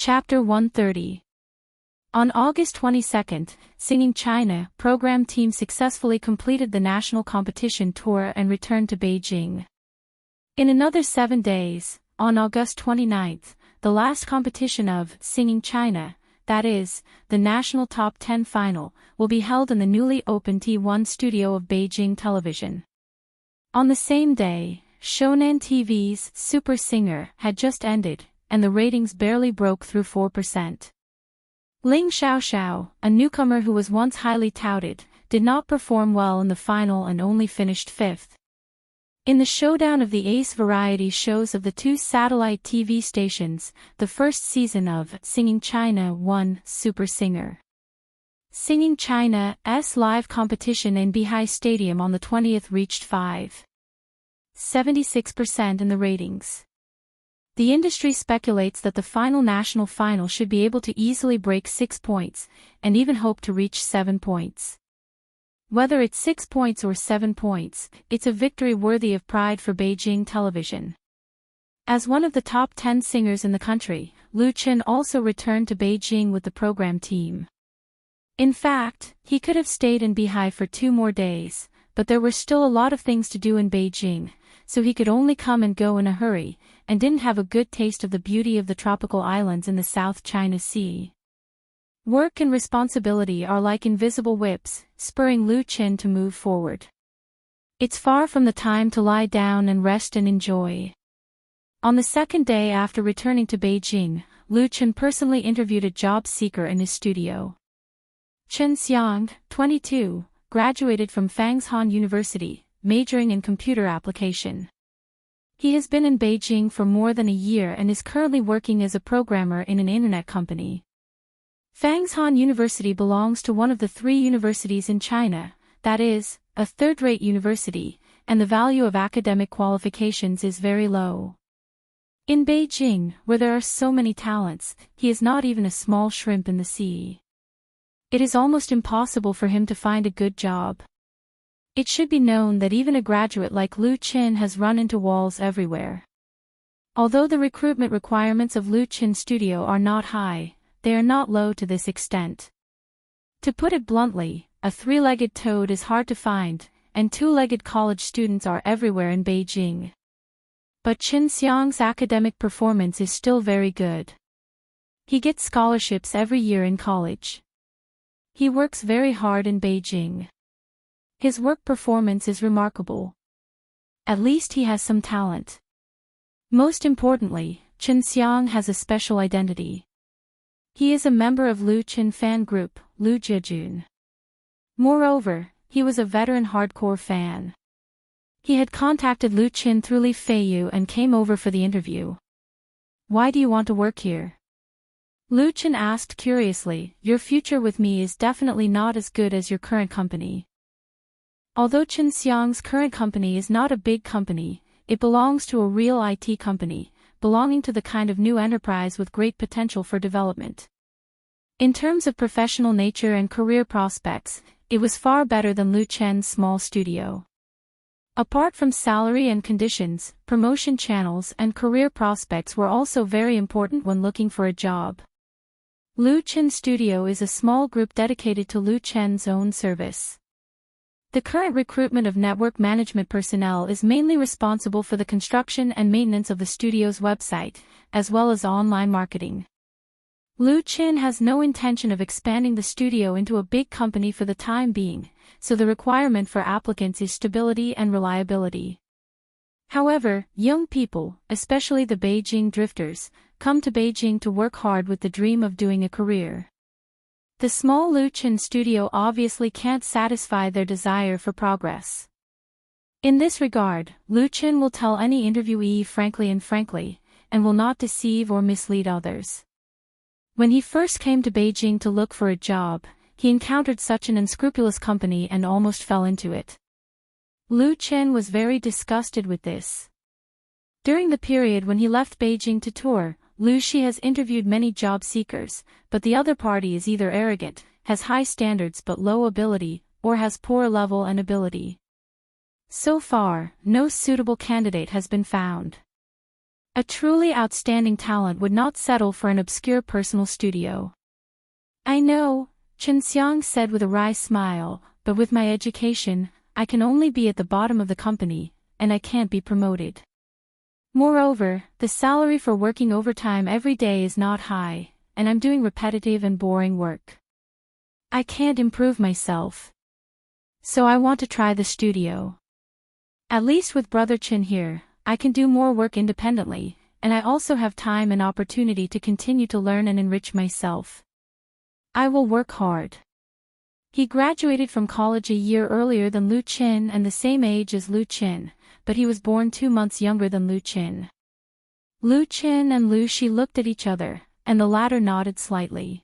Chapter 130. On August 22, Singing China program team successfully completed the national competition tour and returned to Beijing. In another 7 days, on August 29, the last competition of Singing China, that is, the national top 10 final, will be held in the newly opened T1 studio of Beijing Television. On the same day, Shonan TV's Super Singer had just ended, and the ratings barely broke through 4%. Ling Xiaoxiao, a newcomer who was once highly touted, did not perform well in the final and only finished 5th. In the showdown of the ace variety shows of the 2 satellite TV stations, the first season of Singing China won Super Singer. Singing China's live competition in Beihai Stadium on the 20th reached 5.76% in the ratings. The industry speculates that the final national final should be able to easily break 6 points, and even hope to reach 7 points. Whether it's 6 points or 7 points, it's a victory worthy of pride for Beijing Television. As one of the top 10 singers in the country, Lu Chen also returned to Beijing with the program team. In fact, he could have stayed in Beihai for 2 more days, but there were still a lot of things to do in Beijing, so he could only come and go in a hurry, and didn't have a good taste of the beauty of the tropical islands in the South China Sea. Work and responsibility are like invisible whips, spurring Lu Chen to move forward. It's far from the time to lie down and rest and enjoy. On the second day after returning to Beijing, Lu Chen personally interviewed a job seeker in his studio. Chen Xiang, 22, graduated from Fangshan University, majoring in computer application. He has been in Beijing for more than a year and is currently working as a programmer in an internet company. Fangshan University belongs to one of the 3 universities in China, that is, a third-rate university, and the value of academic qualifications is very low. In Beijing, where there are so many talents, he is not even a small shrimp in the sea. It is almost impossible for him to find a good job. It should be known that even a graduate like Lu Chen has run into walls everywhere. Although the recruitment requirements of Lu Chen's studio are not high, they are not low to this extent. To put it bluntly, a 3-legged toad is hard to find, and 2-legged college students are everywhere in Beijing. But Chen Xiang's academic performance is still very good. He gets scholarships every year in college. He works very hard in Beijing. His work performance is remarkable. At least he has some talent. Most importantly, Chen Xiang has a special identity. He is a member of Lu Chen fan group, Lu Jiejun. Moreover, he was a veteran hardcore fan. He had contacted Lu Chen through Li Feiyu and came over for the interview. "Why do you want to work here?" Lu Chen asked curiously. "Your future with me is definitely not as good as your current company." Although Chen Xiang's current company is not a big company, it belongs to a real IT company, belonging to the kind of new enterprise with great potential for development. In terms of professional nature and career prospects, it was far better than Lu Chen's small studio. Apart from salary and conditions, promotion channels and career prospects were also very important when looking for a job. Lu Chen's studio is a small group dedicated to Lu Chen's own service. The current recruitment of network management personnel is mainly responsible for the construction and maintenance of the studio's website, as well as online marketing. Lu Chen has no intention of expanding the studio into a big company for the time being, so the requirement for applicants is stability and reliability. However, young people, especially the Beijing drifters, come to Beijing to work hard with the dream of doing a career. The small Lu Chen studio obviously can't satisfy their desire for progress. In this regard, Lu Chen will tell any interviewee frankly and will not deceive or mislead others. When he first came to Beijing to look for a job, he encountered such an unscrupulous company and almost fell into it. Lu Chen was very disgusted with this. During the period when he left Beijing to tour, Lu Shi has interviewed many job seekers, but the other party is either arrogant, has high standards but low ability, or has poor level and ability. So far, no suitable candidate has been found. A truly outstanding talent would not settle for an obscure personal studio. I know, Chen Xiang said with a wry smile, but with my education, I can only be at the bottom of the company, and I can't be promoted. Moreover, the salary for working overtime every day is not high, and I'm doing repetitive and boring work. I can't improve myself. So I want to try the studio. At least with Brother Chen here, I can do more work independently, and I also have time and opportunity to continue to learn and enrich myself. I will work hard. He graduated from college a year earlier than Lu Qin and the same age as Lu Qin, but he was born 2 months younger than Lu Qin. Lu Qin and Lu Shi looked at each other, and the latter nodded slightly.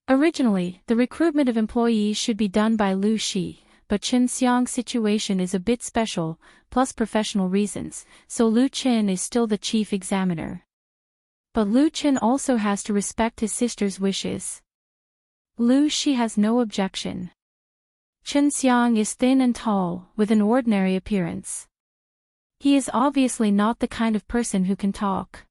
Originally, the recruitment of employees should be done by Lu Shi, but Chen Xiang's situation is a bit special, plus professional reasons, so Lu Qin is still the chief examiner. But Lu Qin also has to respect his sister's wishes. Lu Shi has no objection. Chen Xiang is thin and tall, with an ordinary appearance. He is obviously not the kind of person who can talk.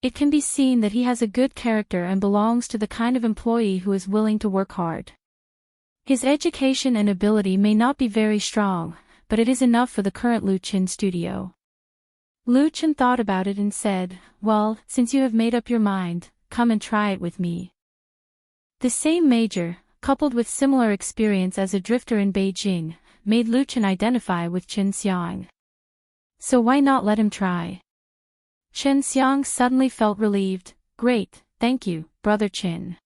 It can be seen that he has a good character and belongs to the kind of employee who is willing to work hard. His education and ability may not be very strong, but it is enough for the current Lu Qin studio. Lu Qin thought about it and said, "Well, since you have made up your mind, come and try it with me." The same major, coupled with similar experience as a drifter in Beijing, made Lu Qin identify with Chen Xiang. So why not let him try? Chen Xiang suddenly felt relieved. "Great, thank you, Brother Chen."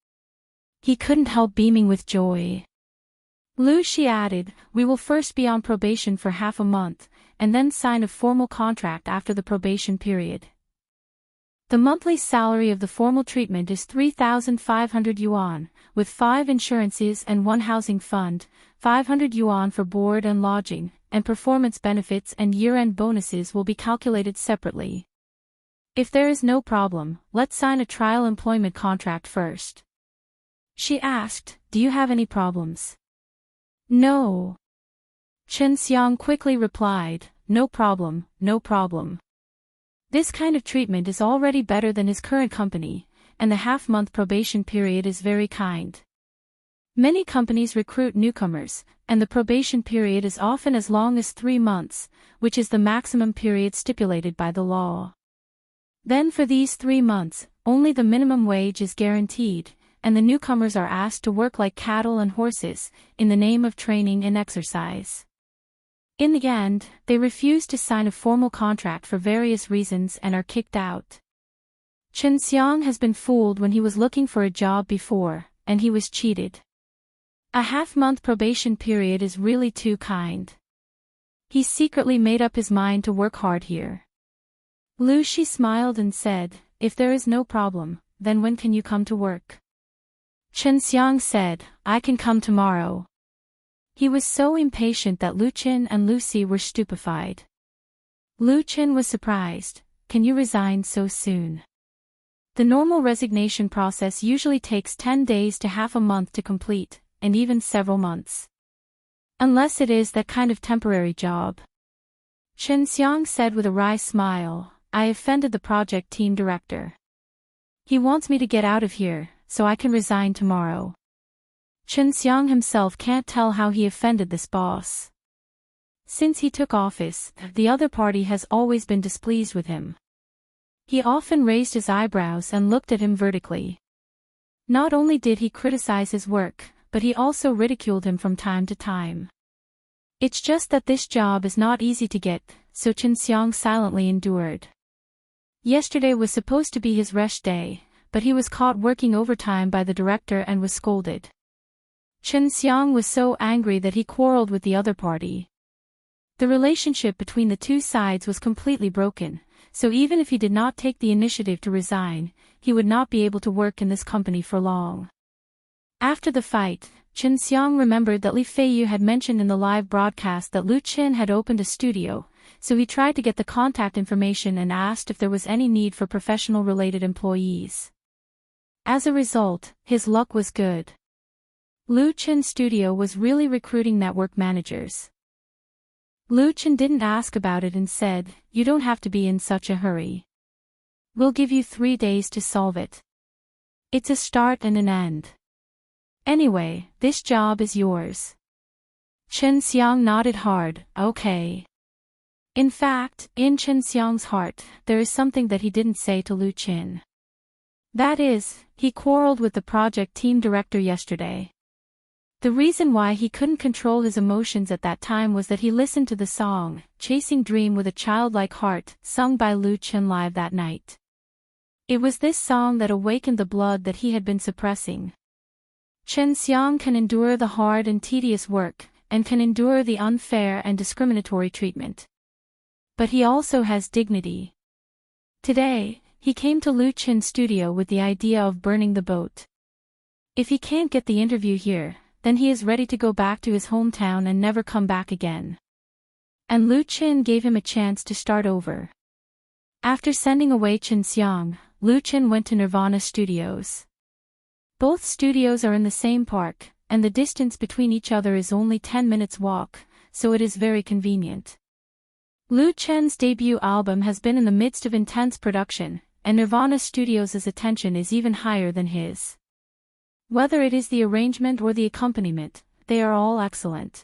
He couldn't help beaming with joy. Lu Shi added, "We will first be on probation for half a month, and then sign a formal contract after the probation period. The monthly salary of the formal treatment is 3,500 yuan, with 5 insurances and 1 housing fund, 500 yuan for board and lodging, and performance benefits and year-end bonuses will be calculated separately. If there is no problem, let's sign a trial employment contract first." She asked, "Do you have any problems?" "No." Chen Xiang quickly replied, "No problem, no problem. This kind of treatment is already better than his current company, and the half-month probation period is very kind. Many companies recruit newcomers, and the probation period is often as long as 3 months, which is the maximum period stipulated by the law. Then for these 3 months, only the minimum wage is guaranteed, and the newcomers are asked to work like cattle and horses, in the name of training and exercise. In the end, they refuse to sign a formal contract for various reasons and are kicked out. Chen Xiang has been fooled when he was looking for a job before, and he was cheated. A half-month probation period is really too kind. He secretly made up his mind to work hard here." Lu Shi smiled and said, "If there is no problem, then when can you come to work?" Chen Xiang said, "I can come tomorrow." He was so impatient that Lu Qin and Lu Si were stupefied. Lu Qin was surprised. "Can you resign so soon?" The normal resignation process usually takes 10 days to half a month to complete, and even several months. Unless it is that kind of temporary job. Chen Xiang said with a wry smile, "I offended the project team director. He wants me to get out of here, so I can resign tomorrow." Chen Xiang himself can't tell how he offended this boss. Since he took office, the other party has always been displeased with him. He often raised his eyebrows and looked at him vertically. Not only did he criticize his work, but he also ridiculed him from time to time. It's just that this job is not easy to get, so Chen Xiang silently endured. Yesterday was supposed to be his rest day, but he was caught working overtime by the director and was scolded. Chen Xiang was so angry that he quarreled with the other party. The relationship between the two sides was completely broken, so even if he did not take the initiative to resign, he would not be able to work in this company for long. After the fight, Chen Xiang remembered that Li Feiyu had mentioned in the live broadcast that Lu Qin had opened a studio, so he tried to get the contact information and asked if there was any need for professional-related employees. As a result, his luck was good. Lu Qin's studio was really recruiting network managers. Lu Qin didn't ask about it and said, "You don't have to be in such a hurry. We'll give you 3 days to solve it. It's a start and an end. Anyway, this job is yours. Chen Xiang nodded hard, okay. In fact, in Chen Xiang's heart, there is something that he didn't say to Lu Qin. That is, he quarreled with the project team director yesterday. The reason why he couldn't control his emotions at that time was that he listened to the song, Chasing Dream with a Childlike Heart, sung by Lu Qin live that night. It was this song that awakened the blood that he had been suppressing. Chen Xiang can endure the hard and tedious work, and can endure the unfair and discriminatory treatment. But he also has dignity. Today, he came to Lu Qin's studio with the idea of burning the boat. If he can't get the interview here, then he is ready to go back to his hometown and never come back again. And Lu Qin gave him a chance to start over. After sending away Chen Xiang, Lu Qin went to Nirvana Studios. Both studios are in the same park, and the distance between each other is only 10 minutes walk, so it is very convenient. Lu Qin's debut album has been in the midst of intense production, and Nirvana Studios' attention is even higher than his. Whether it is the arrangement or the accompaniment, they are all excellent.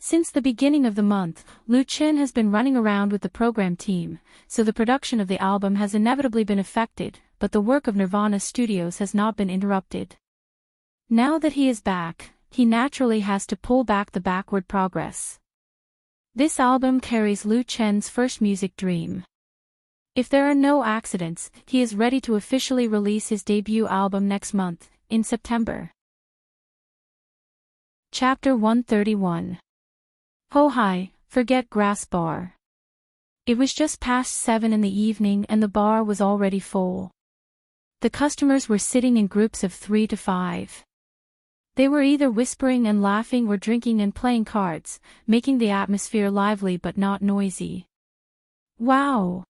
Since the beginning of the month, Lu Qin has been running around with the program team, so the production of the album has inevitably been affected, but the work of Nirvana Studios has not been interrupted. Now that he is back, he naturally has to pull back the backward progress. This album carries Lu Qin's first music dream. If there are no accidents, he is ready to officially release his debut album next month, in September. Chapter 131. Ho Hai, Forget Grass Bar. It was just past 7 in the evening and the bar was already full. The customers were sitting in groups of 3 to 5. They were either whispering and laughing or drinking and playing cards, making the atmosphere lively but not noisy. Wow!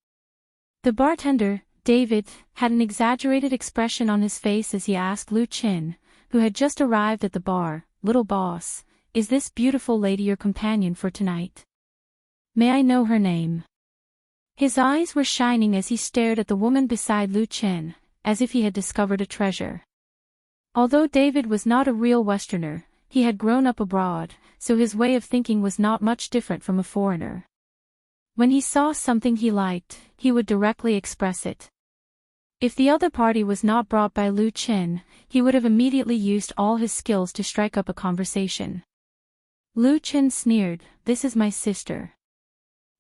The bartender, David, had an exaggerated expression on his face as he asked Lu Qin, who had just arrived at the bar, "Little boss, is this beautiful lady your companion for tonight? May I know her name?" His eyes were shining as he stared at the woman beside Lu Qin, as if he had discovered a treasure. Although David was not a real Westerner, he had grown up abroad, so his way of thinking was not much different from a foreigner. When he saw something he liked, he would directly express it. If the other party was not brought by Lu Qin, he would have immediately used all his skills to strike up a conversation. Lu Qin sneered, "This is my sister.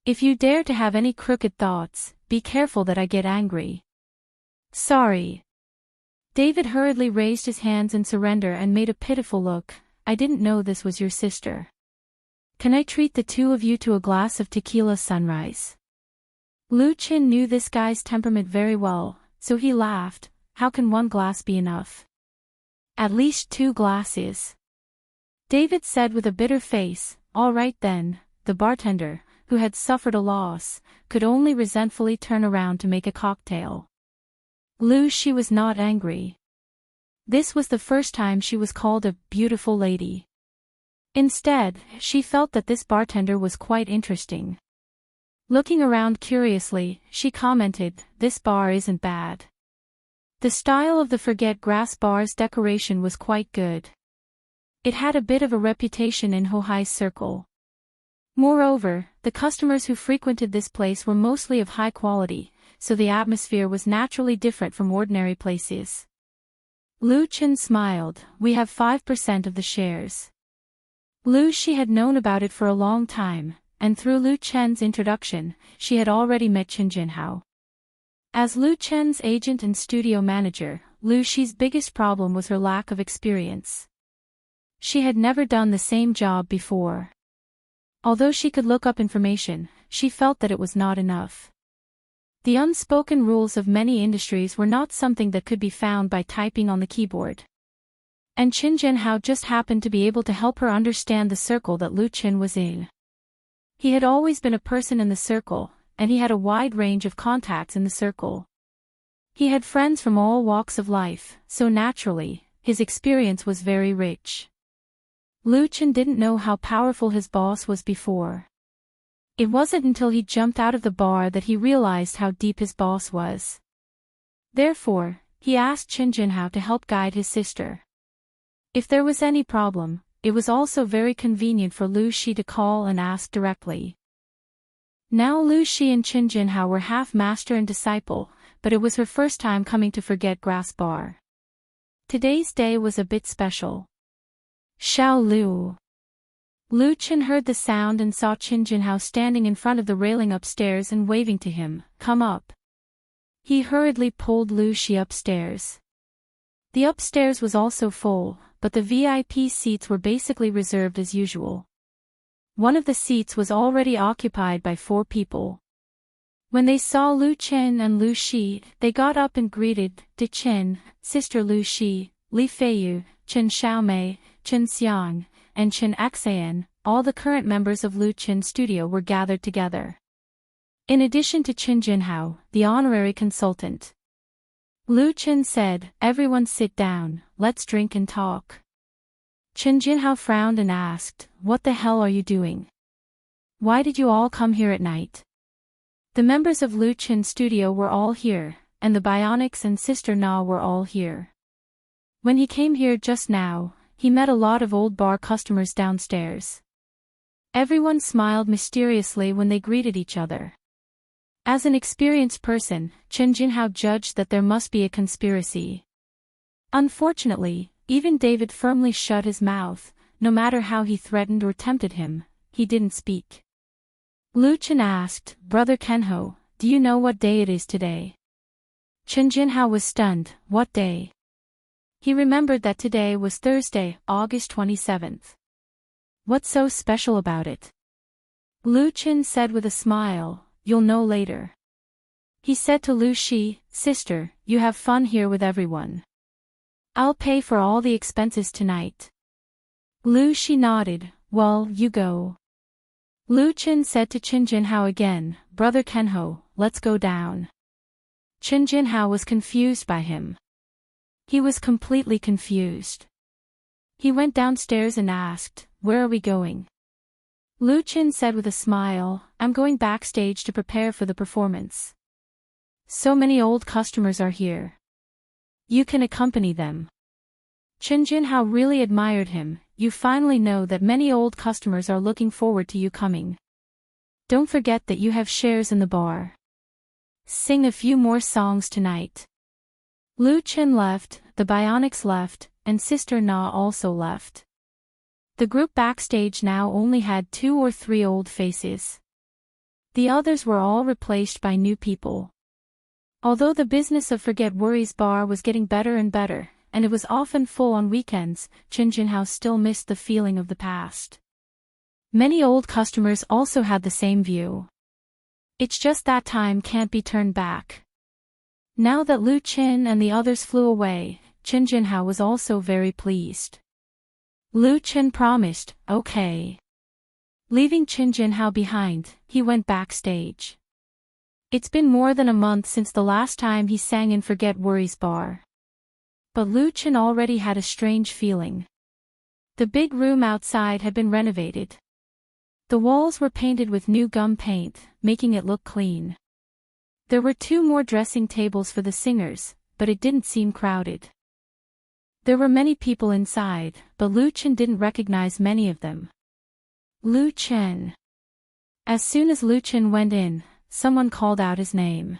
If you dare to have any crooked thoughts, be careful that I get angry." "Sorry." David hurriedly raised his hands in surrender and made a pitiful look. "I didn't know this was your sister. Can I treat the two of you to a glass of tequila sunrise?" Lu Qin knew this guy's temperament very well, so he laughed. "How can one glass be enough? At least 2 glasses." David said with a bitter face, "All right then." The bartender, who had suffered a loss, could only resentfully turn around to make a cocktail. She was not angry. This was the first time she was called a beautiful lady. Instead, she felt that this bartender was quite interesting. Looking around curiously, she commented, "This bar isn't bad." The style of the Forget Grass Bar's decoration was quite good. It had a bit of a reputation in Ho Hai's circle. Moreover, the customers who frequented this place were mostly of high quality, so the atmosphere was naturally different from ordinary places. Lu Qin smiled, "We have 5% of the shares." She had known about it for a long time, and through Lu Chen's introduction, she had already met Qin Jinhao. As Lu Chen's agent and studio manager, Xi's biggest problem was her lack of experience. She had never done the same job before. Although she could look up information, she felt that it was not enough. The unspoken rules of many industries were not something that could be found by typing on the keyboard. And Qin Jinhao just happened to be able to help her understand the circle that Lu Qin was in. He had always been a person in the circle, and he had a wide range of contacts in the circle. He had friends from all walks of life, so naturally, his experience was very rich. Lu Qin didn't know how powerful his boss was before. It wasn't until he jumped out of the bar that he realized how deep his boss was. Therefore, he asked Qin Jinhao to help guide his sister. If there was any problem, it was also very convenient for Lu Shi to call and ask directly. Now Lu Shi and Qin Jinhao were half master and disciple, but it was her first time coming to Forget Grass Bar. Today's day was a bit special. Xiao Lu. Lu Qin heard the sound and saw Qin Jinhao standing in front of the railing upstairs and waving to him, "Come up." He hurriedly pulled Lu Shi upstairs. The upstairs was also full, but the VIP seats were basically reserved as usual. One of the seats was already occupied by 4 people. When they saw Lu Qin and Lu Shi, they got up and greeted De Qin, Sister Lu Shi, Li Feiyu, Qin Xiaomei, Qin Xiang, and Qin Xan. All the current members of Lu Qin's studio were gathered together. In addition to Qin Jinhao, the honorary consultant. Lu Qin said, "Everyone sit down, let's drink and talk." Qin Jinhao frowned and asked, "What the hell are you doing? Why did you all come here at night?" The members of Lu Qin's studio were all here, and the Bionics and Sister Na were all here. When he came here just now, he met a lot of old bar customers downstairs. Everyone smiled mysteriously when they greeted each other. As an experienced person, Qin Jinhao judged that there must be a conspiracy. Unfortunately, even David firmly shut his mouth. No matter how he threatened or tempted him, he didn't speak. Lu Qin asked, "Brother Kenho, do you know what day it is today?" Qin Jinhao was stunned. What day? He remembered that today was Thursday, August 27th. What's so special about it? Lu Qin said with a smile, "You'll know later." He said to Lu Shi, "Sister, you have fun here with everyone. I'll pay for all the expenses tonight." Lu Shi nodded. "Well, you go." Lu Qin said to Qin Jinhao again, "Brother Kenho, let's go down." Qin Jinhao was confused by him. He was completely confused. He went downstairs and asked, "Where are we going?" Lu Qin said with a smile, "I'm going backstage to prepare for the performance. So many old customers are here. You can accompany them." Qin Jinhao really admired him. "You finally know that many old customers are looking forward to you coming. Don't forget that you have shares in the bar. Sing a few more songs tonight." Lu Qin left, the Bionics left, and Sister Na also left. The group backstage now only had 2 or 3 old faces. The others were all replaced by new people. Although the business of Forget Worries Bar was getting better and better, and it was often full on weekends, Qin Jinhao still missed the feeling of the past. Many old customers also had the same view. It's just that time can't be turned back. Now that Lu Qin and the others flew away, Qin Jinhao was also very pleased. Lu Qin promised, "Okay." Leaving Qin Jinhao behind, he went backstage. It's been more than a month since the last time he sang in Forget Worries Bar. But Lu Qin already had a strange feeling. The big room outside had been renovated. The walls were painted with new gum paint, making it look clean. There were 2 more dressing tables for the singers, but it didn't seem crowded. There were many people inside, but Lu Qin didn't recognize many of them. Lu Qin. As soon as Lu Qin went in, someone called out his name.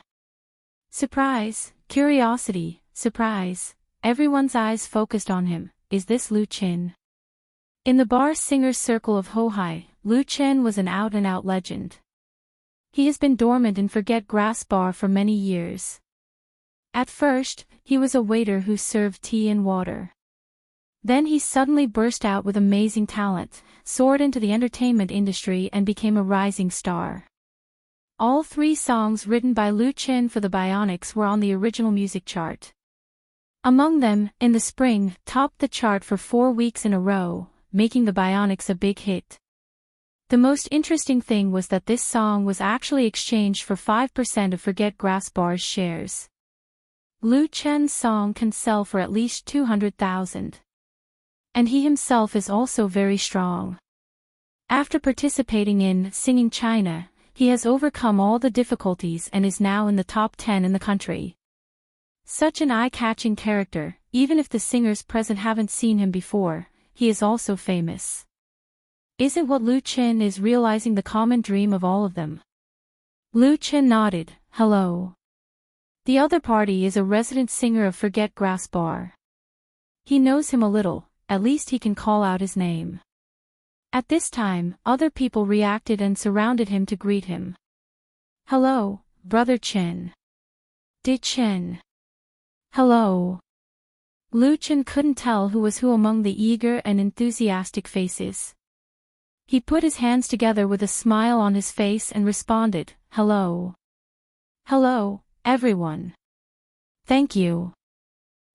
Surprise, curiosity, surprise. Everyone's eyes focused on him. Is this Lu Qin? In the bar singers circle of Hohai, Lu Qin was an out-and-out legend. He has been dormant in Forget Grass Bar for many years. At first, he was a waiter who served tea and water. Then he suddenly burst out with amazing talent, soared into the entertainment industry and became a rising star. All 3 songs written by Lu Qin for the Bionics were on the original music chart. Among them, In the Spring, topped the chart for 4 weeks in a row, making the Bionics a big hit. The most interesting thing was that this song was actually exchanged for 5% of Forget Grass Bar's shares. Lu Qin's song can sell for at least 200,000. And he himself is also very strong. After participating in Singing China, He has overcome all the difficulties and is now in the top 10 in the country. Such an eye-catching character, even if the singers present haven't seen him before, he is also famous. Isn't what Lu Chen is realizing the common dream of all of them? Lu Chen nodded, hello. The other party is a resident singer of Forget Grass Bar. He knows him a little, at least he can call out his name. At this time, other people reacted and surrounded him to greet him. Hello, Brother Chen. Di Chen. Hello. Lu Chen couldn't tell who was who among the eager and enthusiastic faces. He put his hands together with a smile on his face and responded, hello. Hello, everyone. Thank you.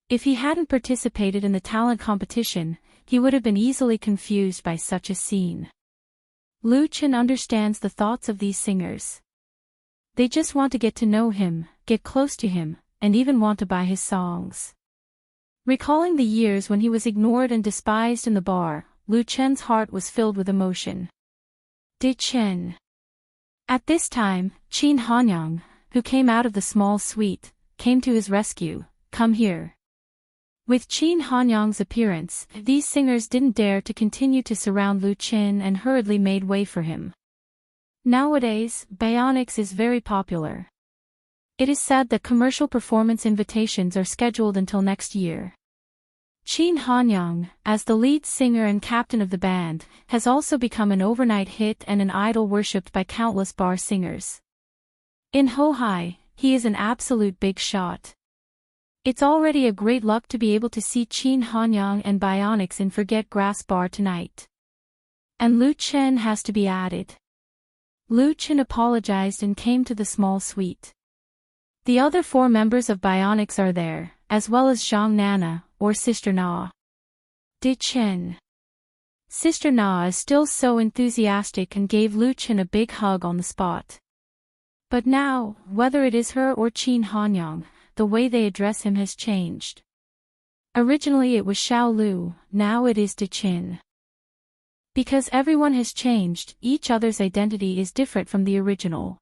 If he hadn't participated in the talent competition, he would have been easily confused by such a scene. Lu Chen understands the thoughts of these singers. They just want to get to know him, get close to him, and even want to buy his songs. Recalling the years when he was ignored and despised in the bar, Lu Chen's heart was filled with emotion. Di Chen. At this time, Qin Hanyang, who came out of the small suite, came to his rescue. Come here. With Qin Hanyang's appearance, these singers didn't dare to continue to surround Lu Chen and hurriedly made way for him. Nowadays, Bionics is very popular. It is said that commercial performance invitations are scheduled until next year. Qin Hanyang, as the lead singer and captain of the band, has also become an overnight hit and an idol worshipped by countless bar singers. In Hohai, he is an absolute big shot. It's already a great luck to be able to see Qin Hanyang and Bionics in Forget Grass Bar tonight. And Lu Chen has to be added. Lu Chen apologized and came to the small suite. The other 4 members of Bionics are there, as well as Zhang Nana, or Sister Na. Di Chen. Sister Na is still so enthusiastic and gave Lu Chen a big hug on the spot. But now, whether it is her or Qin Hanyang, the way they address him has changed. Originally it was Xiao Lu, now it is Di Chen. Because everyone has changed, each other's identity is different from the original.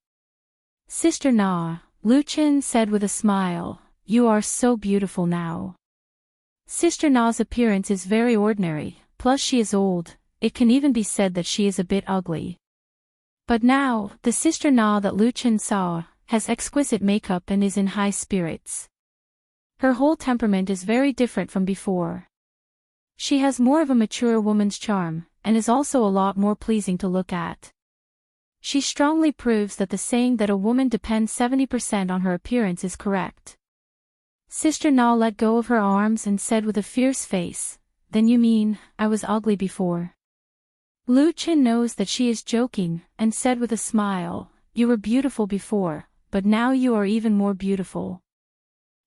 Sister Na, Lu Chen said with a smile, you are so beautiful now. Sister Na's appearance is very ordinary, plus she is old, it can even be said that she is a bit ugly. But now, the Sister Na that Lu Chen saw, has exquisite makeup and is in high spirits. Her whole temperament is very different from before. She has more of a mature woman's charm, and is also a lot more pleasing to look at. She strongly proves that the saying that a woman depends 70% on her appearance is correct. Sister Na let go of her arms and said with a fierce face, then you mean, I was ugly before? Lu Chen knows that she is joking, and said with a smile, you were beautiful before, but now you are even more beautiful.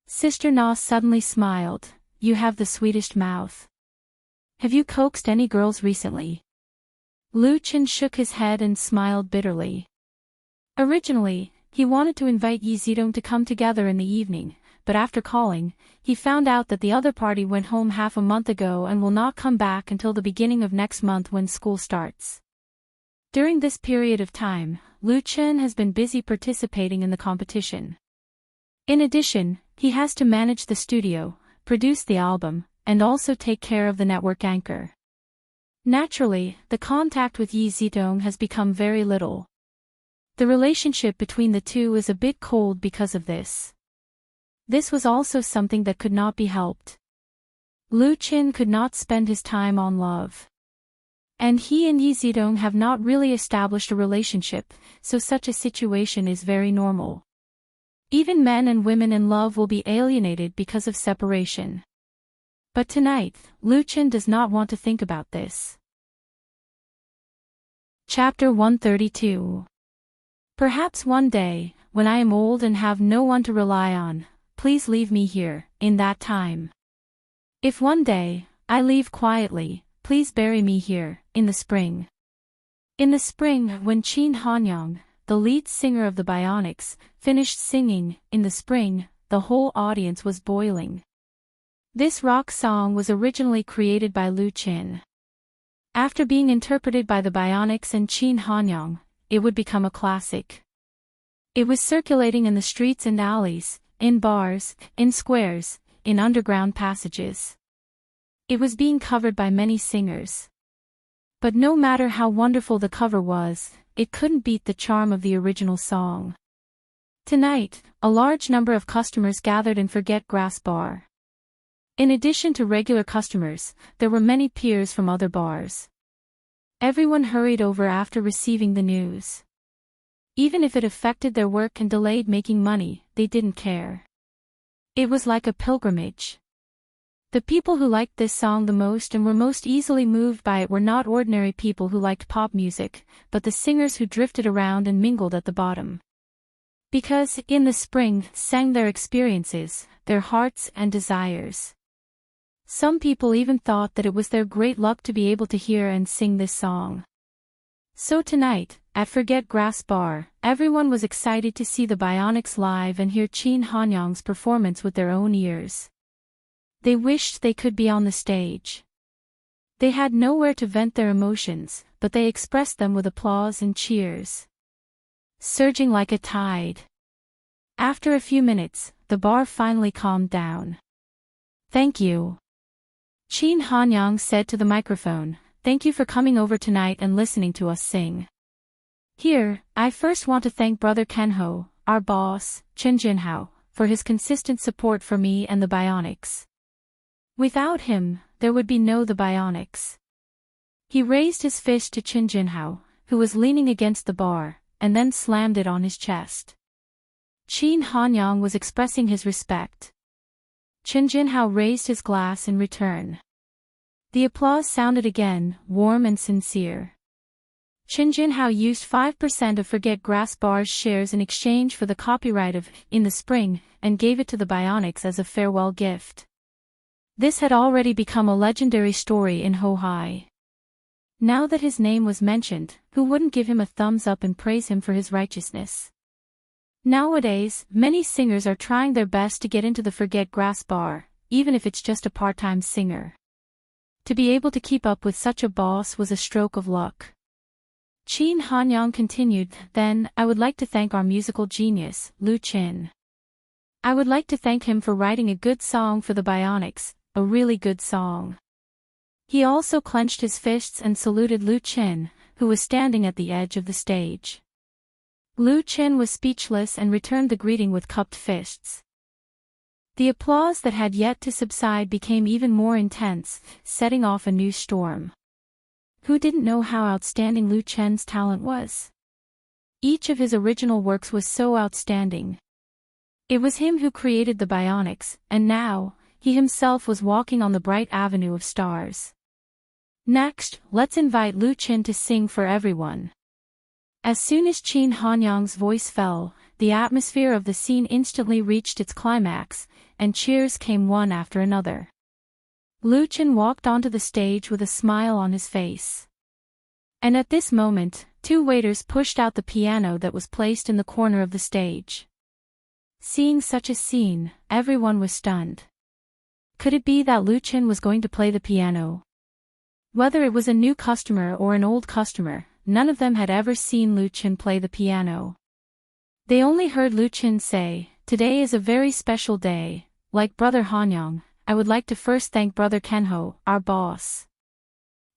Sister Na suddenly smiled, you have the sweetest mouth. Have you coaxed any girls recently? Lu Chen shook his head and smiled bitterly. Originally, he wanted to invite Yi Zidong to come together in the evening, but after calling, he found out that the other party went home half a month ago and will not come back until the beginning of next month when school starts. During this period of time, Lu Chen has been busy participating in the competition. In addition, he has to manage the studio, produce the album, and also take care of the network anchor. Naturally, the contact with Yi Zidong has become very little. The relationship between the two is a bit cold because of this. This was also something that could not be helped. Lu Chen could not spend his time on love. And he and Yi Zidong have not really established a relationship, so such a situation is very normal. Even men and women in love will be alienated because of separation. But tonight, Lu Chen does not want to think about this. Chapter 132. Perhaps one day, when I am old and have no one to rely on, please leave me here, in that time. If one day, I leave quietly, please bury me here, in the spring. In the spring, when Qin Hanyang, the lead singer of the Bionics, finished singing, in the spring, the whole audience was boiling. This rock song was originally created by Lu Chen. After being interpreted by the Bionics and Qin Hanyang, it would become a classic. It was circulating in the streets and alleys, in bars, in squares, in underground passages. It was being covered by many singers. But no matter how wonderful the cover was, it couldn't beat the charm of the original song. Tonight, a large number of customers gathered in Forget Grass Bar. In addition to regular customers, there were many peers from other bars. Everyone hurried over after receiving the news. Even if it affected their work and delayed making money, they didn't care. It was like a pilgrimage. The people who liked this song the most and were most easily moved by it were not ordinary people who liked pop music, but the singers who drifted around and mingled at the bottom. Because, in the spring, sang their experiences, their hearts and desires. Some people even thought that it was their great luck to be able to hear and sing this song. So tonight, at Forget Grass Bar, everyone was excited to see the Bionics live and hear Chin Hanyang's performance with their own ears. They wished they could be on the stage. They had nowhere to vent their emotions, but they expressed them with applause and cheers, surging like a tide. After a few minutes, the bar finally calmed down. "Thank you," Chin Hanyang said to the microphone. "Thank you for coming over tonight and listening to us sing. Here, I first want to thank Brother Kenho, our boss, Chen Jinhao, for his consistent support for me and the Bionics. Without him, there would be no the Bionics." He raised his fist to Chen Jinhao, who was leaning against the bar, and then slammed it on his chest. Chin Hanyang was expressing his respect. Chen Jinhao raised his glass in return. The applause sounded again, warm and sincere. Chen Jinhao used 5% of Forget Grass Bar's shares in exchange for the copyright of In the Spring, and gave it to the Bionics as a farewell gift. This had already become a legendary story in Hohai. Now that his name was mentioned, who wouldn't give him a thumbs up and praise him for his righteousness? Nowadays, many singers are trying their best to get into the Forget Grass Bar, even if it's just a part-time singer. To be able to keep up with such a boss was a stroke of luck. Chin Hanyang continued, "Then, I would like to thank our musical genius, Lu Chin. I would like to thank him for writing a good song for the Bionics, a really good song." He also clenched his fists and saluted Lu Chin, who was standing at the edge of the stage. Lu Chin was speechless and returned the greeting with cupped fists. The applause that had yet to subside became even more intense, setting off a new storm. Who didn't know how outstanding Lu Chen's talent was? Each of his original works was so outstanding. It was him who created the Bionics, and now, he himself was walking on the bright avenue of stars. Next, let's invite Lu Chin to sing for everyone. As soon as Chin Hanyang's voice fell, the atmosphere of the scene instantly reached its climax, and cheers came one after another. Lu Chin walked onto the stage with a smile on his face. And at this moment, two waiters pushed out the piano that was placed in the corner of the stage. Seeing such a scene, everyone was stunned. Could it be that Lu Chin was going to play the piano? Whether it was a new customer or an old customer, none of them had ever seen Lu Chin play the piano. They only heard Lu Chin say, "Today is a very special day. Like Brother Hanyang, I would like to first thank Brother Kenho, our boss.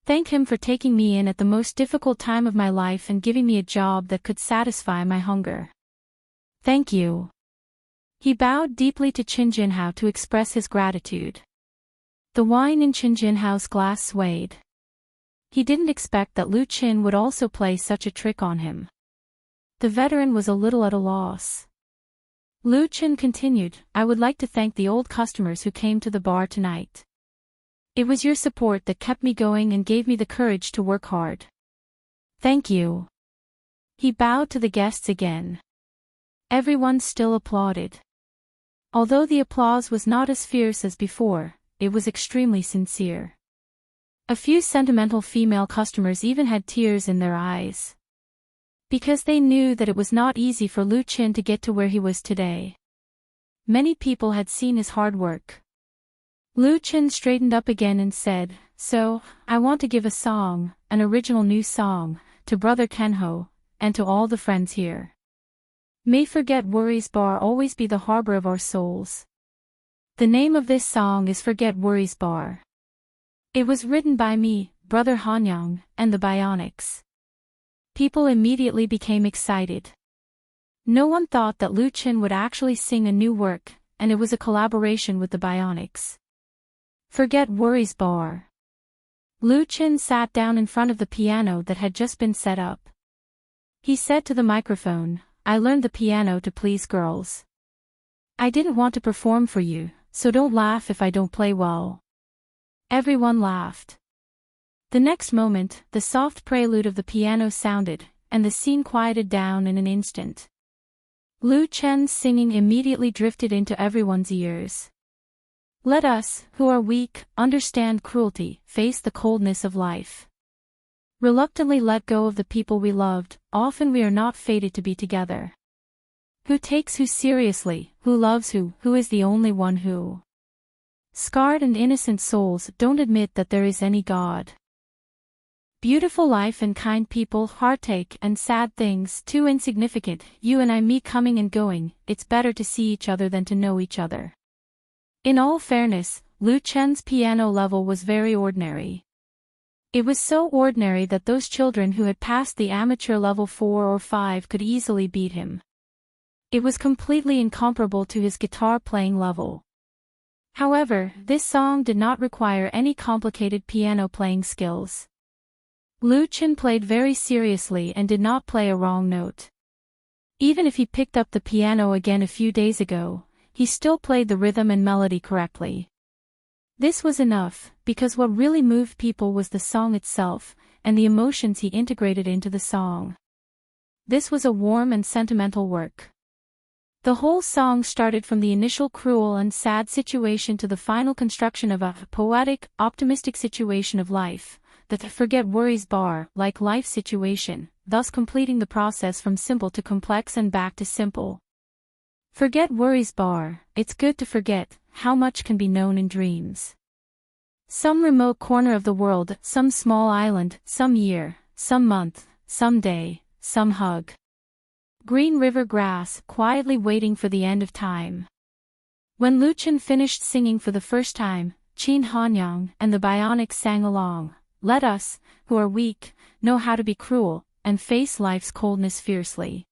Thank him for taking me in at the most difficult time of my life and giving me a job that could satisfy my hunger. Thank you." He bowed deeply to Chin Jinhao to express his gratitude. The wine in Chin Jinhao's glass swayed. He didn't expect that Lu Chin would also play such a trick on him. The veteran was a little at a loss. Lu Chin continued, "I would like to thank the old customers who came to the bar tonight. It was your support that kept me going and gave me the courage to work hard. Thank you." He bowed to the guests again. Everyone still applauded. Although the applause was not as fierce as before, it was extremely sincere. A few sentimental female customers even had tears in their eyes. Because they knew that it was not easy for Lu Chin to get to where he was today. Many people had seen his hard work. Lu Chin straightened up again and said, "So, I want to give a song, an original new song, to Brother Kenho, and to all the friends here. May Forget Worries Bar always be the harbor of our souls. The name of this song is Forget Worries Bar. It was written by me, Brother Hanyang, and the Bionics. People immediately became excited. No one thought that Lu Chen would actually sing a new work, and it was a collaboration with the Bionics. Forget Worries Bar. Lu Chen sat down in front of the piano that had just been set up. He said to the microphone, "I learned the piano to please girls. I didn't want to perform for you, so don't laugh if I don't play well." Everyone laughed. The next moment, the soft prelude of the piano sounded, and the scene quieted down in an instant. Lu Chen's singing immediately drifted into everyone's ears. Let us, who are weak, understand cruelty, face the coldness of life. Reluctantly let go of the people we loved, often we are not fated to be together. Who takes who seriously, who loves who is the only one who. Scarred and innocent souls don't admit that there is any God. Beautiful life and kind people, heartache and sad things, too insignificant, you and I, me coming and going, it's better to see each other than to know each other. In all fairness, Lu Chen's piano level was very ordinary. It was so ordinary that those children who had passed the amateur level 4 or 5 could easily beat him. It was completely incomparable to his guitar playing level. However, this song did not require any complicated piano playing skills. Lu Chen played very seriously and did not play a wrong note. Even if he picked up the piano again a few days ago, he still played the rhythm and melody correctly. This was enough, because what really moved people was the song itself, and the emotions he integrated into the song. This was a warm and sentimental work. The whole song started from the initial cruel and sad situation to the final construction of a poetic, optimistic situation of life, the Forget Worries Bar, like life situation, thus completing the process from simple to complex and back to simple. Forget Worries Bar, it's good to forget, how much can be known in dreams. Some remote corner of the world, some small island, some year, some month, some day, some hug. Green river grass, quietly waiting for the end of time. When Lu Chen finished singing for the first time, Qin Hanyang and the Bionics sang along. Let us, who are weak, know how to be cruel, and face life's coldness fiercely.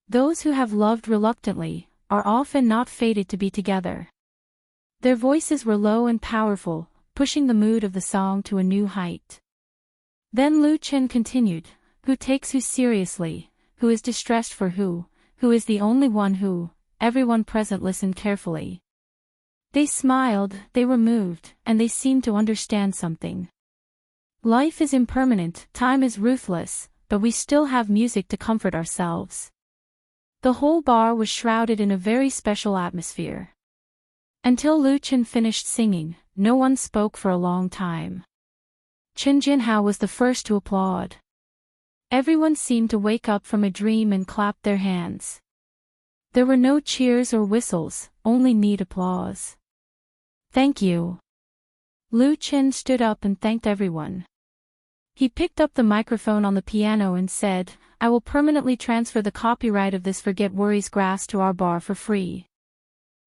Those who have loved reluctantly, are often not fated to be together. Their voices were low and powerful, pushing the mood of the song to a new height. Then Lu Chen continued, who takes who seriously, who is distressed for who is the only one who, everyone present listened carefully. They smiled, they were moved, and they seemed to understand something. Life is impermanent, time is ruthless, but we still have music to comfort ourselves. The whole bar was shrouded in a very special atmosphere. Until Lu Chen finished singing, no one spoke for a long time. Chen Jinhao was the first to applaud. Everyone seemed to wake up from a dream and clapped their hands. There were no cheers or whistles, only neat applause. Thank you. Lu Chen stood up and thanked everyone. He picked up the microphone on the piano and said, I will permanently transfer the copyright of this Forget Worries grass to our bar for free.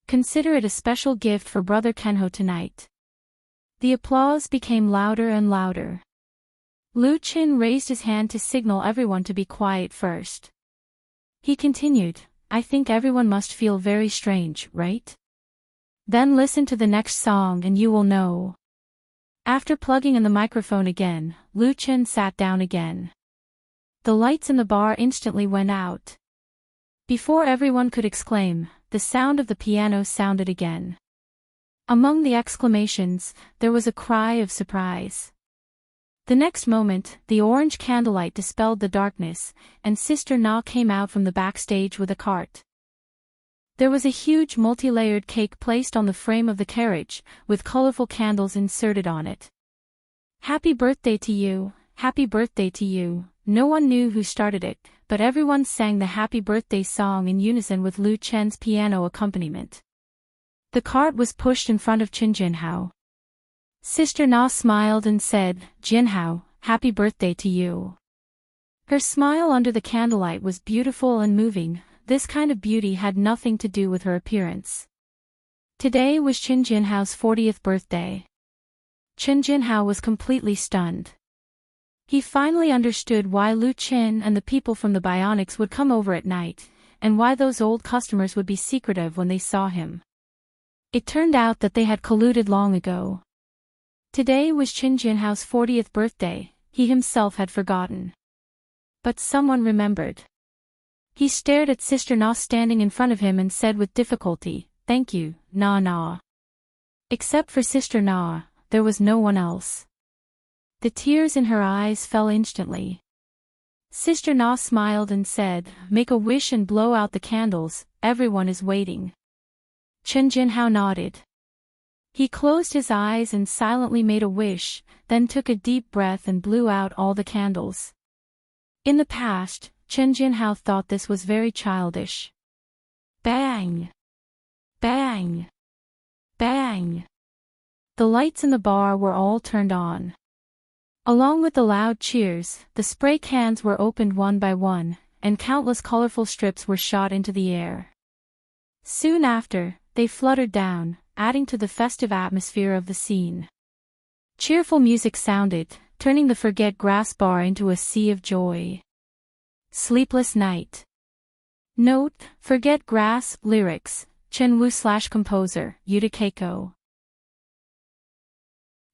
Consider it a special gift for Brother Kenho tonight. The applause became louder and louder. Lu Chen raised his hand to signal everyone to be quiet first. He continued, I think everyone must feel very strange, right? Then listen to the next song and you will know. After plugging in the microphone again, Lu Chen sat down again. The lights in the bar instantly went out. Before everyone could exclaim, the sound of the piano sounded again. Among the exclamations, there was a cry of surprise. The next moment, the orange candlelight dispelled the darkness, and Sister Na came out from the backstage with a cart. There was a huge multi-layered cake placed on the frame of the carriage, with colorful candles inserted on it. Happy birthday to you, happy birthday to you. No one knew who started it, but everyone sang the happy birthday song in unison with Lu Chen's piano accompaniment. The cart was pushed in front of Qin Jinhao. Sister Na smiled and said, Jinhao, happy birthday to you. Her smile under the candlelight was beautiful and moving. This kind of beauty had nothing to do with her appearance. Today was Qin Jinhao's 40th birthday. Qin Jinhao was completely stunned. He finally understood why Lu Qin and the people from the Bionics would come over at night, and why those old customers would be secretive when they saw him. It turned out that they had colluded long ago. Today was Qin Jinhao's 40th birthday. He himself had forgotten. But someone remembered. He stared at Sister Na standing in front of him and said with difficulty, "Thank you, Na Na." Except for Sister Na, there was no one else. The tears in her eyes fell instantly. Sister Na smiled and said, "Make a wish and blow out the candles, everyone is waiting." Qin Jinhao nodded. He closed his eyes and silently made a wish, then took a deep breath and blew out all the candles. In the past, Qin Jinhao thought this was very childish. Bang! Bang! Bang! The lights in the bar were all turned on. Along with the loud cheers, the spray cans were opened one by one, and countless colorful strips were shot into the air. Soon after, they fluttered down, adding to the festive atmosphere of the scene. Cheerful music sounded, turning the Forget Grass bar into a sea of joy. Sleepless Night. Note: Forget Grass, lyrics, Chen Wu/composer, Yuta Keiko.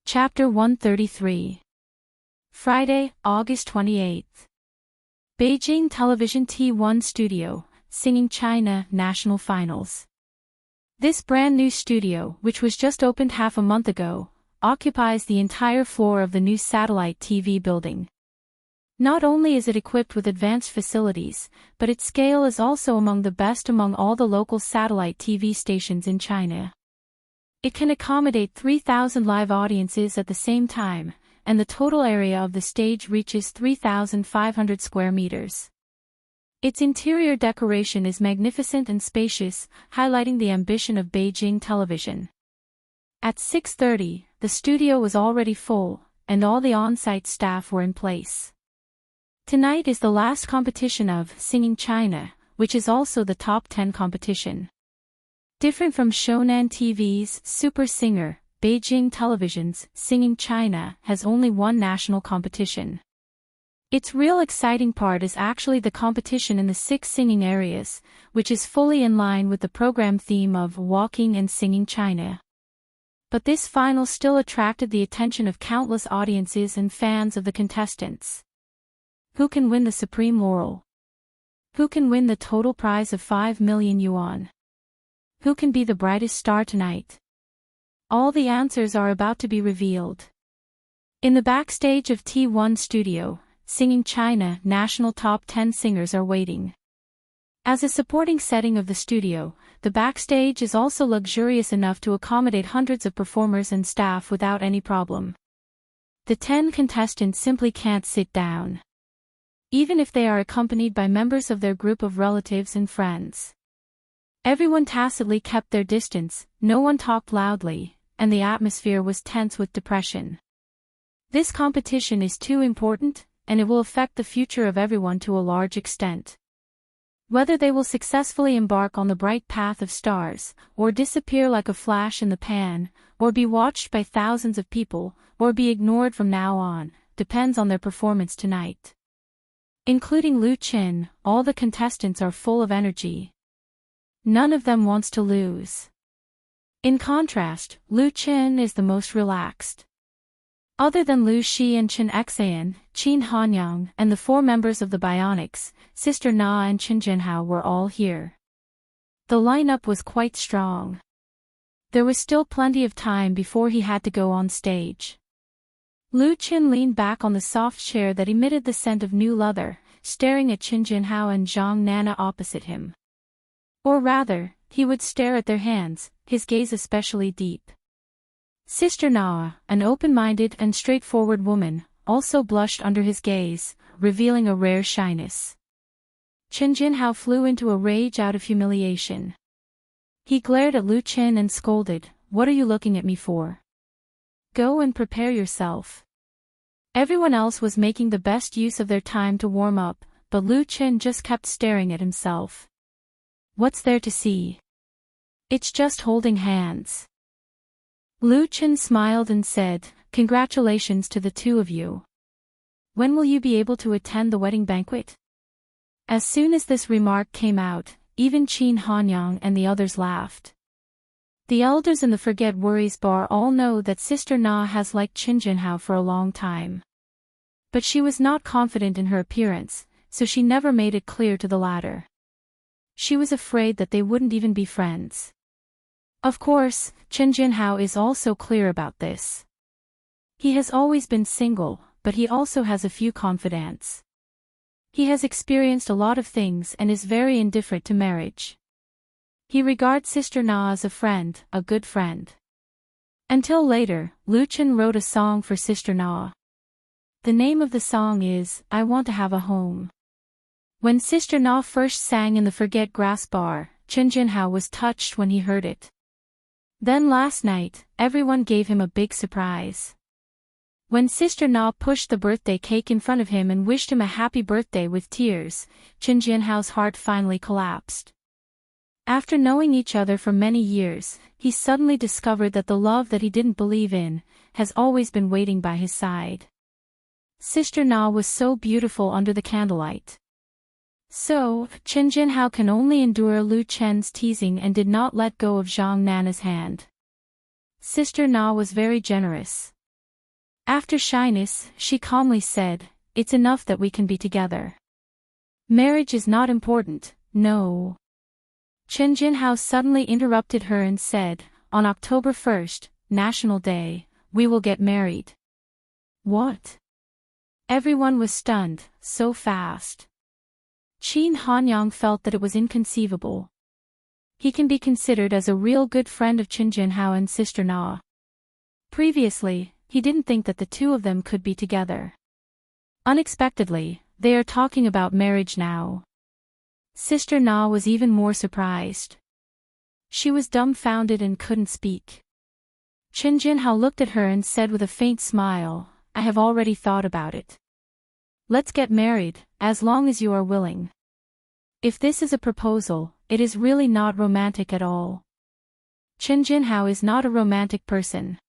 Chapter 133. Friday, August 28th. Beijing Television T1 Studio, Singing China National Finals. This brand new studio, which was just opened half a month ago, occupies the entire floor of the new satellite TV building. Not only is it equipped with advanced facilities, but its scale is also among the best among all the local satellite TV stations in China. It can accommodate 3,000 live audiences at the same time, and the total area of the stage reaches 3,500 square meters. Its interior decoration is magnificent and spacious, highlighting the ambition of Beijing Television. At 6:30, the studio was already full, and all the on-site staff were in place. Tonight is the last competition of Singing China, which is also the top 10 competition. Different from Shonan TV's Super Singer, Beijing Television's Singing China has only one national competition. Its real exciting part is actually the competition in the 6 singing areas, which is fully in line with the program theme of Walking and Singing China. But this final still attracted the attention of countless audiences and fans of the contestants. Who can win the supreme laurel? Who can win the total prize of 5 million yuan? Who can be the brightest star tonight? All the answers are about to be revealed. In the backstage of T1 Studio, Singing China National Top 10 singers are waiting. As a supporting setting of the studio, the backstage is also luxurious enough to accommodate hundreds of performers and staff without any problem. The 10 contestants simply can't sit down, even if they are accompanied by members of their group of relatives and friends. Everyone tacitly kept their distance, no one talked loudly, and the atmosphere was tense with depression. This competition is too important, and it will affect the future of everyone to a large extent. Whether they will successfully embark on the bright path of stars, or disappear like a flash in the pan, or be watched by thousands of people, or be ignored from now on, depends on their performance tonight. Including Lu Qin, all the contestants are full of energy. None of them wants to lose. In contrast, Lu Qin is the most relaxed. Other than Lu Shi and Chen Xan, Qin Hanyang, and the 4 members of the Bionics, Sister Na and Qin Jinhao were all here. The lineup was quite strong. There was still plenty of time before he had to go on stage. Lu Qin leaned back on the soft chair that emitted the scent of new leather, staring at Qin Jinhao and Zhang Nana opposite him. Or rather, he would stare at their hands, his gaze especially deep. Sister Na, an open-minded and straightforward woman, also blushed under his gaze, revealing a rare shyness. Qin Jinhao flew into a rage out of humiliation. He glared at Lu Qin and scolded, "What are you looking at me for? Go and prepare yourself." Everyone else was making the best use of their time to warm up, but Lu Chen just kept staring at himself. What's there to see? It's just holding hands. Lu Chen smiled and said, "Congratulations to the two of you. When will you be able to attend the wedding banquet?" As soon as this remark came out, even Qin Hanyang and the others laughed. The elders in the Forget Worries bar all know that Sister Na has liked Qin Jinhao for a long time. But she was not confident in her appearance, so she never made it clear to the latter. She was afraid that they wouldn't even be friends. Of course, Qin Jinhao is also clear about this. He has always been single, but he also has a few confidants. He has experienced a lot of things and is very indifferent to marriage. He regards Sister Na as a friend, a good friend. Until later, Lu Chen wrote a song for Sister Na. The name of the song is, "I Want to Have a Home." When Sister Na first sang in the Forget Grass bar, Qin Jinhao was touched when he heard it. Then last night, everyone gave him a big surprise. When Sister Na pushed the birthday cake in front of him and wished him a happy birthday with tears, Qin Jinhao's heart finally collapsed. After knowing each other for many years, he suddenly discovered that the love that he didn't believe in has always been waiting by his side. Sister Na was so beautiful under the candlelight. So, Qin Jinhao can only endure Lu Chen's teasing and did not let go of Zhang Nana's hand. Sister Na was very generous. After shyness, she calmly said, "It's enough that we can be together. Marriage is not important, no." Qin Jinhao suddenly interrupted her and said, "On October 1st, National Day, we will get married." What? Everyone was stunned, so fast. Qin Hanyang felt that it was inconceivable. He can be considered as a real good friend of Qin Jinhao and Sister Na. Previously, he didn't think that the two of them could be together. Unexpectedly, they are talking about marriage now. Sister Na was even more surprised. She was dumbfounded and couldn't speak. Qin Jinhao looked at her and said with a faint smile, "I have already thought about it. Let's get married, as long as you are willing." If this is a proposal, it is really not romantic at all. Qin Jinhao is not a romantic person.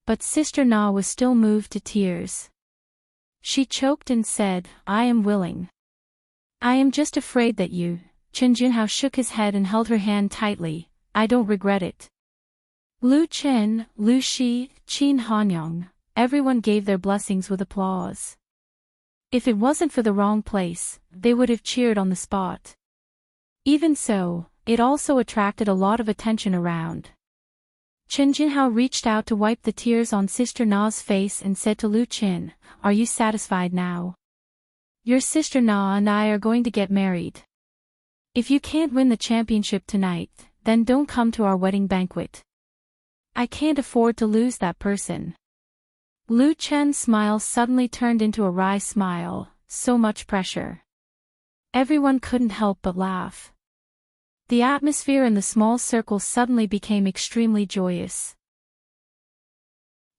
But Sister Na was still moved to tears. She choked and said, "I am willing. I am just afraid that you..." Qin Jinhao shook his head and held her hand tightly. "I don't regret it." Lu Chen, Lu Shi, Qin Hanyang, everyone gave their blessings with applause. If it wasn't for the wrong place, they would have cheered on the spot. Even so, it also attracted a lot of attention around. Qin Jinhao reached out to wipe the tears on Sister Na's face and said to Lu Chen, "Are you satisfied now? Your Sister Na and I are going to get married. If you can't win the championship tonight, then don't come to our wedding banquet. I can't afford to lose that person." Lu Chen's smile suddenly turned into a wry smile, so much pressure. Everyone couldn't help but laugh. The atmosphere in the small circle suddenly became extremely joyous.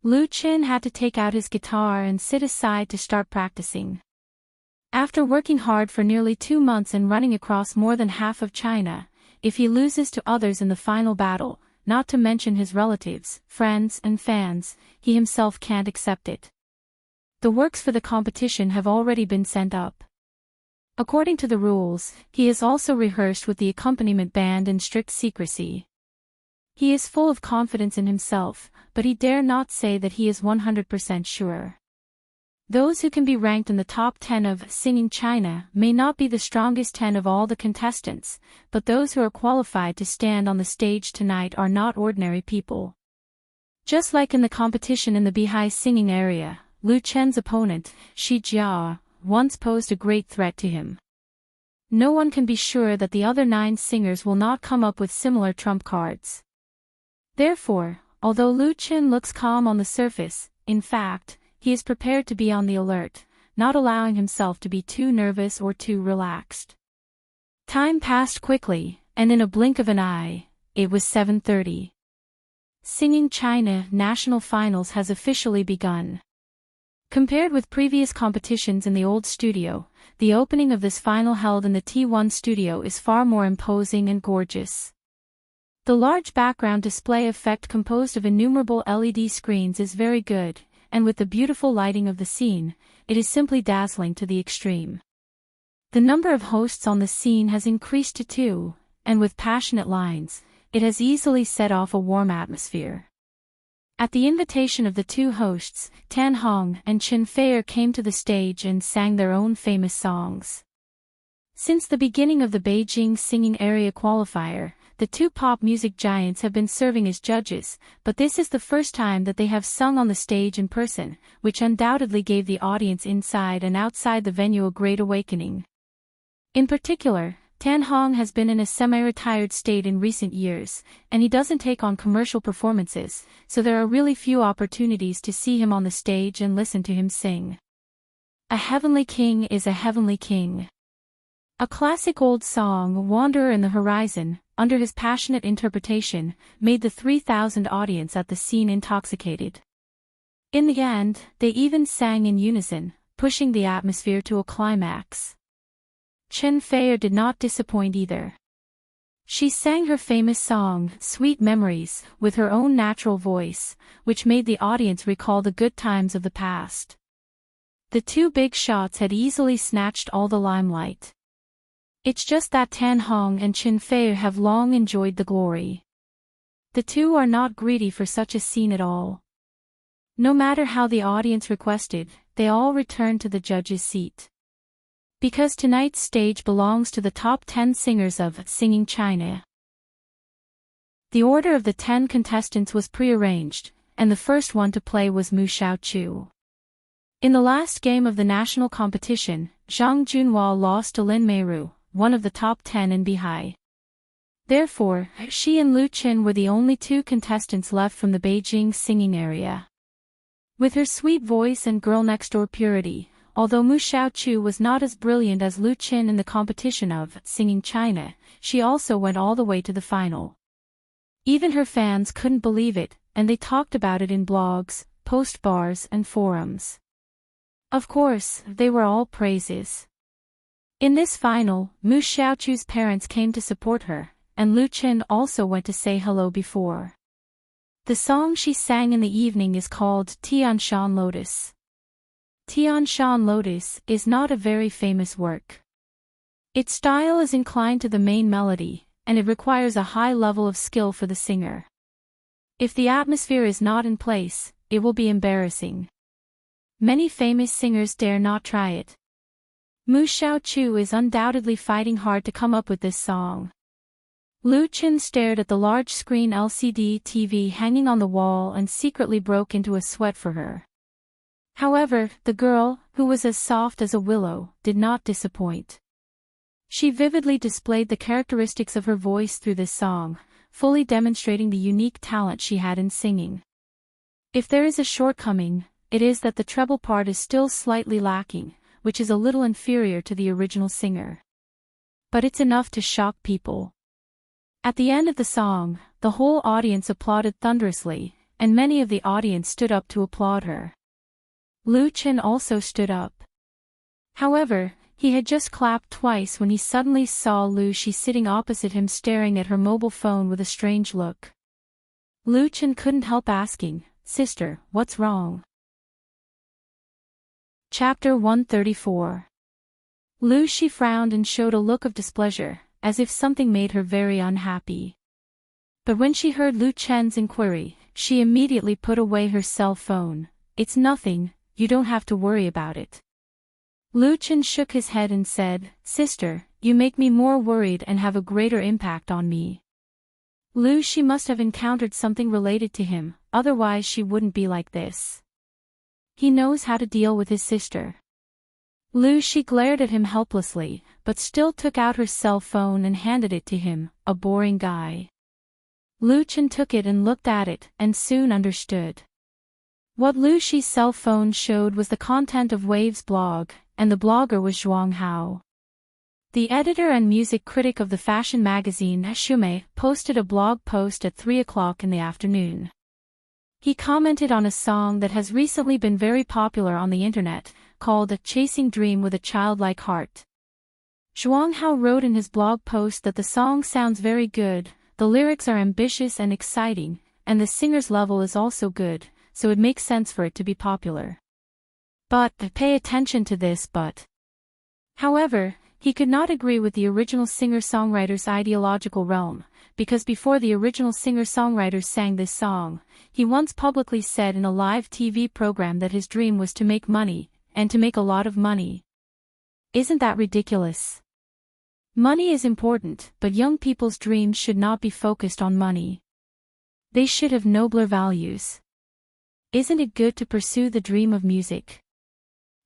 Lu Chen had to take out his guitar and sit aside to start practicing. After working hard for nearly 2 months and running across more than half of China, if he loses to others in the final battle, not to mention his relatives, friends and fans, he himself can't accept it. The works for the competition have already been sent up. According to the rules, he is also rehearsed with the accompaniment band in strict secrecy. He is full of confidence in himself, but he dare not say that he is 100% sure. Those who can be ranked in the top 10 of Singing China may not be the strongest 10 of all the contestants, but those who are qualified to stand on the stage tonight are not ordinary people. Just like in the competition in the Bihai singing area, Lu Chen's opponent, Shi Jia, once posed a great threat to him. No one can be sure that the other 9 singers will not come up with similar trump cards. Therefore, although Lu Chen looks calm on the surface, in fact, he is prepared to be on the alert, not allowing himself to be too nervous or too relaxed. Time passed quickly, and in a blink of an eye, it was 7:30. Singing China National Finals has officially begun. Compared with previous competitions in the old studio, the opening of this final held in the T1 studio is far more imposing and gorgeous. The large background display effect composed of innumerable LED screens is very good, and with the beautiful lighting of the scene, it is simply dazzling to the extreme. The number of hosts on the scene has increased to 2, and with passionate lines, it has easily set off a warm atmosphere. At the invitation of the 2 hosts, Tan Hong and Chen Feier came to the stage and sang their own famous songs. Since the beginning of the Beijing Singing Area Qualifier, the 2 pop music giants have been serving as judges, but this is the first time that they have sung on the stage in person, which undoubtedly gave the audience inside and outside the venue a great awakening. In particular, Tan Hong has been in a semi-retired state in recent years, and he doesn't take on commercial performances, so there are really few opportunities to see him on the stage and listen to him sing. A heavenly king is a heavenly king. A classic old song, Wanderer in the Horizon, under his passionate interpretation, made the 3,000 audience at the scene intoxicated. In the end, they even sang in unison, pushing the atmosphere to a climax. Chen Feier did not disappoint either. She sang her famous song, Sweet Memories, with her own natural voice, which made the audience recall the good times of the past. The 2 big shots had easily snatched all the limelight. It's just that Tan Hong and Chen Feier have long enjoyed the glory. The 2 are not greedy for such a scene at all. No matter how the audience requested, they all returned to the judge's seat. Because tonight's stage belongs to the top 10 singers of Singing China. The order of the 10 contestants was prearranged, and the first one to play was Mu Xiaochu. In the last game of the national competition, Zhang Junhua lost to Lin Meiru, one of the top 10 in Bihai. Therefore, she and Lu Qin were the only 2 contestants left from the Beijing singing area. With her sweet voice and girl-next-door purity, although Mu Xiaochu was not as brilliant as Lu Qin in the competition of Singing China, she also went all the way to the final. Even her fans couldn't believe it, and they talked about it in blogs, post bars and forums. Of course, they were all praises. In this final, Mu Xiaochu's parents came to support her, and Lu Qin also went to say hello before. The song she sang in the evening is called Tianshan Lotus. Tianshan Lotus is not a very famous work. Its style is inclined to the main melody, and it requires a high level of skill for the singer. If the atmosphere is not in place, it will be embarrassing. Many famous singers dare not try it. Mu Xiaochu is undoubtedly fighting hard to come up with this song. Lu Qin stared at the large screen LCD TV hanging on the wall and secretly broke into a sweat for her. However, the girl, who was as soft as a willow, did not disappoint. She vividly displayed the characteristics of her voice through this song, fully demonstrating the unique talent she had in singing. If there is a shortcoming, it is that the treble part is still slightly lacking, which is a little inferior to the original singer. But it's enough to shock people. At the end of the song, the whole audience applauded thunderously, and many of the audience stood up to applaud her. Lu Qin also stood up. However, he had just clapped twice when he suddenly saw Lu Shi sitting opposite him staring at her mobile phone with a strange look. Lu Qin couldn't help asking, "Sister, what's wrong?" Chapter 134. Lu Shi frowned and showed a look of displeasure, as if something made her very unhappy. But when she heard Lu Chen's inquiry, she immediately put away her cell phone. "It's nothing, you don't have to worry about it." Lu Chen shook his head and said, "Sister, you make me more worried and have a greater impact on me." Lu Shi must have encountered something related to him, otherwise she wouldn't be like this. He knows how to deal with his sister. Lu Shi glared at him helplessly, but still took out her cell phone and handed it to him, a boring guy. Lu Chen took it and looked at it, and soon understood. What Lu Shi's cell phone showed was the content of Wave's blog, and the blogger was Zhuang Hao. The editor and music critic of the fashion magazine Shumei posted a blog post at 3 o'clock in the afternoon. He commented on a song that has recently been very popular on the internet, called Chasing Dream with a Childlike Heart. Zhuang Hao wrote in his blog post that the song sounds very good, the lyrics are ambitious and exciting, and the singer's level is also good, so it makes sense for it to be popular. But, pay attention to this but. However, he could not agree with the original singer-songwriter's ideological realm, because before the original singer-songwriters sang this song, he once publicly said in a live TV program that his dream was to make money, and to make a lot of money. Isn't that ridiculous? Money is important, but young people's dreams should not be focused on money. They should have nobler values. Isn't it good to pursue the dream of music?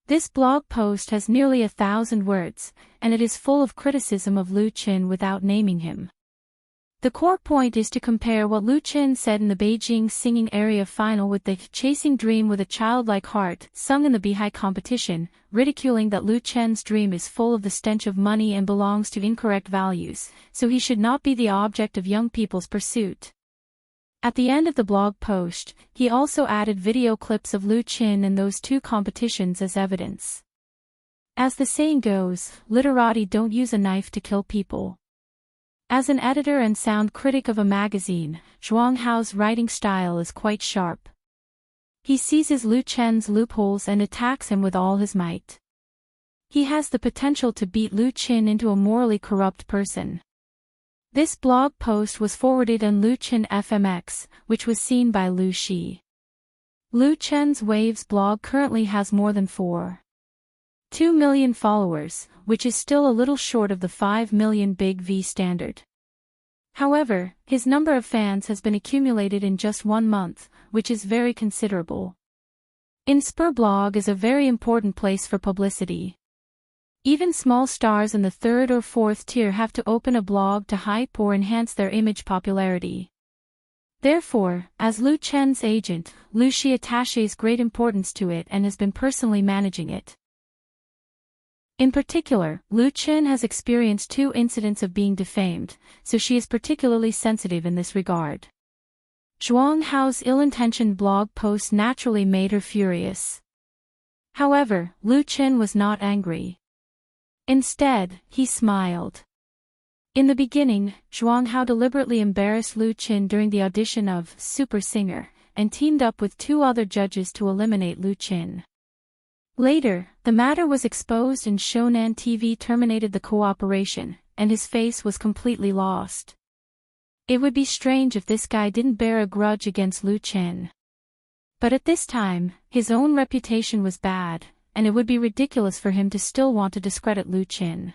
This blog post has nearly 1,000 words, and it is full of criticism of Lu Qin without naming him. The core point is to compare what Lu Qin said in the Beijing Singing Area Final with the Chasing Dream with a Childlike Heart sung in the Beihai competition, ridiculing that Lu Qin's dream is full of the stench of money and belongs to incorrect values, so he should not be the object of young people's pursuit. At the end of the blog post, he also added video clips of Lu Qin in those two competitions as evidence. As the saying goes, literati don't use a knife to kill people. As an editor and sound critic of a magazine, Zhuang Hao's writing style is quite sharp. He seizes Lu Qin's loopholes and attacks him with all his might. He has the potential to beat Lu Qin into a morally corrupt person. This blog post was forwarded on Lu Qin FMX, which was seen by Lu Shi. Lu Qin's Waves blog currently has more than 4.2 million followers, which is still a little short of the 5 million Big V standard. However, his number of fans has been accumulated in just 1 month, which is very considerable. Inspur blog is a very important place for publicity. Even small stars in the 3rd or 4th tier have to open a blog to hype or enhance their image popularity. Therefore, as Lu Qin's agent, Lu Shi attaches great importance to it and has been personally managing it. In particular, Lu Qin has experienced 2 incidents of being defamed, so she is particularly sensitive in this regard. Zhuang Hao's ill-intentioned blog post naturally made her furious. However, Lu Qin was not angry. Instead, he smiled. In the beginning, Zhuang Hao deliberately embarrassed Lu Qin during the audition of Super Singer, and teamed up with 2 other judges to eliminate Lu Qin. Later, the matter was exposed and Shonan TV terminated the cooperation, and his face was completely lost. It would be strange if this guy didn't bear a grudge against Lu Qin. But at this time, his own reputation was bad, and it would be ridiculous for him to still want to discredit Lu Qin.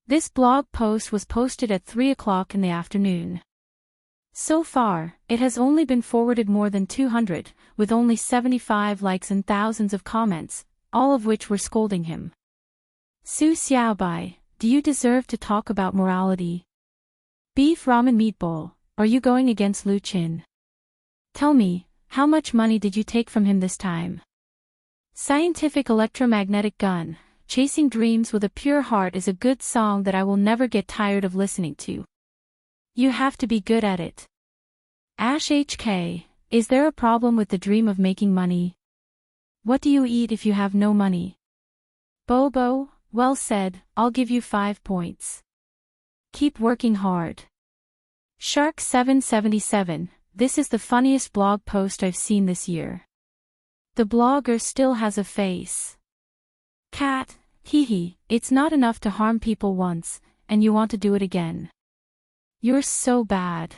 This blog post was posted at 3 o'clock in the afternoon. So far, it has only been forwarded more than 200, with only 75 likes and thousands of comments, all of which were scolding him. Su Xiaobai, do you deserve to talk about morality? Beef ramen meatball, are you going against Lu Qin? Tell me, how much money did you take from him this time? Scientific electromagnetic gun, Chasing Dreams with a Pure Heart is a good song that I will never get tired of listening to. You have to be good at it. Ash HK, is there a problem with the dream of making money? What do you eat if you have no money? Bobo, well said, I'll give you 5 points. Keep working hard. Shark 777, this is the funniest blog post I've seen this year. The blogger still has a face. Cat, hee, it's not enough to harm people once, and you want to do it again. You're so bad.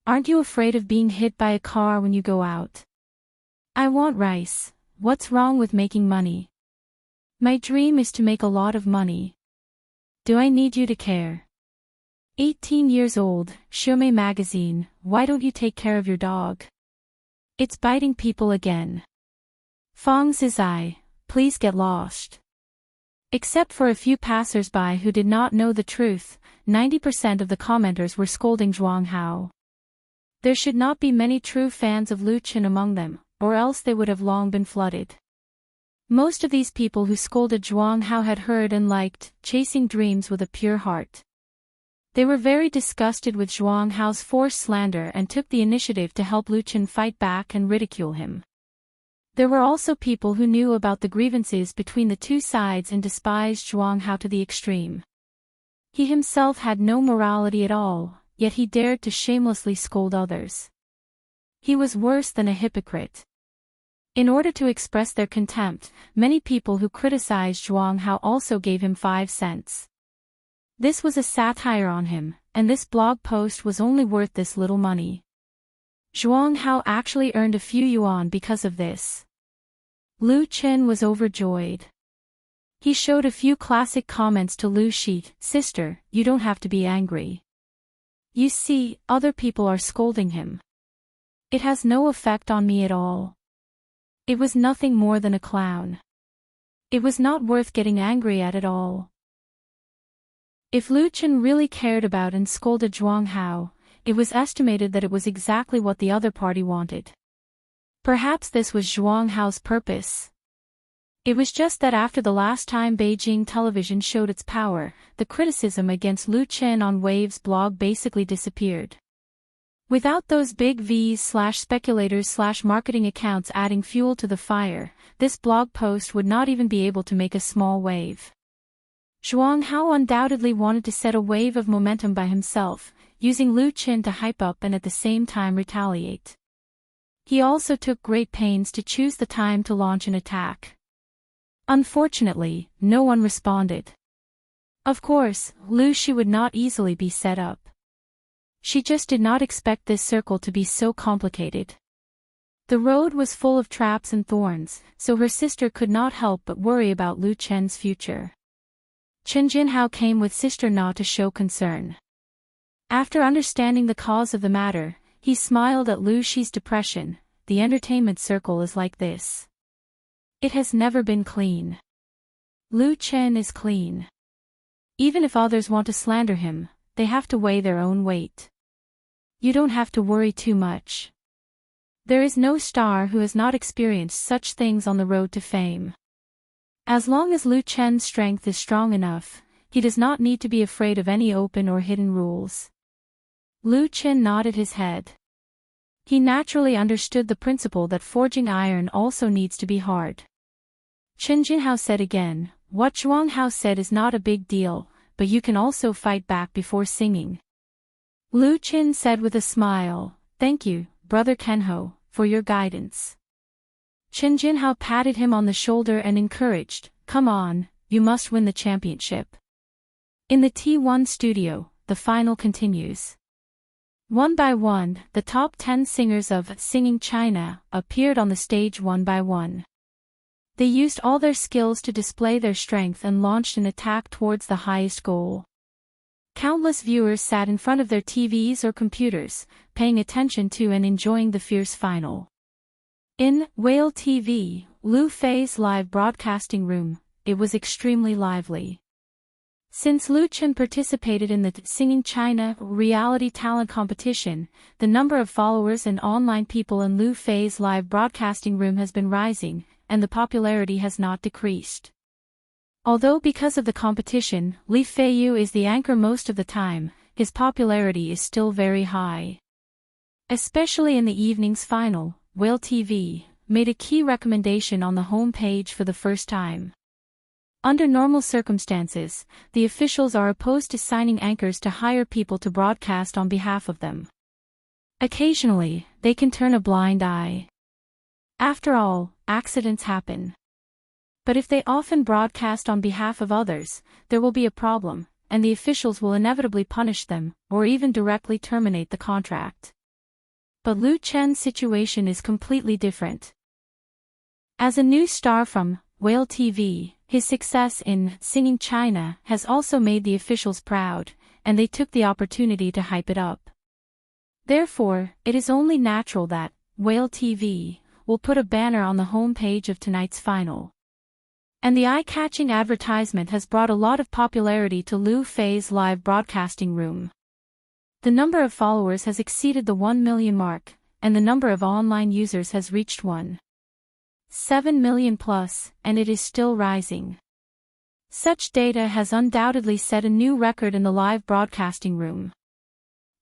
Aren't you afraid of being hit by a car when you go out? I want rice, what's wrong with making money? My dream is to make a lot of money. Do I need you to care? 18 years old, Shumei magazine, why don't you take care of your dog? It's biting people again. Fong Zizai, please get lost. Except for a few passers-by who did not know the truth, 90% of the commenters were scolding Zhuang Hao. There should not be many true fans of Lu Qin among them, or else they would have long been flooded. Most of these people who scolded Zhuang Hao had heard and liked Chasing Dreams with a Pure Heart. They were very disgusted with Zhuang Hao's forced slander and took the initiative to help Lu Chen fight back and ridicule him. There were also people who knew about the grievances between the two sides and despised Zhuang Hao to the extreme. He himself had no morality at all, yet he dared to shamelessly scold others. He was worse than a hypocrite. In order to express their contempt, many people who criticized Zhuang Hao also gave him 5 cents. This was a satire on him, and this blog post was only worth this little money. Zhuang Hao actually earned a few yuan because of this. Lu Chen was overjoyed. He showed a few classic comments to Lu Shi. "Sister, you don't have to be angry. You see, other people are scolding him. It has no effect on me at all. It was nothing more than a clown. It was not worth getting angry at all." If Lu Chen really cared about and scolded Zhuang Hao, it was estimated that it was exactly what the other party wanted. Perhaps this was Zhuang Hao's purpose. It was just that after the last time Beijing television showed its power, the criticism against Lu Chen on Wave's blog basically disappeared. Without those big V's/speculators/marketing accounts adding fuel to the fire, this blog post would not even be able to make a small wave. Zhuang Hao undoubtedly wanted to set a wave of momentum by himself, using Lu Chen to hype up and at the same time retaliate. He also took great pains to choose the time to launch an attack. Unfortunately, no one responded. Of course, Lu Shi would not easily be set up. She just did not expect this circle to be so complicated. The road was full of traps and thorns, so her sister could not help but worry about Lu Chen's future. Chen Jinhao came with Sister Na to show concern. After understanding the cause of the matter, he smiled at Lu Shi's depression. "The entertainment circle is like this. It has never been clean. Lu Chen is clean. Even if others want to slander him, they have to weigh their own weight. You don't have to worry too much. There is no star who has not experienced such things on the road to fame. As long as Lu Chen's strength is strong enough, he does not need to be afraid of any open or hidden rules." Lu Chen nodded his head. He naturally understood the principle that forging iron also needs to be hard. Chen Jinhao said again, "What Zhuang Hao said is not a big deal, but you can also fight back before singing." Lu Chen said with a smile, "Thank you, Brother Kenho, for your guidance." Chen Jinhao patted him on the shoulder and encouraged, "Come on, you must win the championship." In the T1 studio, the final continues. One by one, the top 10 singers of Singing China appeared on the stage one by one. They used all their skills to display their strength and launched an attack towards the highest goal. Countless viewers sat in front of their TVs or computers, paying attention to and enjoying the fierce final. In Whale TV, Lu Fei's live broadcasting room, it was extremely lively. Since Lu Chen participated in the Singing China reality talent competition, the number of followers and online people in Lu Fei's live broadcasting room has been rising, and the popularity has not decreased. Although because of the competition, Li Feiyu is the anchor most of the time, his popularity is still very high. Especially in the evening's final, Whale TV made a key recommendation on the home page for the first time. Under normal circumstances, the officials are opposed to signing anchors to hire people to broadcast on behalf of them. Occasionally, they can turn a blind eye. After all, accidents happen. But if they often broadcast on behalf of others, there will be a problem, and the officials will inevitably punish them, or even directly terminate the contract. But Lu Chen's situation is completely different. As a new star from Whale TV, his success in Singing China has also made the officials proud, and they took the opportunity to hype it up. Therefore, it is only natural that Whale TV will put a banner on the home page of tonight's final. And the eye-catching advertisement has brought a lot of popularity to Lu Fei's live broadcasting room. The number of followers has exceeded the 1 million mark, and the number of online users has reached 1.7 million plus, and it is still rising. Such data has undoubtedly set a new record in the live broadcasting room.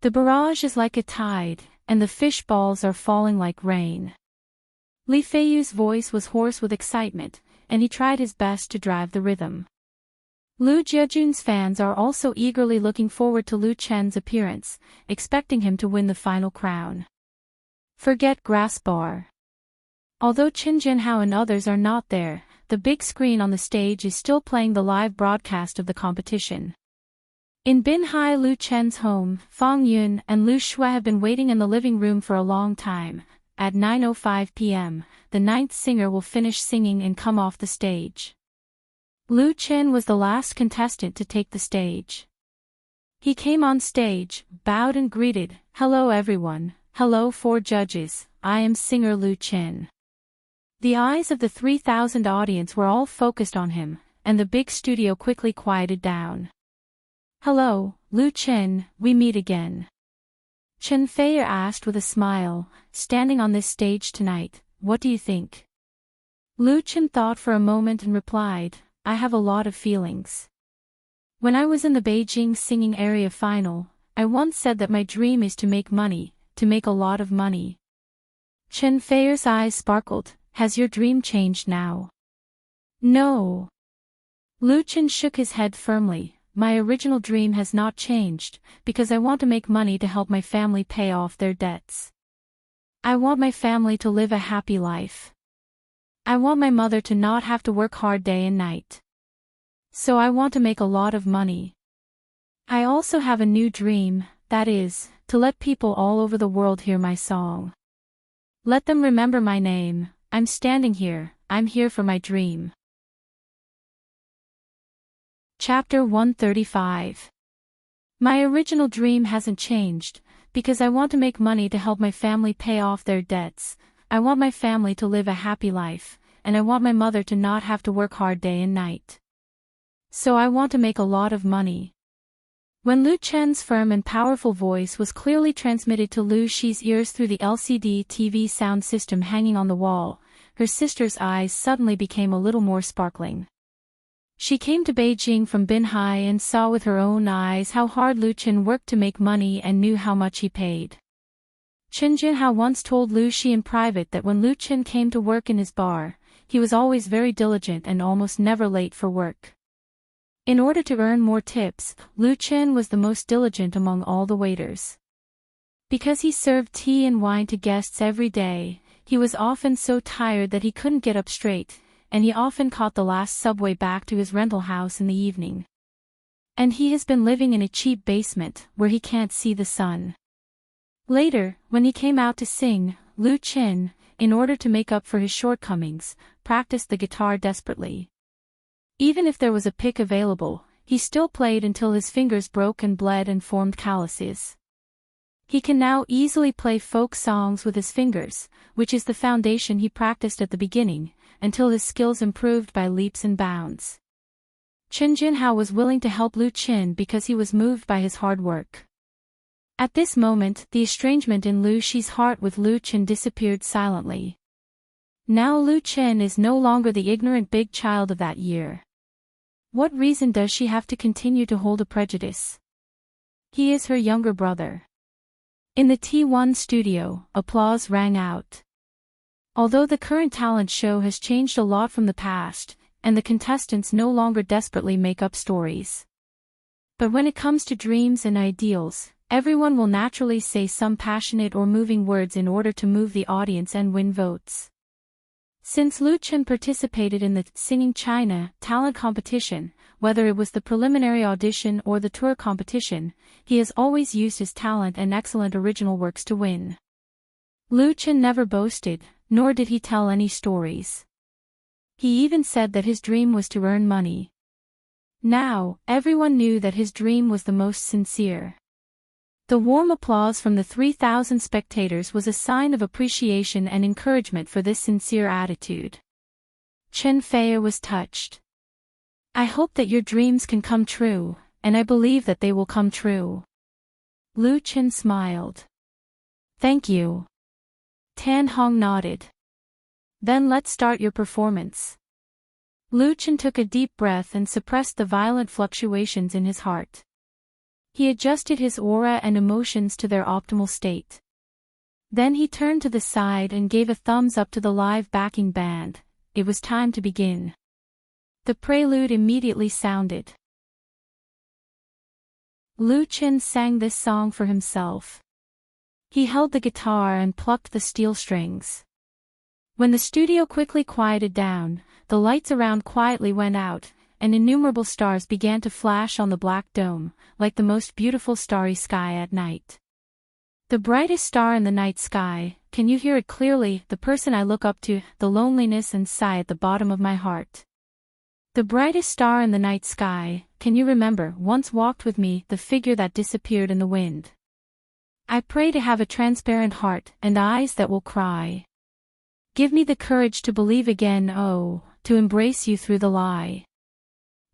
The barrage is like a tide, and the fish balls are falling like rain. Li Feiyu's voice was hoarse with excitement, and he tried his best to drive the rhythm. Lu Jiejun's fans are also eagerly looking forward to Lu Chen's appearance, expecting him to win the final crown. Forget grass bar. Although Qin Jinhao and others are not there, the big screen on the stage is still playing the live broadcast of the competition. In Binhai Lu Chen's home, Fang Yun and Lu Shui have been waiting in the living room for a long time. At 9:05 p.m., the ninth singer will finish singing and come off the stage. Lu Chen was the last contestant to take the stage. He came on stage, bowed and greeted, "Hello everyone, hello four judges, I am singer Lu Chen." The eyes of the 3,000 audience were all focused on him, and the big studio quickly quieted down. "Hello, Lu Chen, we meet again." Chen Feier asked with a smile, "Standing on this stage tonight, what do you think?" Lu Chen thought for a moment and replied, "I have a lot of feelings. When I was in the Beijing singing area final, I once said that my dream is to make money, to make a lot of money." Chen Feier's eyes sparkled. "Has your dream changed now?" "No." Lu Chen shook his head firmly. "My original dream has not changed, because I want to make money to help my family pay off their debts. I want my family to live a happy life. I want my mother to not have to work hard day and night. So I want to make a lot of money. I also have a new dream, that is, to let people all over the world hear my song. Let them remember my name. I'm standing here, I'm here for my dream." Chapter 135. My original dream hasn't changed, because I want to make money to help my family pay off their debts. I want my family to live a happy life, and I want my mother to not have to work hard day and night. So I want to make a lot of money. When Lu Chen's firm and powerful voice was clearly transmitted to Lu Shi's ears through the LCD TV sound system hanging on the wall, her sister's eyes suddenly became a little more sparkling. She came to Beijing from Binhai and saw with her own eyes how hard Lu Chen worked to make money and knew how much he paid. Qin Jinhao once told Lu Shi in private that when Lu Chen came to work in his bar, he was always very diligent and almost never late for work. In order to earn more tips, Lu Chen was the most diligent among all the waiters. Because he served tea and wine to guests every day, he was often so tired that he couldn't get up straight, and he often caught the last subway back to his rental house in the evening. And he has been living in a cheap basement, where he can't see the sun. Later, when he came out to sing, Lu Chen, in order to make up for his shortcomings, practiced the guitar desperately. Even if there was a pick available, he still played until his fingers broke and bled and formed calluses. He can now easily play folk songs with his fingers, which is the foundation he practiced at the beginning, until his skills improved by leaps and bounds. Qin Jinhao was willing to help Lu Chen because he was moved by his hard work. At this moment, the estrangement in Lu Shi's heart with Lu Chen disappeared silently. Now Lu Chen is no longer the ignorant big child of that year. What reason does she have to continue to hold a prejudice? He is her younger brother. In the T1 studio, applause rang out. Although the current talent show has changed a lot from the past, and the contestants no longer desperately make up stories. But when it comes to dreams and ideals, everyone will naturally say some passionate or moving words in order to move the audience and win votes. Since Lu Chen participated in the Singing China talent competition, whether it was the preliminary audition or the tour competition, he has always used his talent and excellent original works to win. Lu Chen never boasted, nor did he tell any stories. He even said that his dream was to earn money. Now, everyone knew that his dream was the most sincere. The warm applause from the 3,000 spectators was a sign of appreciation and encouragement for this sincere attitude. Chen Feier was touched. "I hope that your dreams can come true, and I believe that they will come true." Lu Chen smiled. "Thank you." Tan Hong nodded. "Then let's start your performance." Lu Chen took a deep breath and suppressed the violent fluctuations in his heart. He adjusted his aura and emotions to their optimal state. Then he turned to the side and gave a thumbs up to the live backing band. It was time to begin. The prelude immediately sounded. Lu Chen sang this song for himself. He held the guitar and plucked the steel strings. When the studio quickly quieted down, the lights around quietly went out, and innumerable stars began to flash on the black dome, like the most beautiful starry sky at night. The brightest star in the night sky, can you hear it clearly, the person I look up to, the loneliness and sigh at the bottom of my heart. The brightest star in the night sky, can you remember, once walked with me, the figure that disappeared in the wind. I pray to have a transparent heart, and eyes that will cry. Give me the courage to believe again, oh, to embrace you through the lie.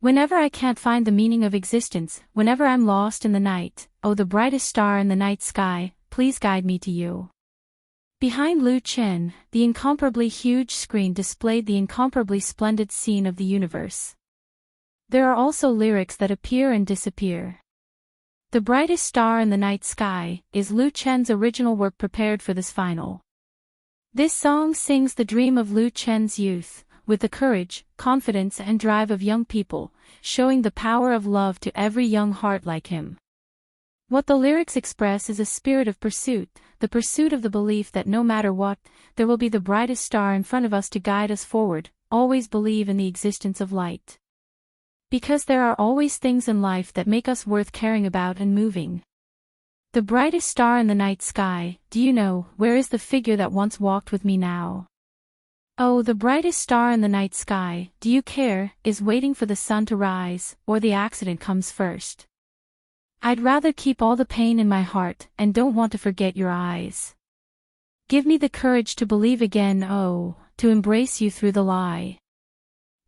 Whenever I can't find the meaning of existence, whenever I'm lost in the night, oh the brightest star in the night sky, please guide me to you. Behind Lu Chen, the incomparably huge screen displayed the incomparably splendid scene of the universe. There are also lyrics that appear and disappear. The brightest star in the night sky is Lu Chen's original work prepared for this final. This song sings the dream of Lu Chen's youth, with the courage, confidence and drive of young people, showing the power of love to every young heart like him. What the lyrics express is a spirit of pursuit, the pursuit of the belief that no matter what, there will be the brightest star in front of us to guide us forward. Always believe in the existence of light. Because there are always things in life that make us worth caring about and moving. The brightest star in the night sky, do you know, where is the figure that once walked with me now? Oh, the brightest star in the night sky, do you care, is waiting for the sun to rise, or the accident comes first? I'd rather keep all the pain in my heart, and don't want to forget your eyes. Give me the courage to believe again, oh, to embrace you through the lie.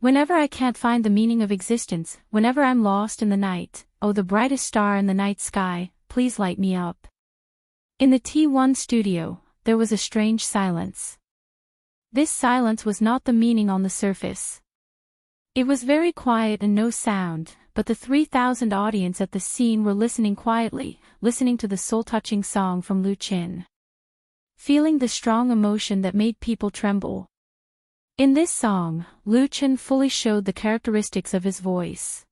Whenever I can't find the meaning of existence, whenever I'm lost in the night, oh the brightest star in the night sky, please light me up. In the T1 studio, there was a strange silence. This silence was not the meaning on the surface. It was very quiet and no sound, but the 3,000 audience at the scene were listening quietly, listening to the soul-touching song from Lu Chen. Feeling the strong emotion that made people tremble. In this song, Lu Chen fully showed the characteristics of his voice.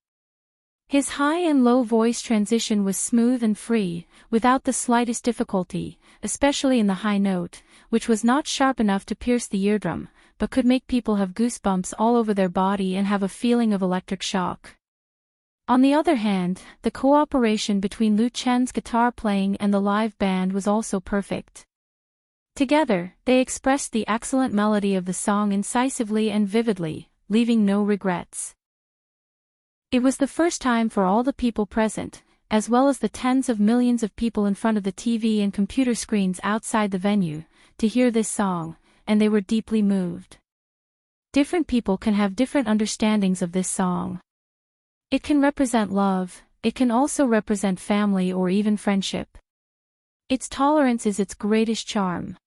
His high and low voice transition was smooth and free, without the slightest difficulty, especially in the high note, which was not sharp enough to pierce the eardrum, but could make people have goosebumps all over their body and have a feeling of electric shock. On the other hand, the cooperation between Lu Chen's guitar playing and the live band was also perfect. Together, they expressed the excellent melody of the song incisively and vividly, leaving no regrets. It was the first time for all the people present, as well as the tens of millions of people in front of the TV and computer screens outside the venue, to hear this song, and they were deeply moved. Different people can have different understandings of this song. It can represent love, it can also represent family or even friendship. Its tolerance is its greatest charm.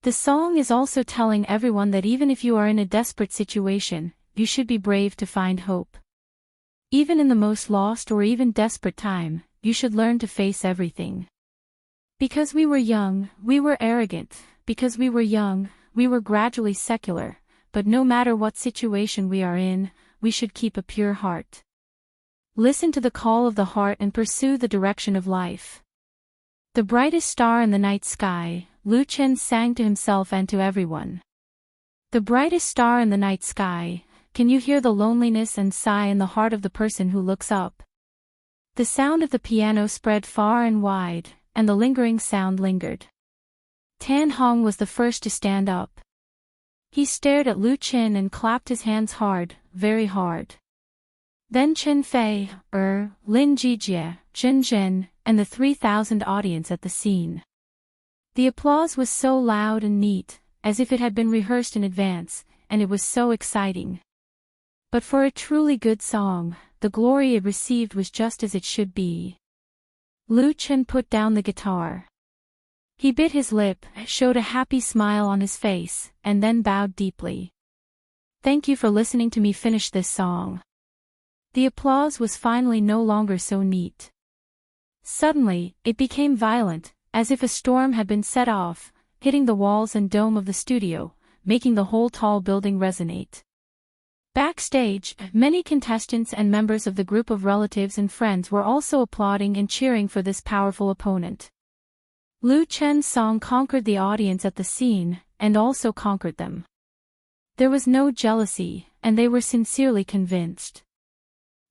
The song is also telling everyone that even if you are in a desperate situation, you should be brave to find hope. Even in the most lost or even desperate time, you should learn to face everything. Because we were young, we were arrogant, because we were young, we were gradually secular, but no matter what situation we are in, we should keep a pure heart. Listen to the call of the heart and pursue the direction of life. The brightest star in the night sky, Lu Chen sang to himself and to everyone. The brightest star in the night sky, can you hear the loneliness and sigh in the heart of the person who looks up? The sound of the piano spread far and wide, and the lingering sound lingered. Tan Hong was the first to stand up. He stared at Lu Chen and clapped his hands hard, very hard. Then Chen Fei, Lin Jijie, Jin Jin, and the 3,000 audience at the scene. The applause was so loud and neat, as if it had been rehearsed in advance, and it was so exciting. But for a truly good song, the glory it received was just as it should be. Lu Chen put down the guitar. He bit his lip, showed a happy smile on his face, and then bowed deeply. Thank you for listening to me finish this song. The applause was finally no longer so neat. Suddenly, it became violent, as if a storm had been set off, hitting the walls and dome of the studio, making the whole tall building resonate. Backstage, many contestants and members of the group of relatives and friends were also applauding and cheering for this powerful opponent. Lu Chen's song conquered the audience at the scene, and also conquered them. There was no jealousy, and they were sincerely convinced.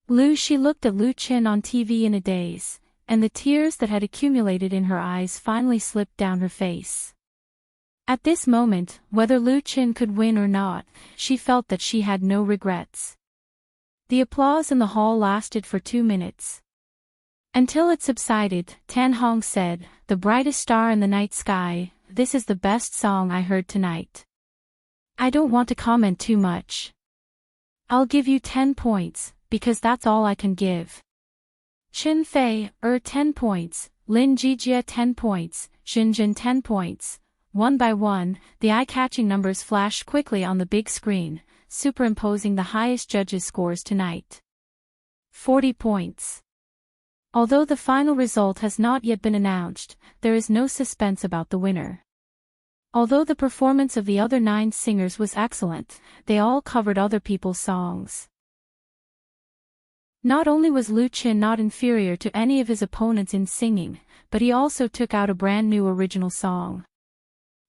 Lu Shi looked at Lu Chen on TV in a daze, and the tears that had accumulated in her eyes finally slipped down her face. At this moment, whether Lu Chen could win or not, she felt that she had no regrets. The applause in the hall lasted for 2 minutes. Until it subsided, Tan Hong said, "The brightest star in the night sky, this is the best song I heard tonight. I don't want to comment too much. I'll give you 10 points, because that's all I can give." Chen Fei, 10 points, Lin Jijia 10 points, Xinjin 10 points. One by one, the eye-catching numbers flashed quickly on the big screen, superimposing the highest judges' scores tonight. 40 points. Although the final result has not yet been announced, there is no suspense about the winner. Although the performance of the other 9 singers was excellent, they all covered other people's songs. Not only was Lu Chen not inferior to any of his opponents in singing, but he also took out a brand new original song.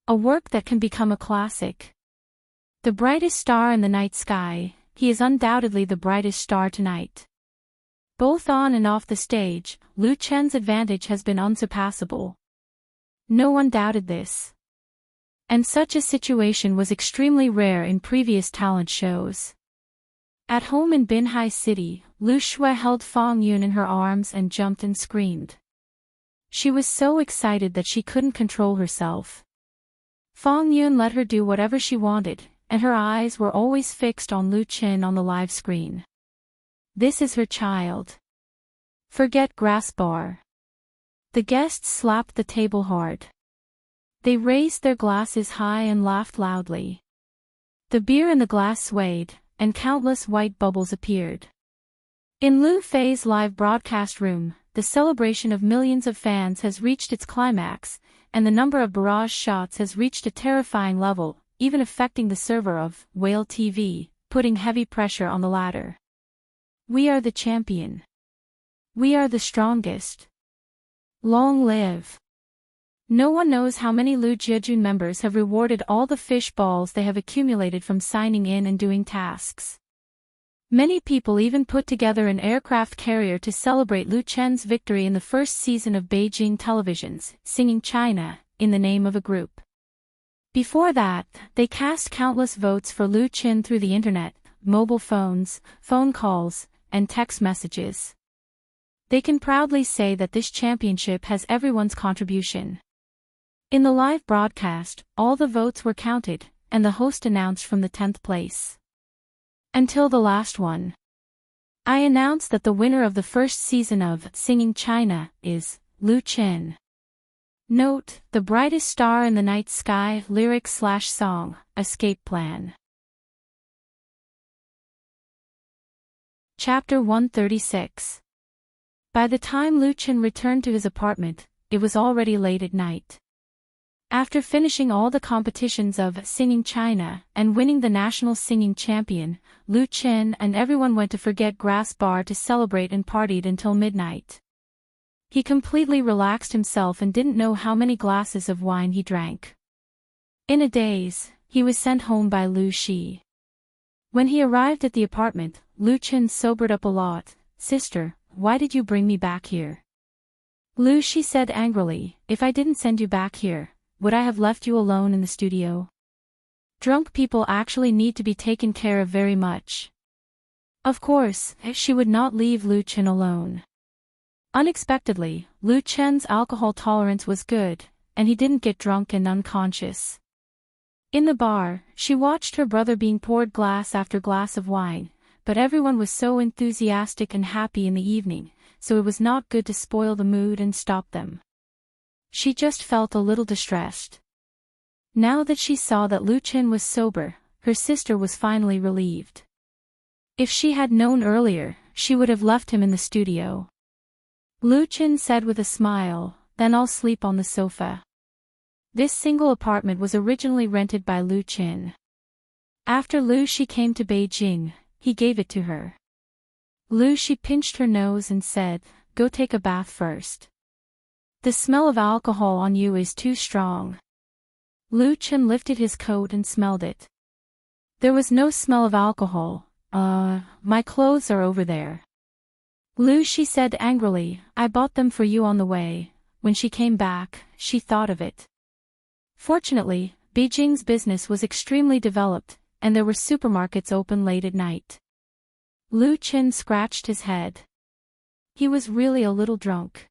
A work that can become a classic. The brightest star in the night sky, he is undoubtedly the brightest star tonight. Both on and off the stage, Lu Chen's advantage has been unsurpassable. No one doubted this. And such a situation was extremely rare in previous talent shows. At home in Binhai City, Lu Shui held Fang Yun in her arms and jumped and screamed. She was so excited that she couldn't control herself. Fang Yun let her do whatever she wanted, and her eyes were always fixed on Lu Chen on the live screen. This is her child. Forget grass bar. The guests slapped the table hard. They raised their glasses high and laughed loudly. The beer in the glass swayed, and countless white bubbles appeared. In Lu Fei's live broadcast room, the celebration of millions of fans has reached its climax, and the number of barrage shots has reached a terrifying level, even affecting the server of Whale TV, putting heavy pressure on the latter. We are the champion. We are the strongest. Long live. No one knows how many Lu Jiajun members have rewarded all the fish balls they have accumulated from signing in and doing tasks. Many people even put together an aircraft carrier to celebrate Lu Chen's victory in the first season of Beijing Television's Singing China, in the name of a group. Before that, they cast countless votes for Lu Chen through the internet, mobile phones, phone calls, and text messages. They can proudly say that this championship has everyone's contribution. In the live broadcast, all the votes were counted, and the host announced from the 10th place. Until the last one. I announce that the winner of the first season of Singing China is Lu Chen. Note, the brightest star in the night sky lyric/song, escape plan. Chapter 136. By the time Lu Chen returned to his apartment, it was already late at night. After finishing all the competitions of Singing China and winning the national singing champion, Lu Chen and everyone went to Forget Grass Bar to celebrate and partied until midnight. He completely relaxed himself and didn't know how many glasses of wine he drank. In a daze, he was sent home by Lu Shi. When he arrived at the apartment, Lu Chen sobered up a lot. "Sister, why did you bring me back here?" Lu Shi said angrily, "If I didn't send you back here, would I have left you alone in the studio? Drunk people actually need to be taken care of very much." Of course, she would not leave Lu Chen alone. Unexpectedly, Lu Chen's alcohol tolerance was good, and he didn't get drunk and unconscious. In the bar, she watched her brother being poured glass after glass of wine, but everyone was so enthusiastic and happy in the evening, so it was not good to spoil the mood and stop them. She just felt a little distressed. Now that she saw that Lu Chen was sober, her her sister was finally relieved. If she had known earlier, she would have left him in the studio. Lu Qin said with a smile, "Then I'll sleep on the sofa." This single apartment was originally rented by Lu Qin. After Lu Shi came to Beijing, he gave it to her. Lu Shi pinched her nose and said, "Go take a bath first. The smell of alcohol on you is too strong." Lu Qin lifted his coat and smelled it. There was no smell of alcohol. My clothes are over there." Lu Shi said angrily, "I bought them for you on the way." When she came back, she thought of it. Fortunately, Beijing's business was extremely developed, and there were supermarkets open late at night. Lu Qin scratched his head. He was really a little drunk.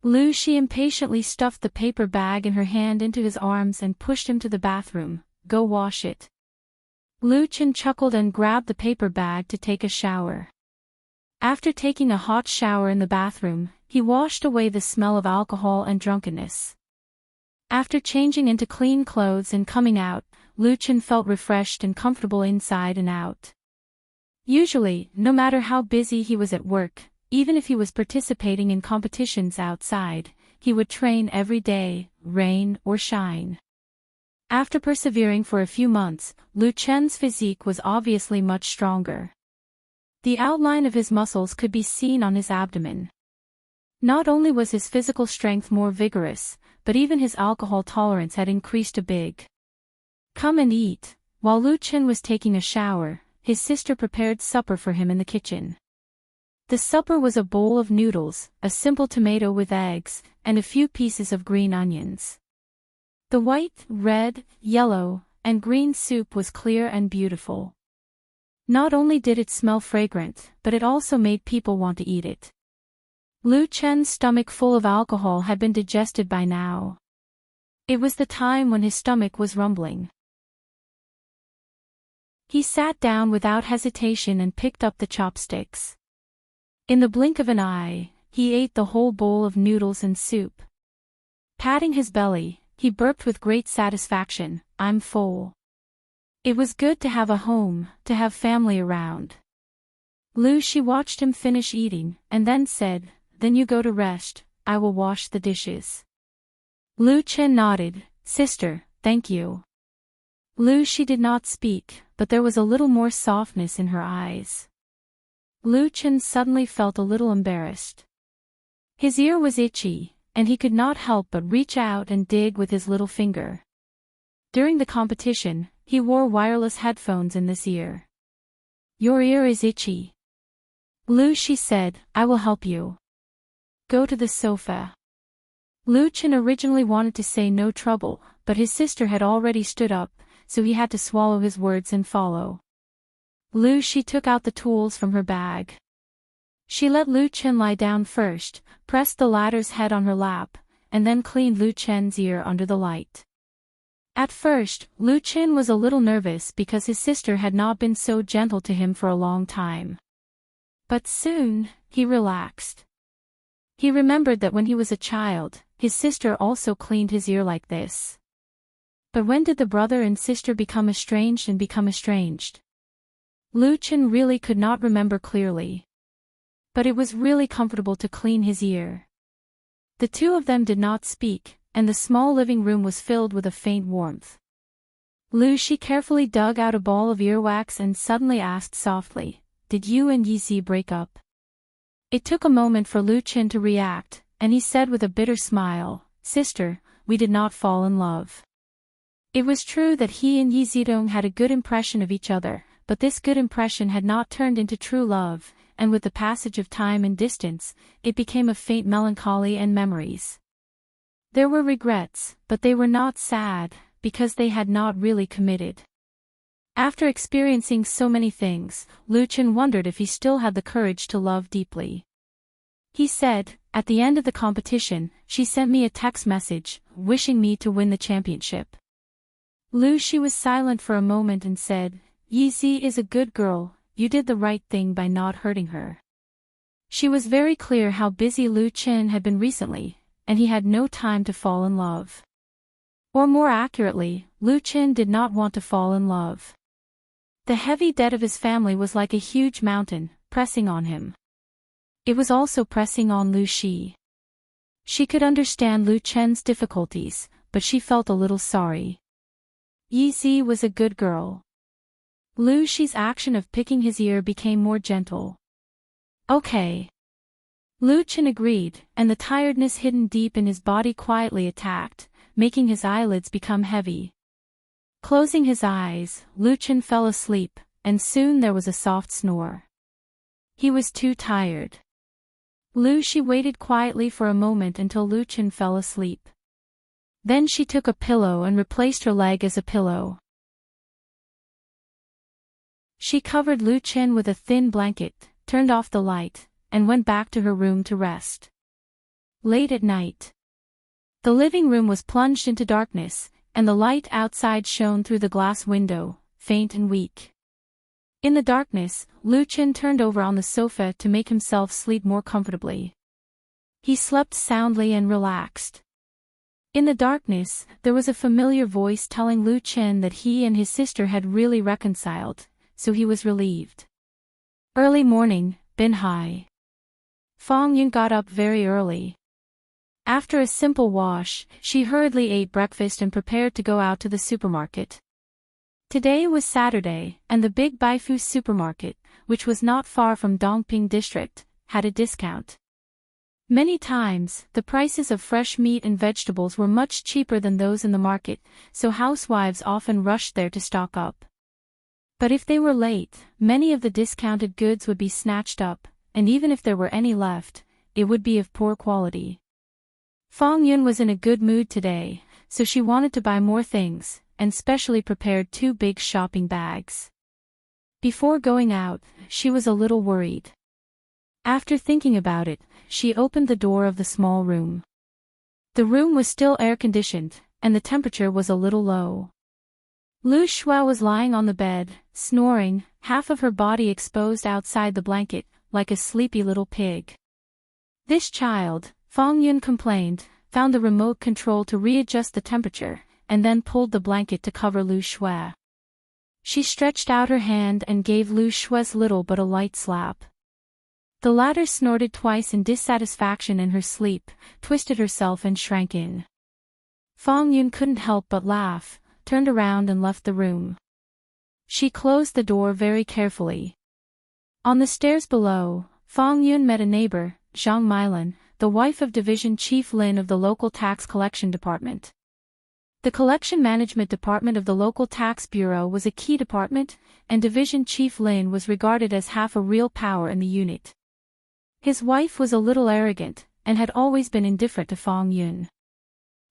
Lu Shi impatiently stuffed the paper bag in her hand into his arms and pushed him to the bathroom. "Go wash it." Lu Qin chuckled and grabbed the paper bag to take a shower. After taking a hot shower in the bathroom, he washed away the smell of alcohol and drunkenness. After changing into clean clothes and coming out, Lu Qin felt refreshed and comfortable inside and out. Usually, no matter how busy he was at work, even if he was participating in competitions outside, he would train every day, rain or shine. After persevering for a few months, Lu Qin's physique was obviously much stronger. The outline of his muscles could be seen on his abdomen. Not only was his physical strength more vigorous, but even his alcohol tolerance had increased a bit. "Come and eat." While Lu Qin was taking a shower, his sister prepared supper for him in the kitchen. The supper was a bowl of noodles, a simple tomato with eggs, and a few pieces of green onions. The white, red, yellow, and green soup was clear and beautiful. Not only did it smell fragrant, but it also made people want to eat it. Lu Qin's stomach full of alcohol had been digested by now. It was the time when his stomach was rumbling. He sat down without hesitation and picked up the chopsticks. In the blink of an eye, he ate the whole bowl of noodles and soup. Patting his belly, he burped with great satisfaction, "I'm full." It was good to have a home, to have family around. Lu Shi watched him finish eating, and then said, "Then you go to rest, I will wash the dishes." Lu Qin nodded, "Sister, thank you." Lu Shi did not speak, but there was a little more softness in her eyes. Lu Qin suddenly felt a little embarrassed. His ear was itchy, and he could not help but reach out and dig with his little finger. During the competition, he wore wireless headphones in this ear. "Your ear is itchy." Lu Shi said, "I will help you. Go to the sofa." Lu Qin originally wanted to say no trouble, but his sister had already stood up, so he had to swallow his words and follow. Lu Shi took out the tools from her bag. She let Lu Qin lie down first, pressed the latter's head on her lap, and then cleaned Lu Qin's ear under the light. At first, Lu Qin was a little nervous because his sister had not been so gentle to him for a long time. But soon, he relaxed. He remembered that when he was a child, his sister also cleaned his ear like this. But when did the brother and sister become estranged? Lu Qin really could not remember clearly. But it was really comfortable to clean his ear. The two of them did not speak, and the small living room was filled with a faint warmth. Lu Shi carefully dug out a ball of earwax and suddenly asked softly, "Did you and Yizi break up?" It took a moment for Lu Qin to react, and he said with a bitter smile, "Sister, we did not fall in love." It was true that he and Yizidong had a good impression of each other, but this good impression had not turned into true love, and with the passage of time and distance, it became a faint melancholy and memories. There were regrets, but they were not sad, because they had not really committed. After experiencing so many things, Lu Qin wondered if he still had the courage to love deeply. He said, "At the end of the competition, she sent me a text message, wishing me to win the championship." Lu Shi was silent for a moment and said, "Yizi is a good girl, you did the right thing by not hurting her." She was very clear how busy Lu Qin had been recently, and he had no time to fall in love. Or more accurately, Lu Qin did not want to fall in love. The heavy debt of his family was like a huge mountain, pressing on him. It was also pressing on Lu Shi. She could understand Lu Chen's difficulties, but she felt a little sorry. Yi Zi was a good girl. Lu Shi's action of picking his ear became more gentle. Okay. Lu Chen agreed, and the tiredness hidden deep in his body quietly attacked, making his eyelids become heavy. Closing his eyes, Lu Chen fell asleep, and soon there was a soft snore. He was too tired. Lu Shi waited quietly for a moment until Lu Chen fell asleep. Then she took a pillow and replaced her leg as a pillow. She covered Lu Chen with a thin blanket, turned off the light, and went back to her room to rest. Late at night. The living room was plunged into darkness, and the light outside shone through the glass window, faint and weak. In the darkness, Lu Chen turned over on the sofa to make himself sleep more comfortably. He slept soundly and relaxed. In the darkness, there was a familiar voice telling Lu Chen that he and his sister had really reconciled, so he was relieved. Early morning, Bin Hai. Fang Yun got up very early. After a simple wash, she hurriedly ate breakfast and prepared to go out to the supermarket. Today was Saturday, and the Big Baifu supermarket, which was not far from Dongping district, had a discount. Many times, the prices of fresh meat and vegetables were much cheaper than those in the market, so housewives often rushed there to stock up. But if they were late, many of the discounted goods would be snatched up, and even if there were any left, it would be of poor quality. Fang Yun was in a good mood today, so she wanted to buy more things, and specially prepared 2 big shopping bags. Before going out, she was a little worried. After thinking about it, she opened the door of the small room. The room was still air-conditioned, and the temperature was a little low. Lu Shua was lying on the bed, snoring, half of her body exposed outside the blanket, like a sleepy little pig. This child, Fang Yun complained, found the remote control to readjust the temperature, and then pulled the blanket to cover Lu Shua. She stretched out her hand and gave Lu Shua's little but a light slap. The latter snorted twice in dissatisfaction in her sleep, twisted herself and shrank in. Fang Yun couldn't help but laugh, turned around and left the room. She closed the door very carefully. On the stairs below, Fang Yun met a neighbor, Zhang Mailan, the wife of Division Chief Lin of the local tax collection department. The collection management department of the local tax bureau was a key department, and Division Chief Lin was regarded as half a real power in the unit. His wife was a little arrogant, and had always been indifferent to Fang Yun.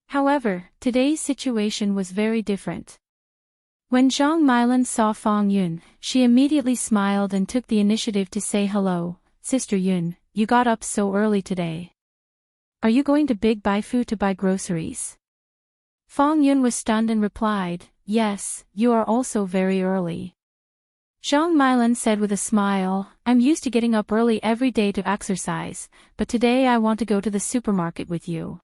However, today's situation was very different. When Zhang Mailan saw Fang Yun, she immediately smiled and took the initiative to say hello, Sister Yun, you got up so early today. Are you going to Big Baifu to buy groceries? Fang Yun was stunned and replied, yes, you are also very early. Zhang Mailan said with a smile, I'm used to getting up early every day to exercise, but today I want to go to the supermarket with you.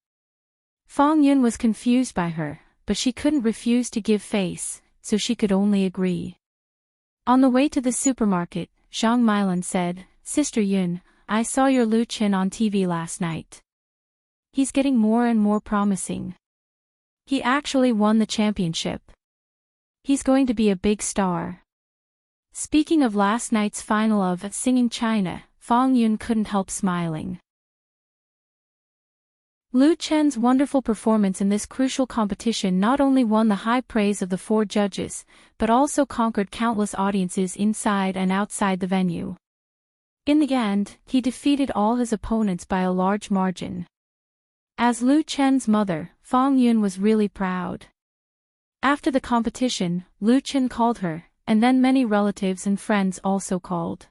Fang Yun was confused by her, but she couldn't refuse to give face, so she could only agree. On the way to the supermarket, Zhang Mailan said, Sister Yun, I saw your Lu Chen on TV last night. He's getting more and more promising. He actually won the championship. He's going to be a big star. Speaking of last night's final of Singing China, Fang Yun couldn't help smiling. Lu Chen's wonderful performance in this crucial competition not only won the high praise of the 4 judges, but also conquered countless audiences inside and outside the venue. In the end, he defeated all his opponents by a large margin. As Lu Chen's mother, Fang Yun was really proud. After the competition, Lu Chen called her, and then many relatives and friends also called.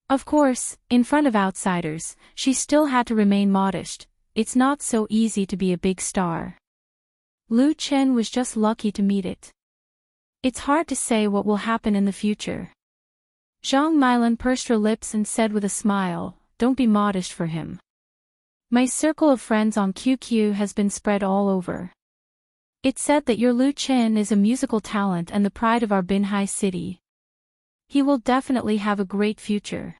Of course, in front of outsiders, she still had to remain modest. It's not so easy to be a big star. Lu Chen was just lucky to meet it. It's hard to say what will happen in the future. Zhang Mailan pursed her lips and said with a smile, don't be modest for him. My circle of friends on QQ has been spread all over. It said that your Lu Chen is a musical talent and the pride of our Binhai city. He will definitely have a great future.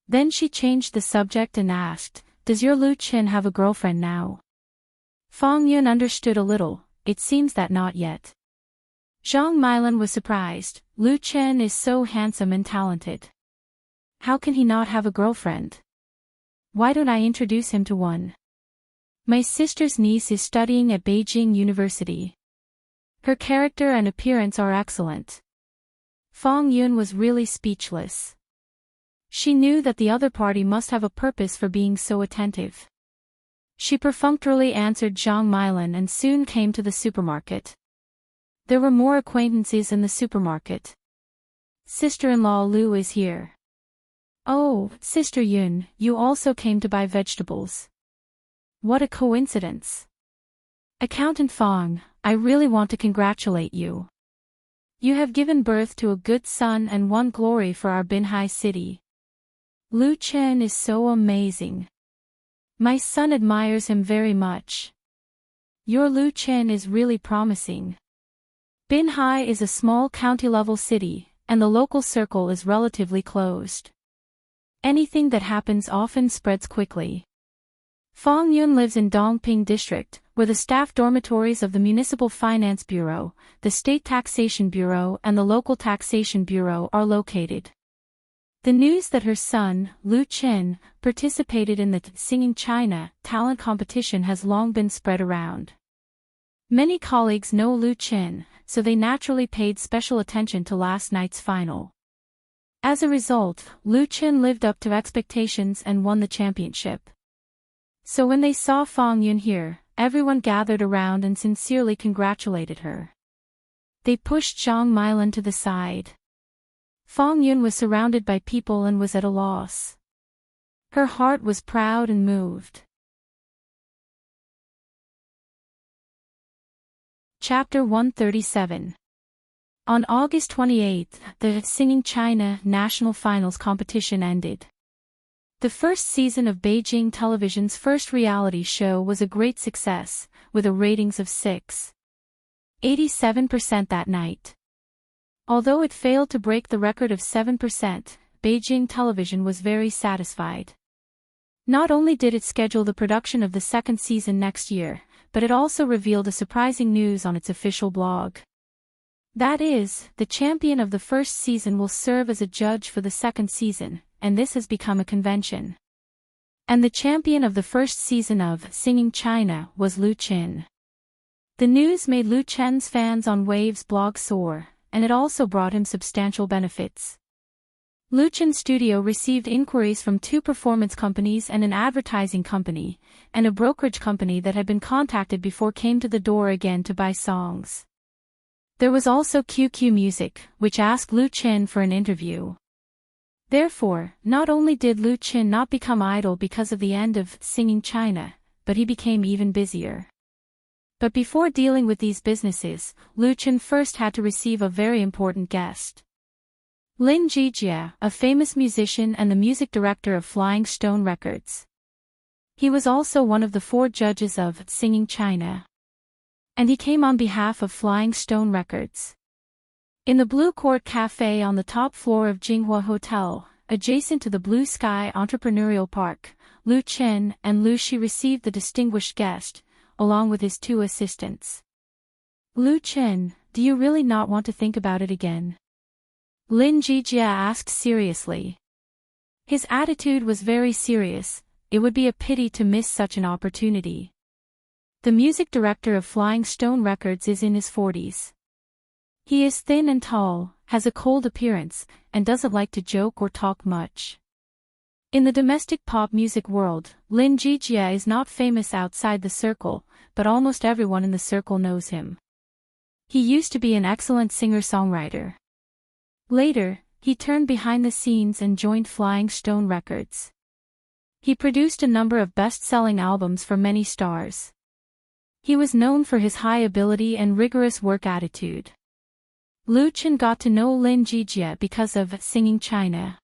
Then she changed the subject and asked, "Does your Lu Chen have a girlfriend now?" Fang Yun understood a little. It seems that not yet. Zhang Milan was surprised. Lu Chen is so handsome and talented. How can he not have a girlfriend? Why don't I introduce him to one? My sister's niece is studying at Beijing University. Her character and appearance are excellent. Fang Yun was really speechless. She knew that the other party must have a purpose for being so attentive. She perfunctorily answered Zhang Milan and soon came to the supermarket. There were more acquaintances in the supermarket. Sister-in-law Lu is here. Oh, Sister Yun, you also came to buy vegetables. What a coincidence. Accountant Fang, I really want to congratulate you. You have given birth to a good son and won glory for our Binhai city. Lu Chen is so amazing. My son admires him very much. Your Lu Chen is really promising. Binhai is a small county-level city, and the local circle is relatively closed. Anything that happens often spreads quickly. Fang Yun lives in Dongping District, where the staff dormitories of the Municipal Finance Bureau, the State Taxation Bureau and the Local Taxation Bureau are located. The news that her son, Lu Chen, participated in the Singing China talent competition has long been spread around. Many colleagues know Lu Chen, so they naturally paid special attention to last night's final. As a result, Lu Chen lived up to expectations and won the championship. So when they saw Fang Yun here, everyone gathered around and sincerely congratulated her. They pushed Zhang Milan to the side. Fang Yun was surrounded by people and was at a loss. Her heart was proud and moved. Chapter 137. On August 28, the Singing China National Finals competition ended. The first season of Beijing Television's first reality show was a great success, with a ratings of 6.87% that night. Although it failed to break the record of 7%, Beijing Television was very satisfied. Not only did it schedule the production of the second season next year, but it also revealed a surprising news on its official blog. That is, the champion of the first season will serve as a judge for the second season, and this has become a convention. And the champion of the first season of Singing China was Lu Chen. The news made Lu Chen's fans on Wave's blog soar, and it also brought him substantial benefits. Lu Chen Studio received inquiries from 2 performance companies and an advertising company, and a brokerage company that had been contacted before came to the door again to buy songs. There was also QQ Music, which asked Lu Chen for an interview. Therefore, not only did Lu Chen not become idle because of the end of Singing China, but he became even busier. But before dealing with these businesses, Lu Chen first had to receive a very important guest. Lin Jijia, a famous musician and the music director of Flying Stone Records. He was also one of the 4 judges of Singing China. And he came on behalf of Flying Stone Records. In the Blue Court Cafe on the top floor of Jinghua Hotel, adjacent to the Blue Sky Entrepreneurial Park, Lu Chen and Lu Shi received the distinguished guest, along with his 2 assistants. Lu Chen, do you really not want to think about it again? Lin Jijia asked seriously. His attitude was very serious. It would be a pity to miss such an opportunity. The music director of Flying Stone Records is in his 40s. He is thin and tall, has a cold appearance, and doesn't like to joke or talk much. In the domestic pop music world, Lin Jijia is not famous outside the circle, but almost everyone in the circle knows him. He used to be an excellent singer-songwriter. Later, he turned behind the scenes and joined Flying Stone Records. He produced a number of best-selling albums for many stars. He was known for his high ability and rigorous work attitude. Lu Chen got to know Lin Jijia because of Singing China.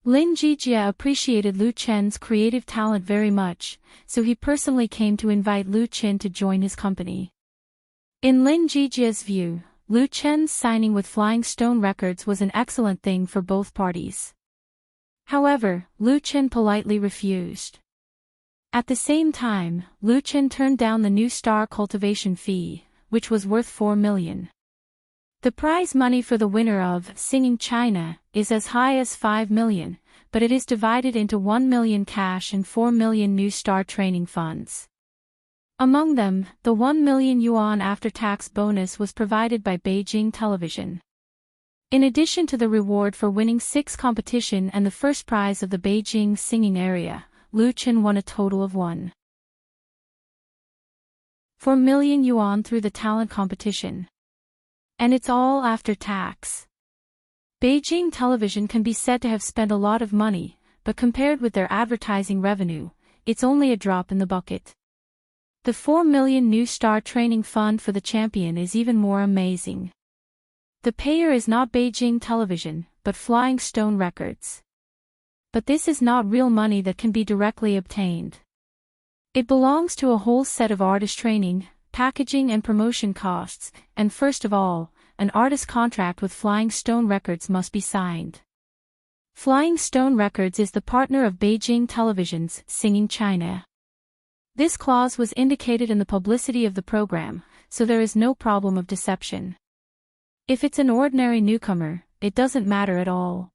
Lin Jijia appreciated Lu Chen's creative talent very much, so he personally came to invite Lu Chen to join his company. In Lin Jijia's view, Lu Chen's signing with Flying Stone Records was an excellent thing for both parties. However, Lu Chen politely refused. At the same time, Lu Chen turned down the new star cultivation fee, which was worth 4 million. The prize money for the winner of Singing China is as high as 5 million, but it is divided into 1 million cash and 4 million new star training funds. Among them, the 1 million yuan after-tax bonus was provided by Beijing Television. In addition to the reward for winning 6 competition and the first prize of the Beijing singing area, Lu Chen won a total of 1.4 million yuan through the talent competition. And it's all after tax. Beijing Television can be said to have spent a lot of money, but compared with their advertising revenue, it's only a drop in the bucket. The 4 million new star training fund for the champion is even more amazing. The payer is not Beijing Television, but Flying Stone Records. But this is not real money that can be directly obtained. It belongs to a whole set of artist training, packaging and promotion costs, and first of all, an artist contract with Flying Stone Records must be signed. Flying Stone Records is the partner of Beijing Television's Singing China. This clause was indicated in the publicity of the program, so there is no problem of deception. If it's an ordinary newcomer, it doesn't matter at all.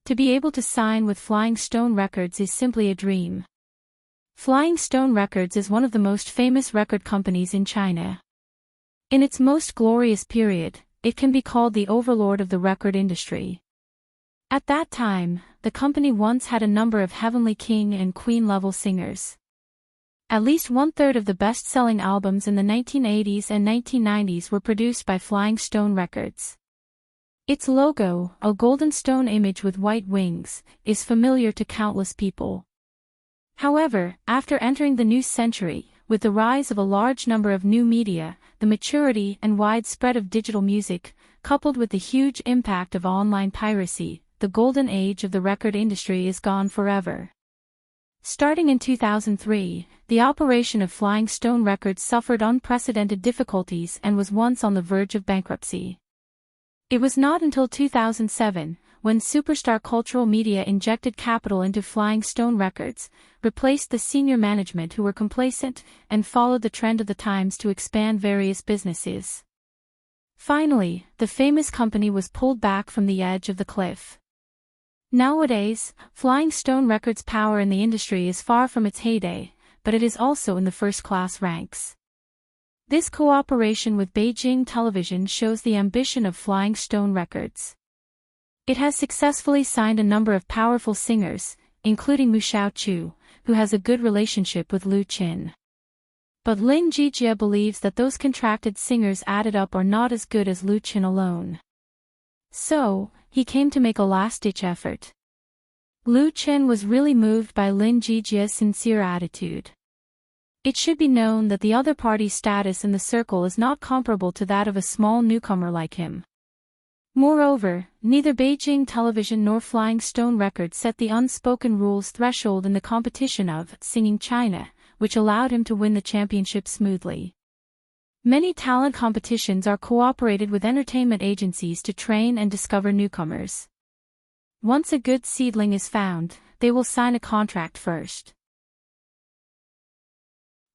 To be able to sign with Flying Stone Records is simply a dream. Flying Stone Records is one of the most famous record companies in China. In its most glorious period, it can be called the overlord of the record industry. At that time, the company once had a number of heavenly king and queen level singers. At least 1/3 of the best-selling albums in the 1980s and 1990s were produced by Flying Stone Records. Its logo, a golden stone image with white wings, is familiar to countless people. However, after entering the new century, with the rise of a large number of new media, the maturity and widespread of digital music, coupled with the huge impact of online piracy, the golden age of the record industry is gone forever. Starting in 2003, the operation of Flying Stone Records suffered unprecedented difficulties and was once on the verge of bankruptcy. It was not until 2007, when Superstar Cultural Media injected capital into Flying Stone Records, replaced the senior management who were complacent, and followed the trend of the times to expand various businesses. Finally, the famous company was pulled back from the edge of the cliff. Nowadays, Flying Stone Records' power in the industry is far from its heyday, but it is also in the first-class ranks. This cooperation with Beijing Television shows the ambition of Flying Stone Records. It has successfully signed a number of powerful singers, including Mu Xiaochu, who has a good relationship with Lu Chen. But Lin Jijie believes that those contracted singers added up are not as good as Lu Chen alone. So, he came to make a last-ditch effort. Lu Chen was really moved by Lin Jijie's sincere attitude. It should be known that the other party's status in the circle is not comparable to that of a small newcomer like him. Moreover, neither Beijing Television nor Flying Stone Records set the unspoken rules threshold in the competition of Singing China, which allowed him to win the championship smoothly. Many talent competitions are cooperated with entertainment agencies to train and discover newcomers. Once a good seedling is found, they will sign a contract first.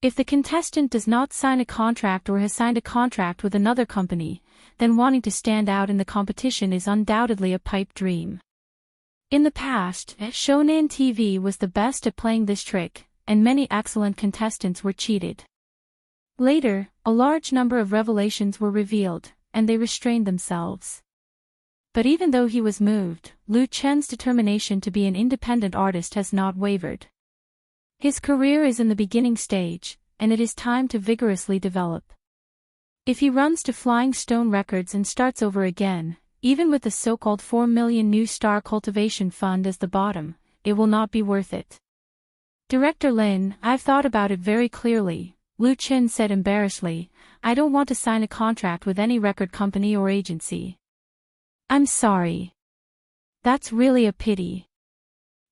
If the contestant does not sign a contract or has signed a contract with another company, then wanting to stand out in the competition is undoubtedly a pipe dream. In the past, Shonen TV was the best at playing this trick, and many excellent contestants were cheated. Later, a large number of revelations were revealed, and they restrained themselves. But even though he was moved, Lu Chen's determination to be an independent artist has not wavered. His career is in the beginning stage, and it is time to vigorously develop. If he runs to Flying Stone Records and starts over again, even with the so-called 4 million new star cultivation fund as the bottom, it will not be worth it. Director Lin, I've thought about it very clearly, Lu Chen said embarrassedly. I don't want to sign a contract with any record company or agency. I'm sorry. That's really a pity.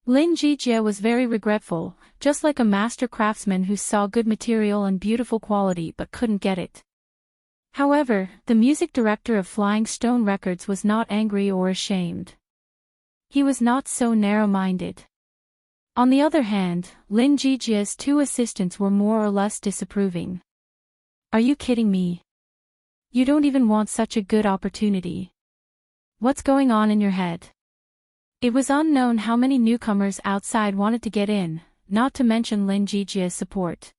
Lin Jijie was very regretful, just like a master craftsman who saw good material and beautiful quality but couldn't get it. However, the music director of Flying Stone Records was not angry or ashamed. He was not so narrow-minded. On the other hand, Lin Jijia's two assistants were more or less disapproving. Are you kidding me? You don't even want such a good opportunity. What's going on in your head? It was unknown how many newcomers outside wanted to get in, not to mention Lin Jijia's support.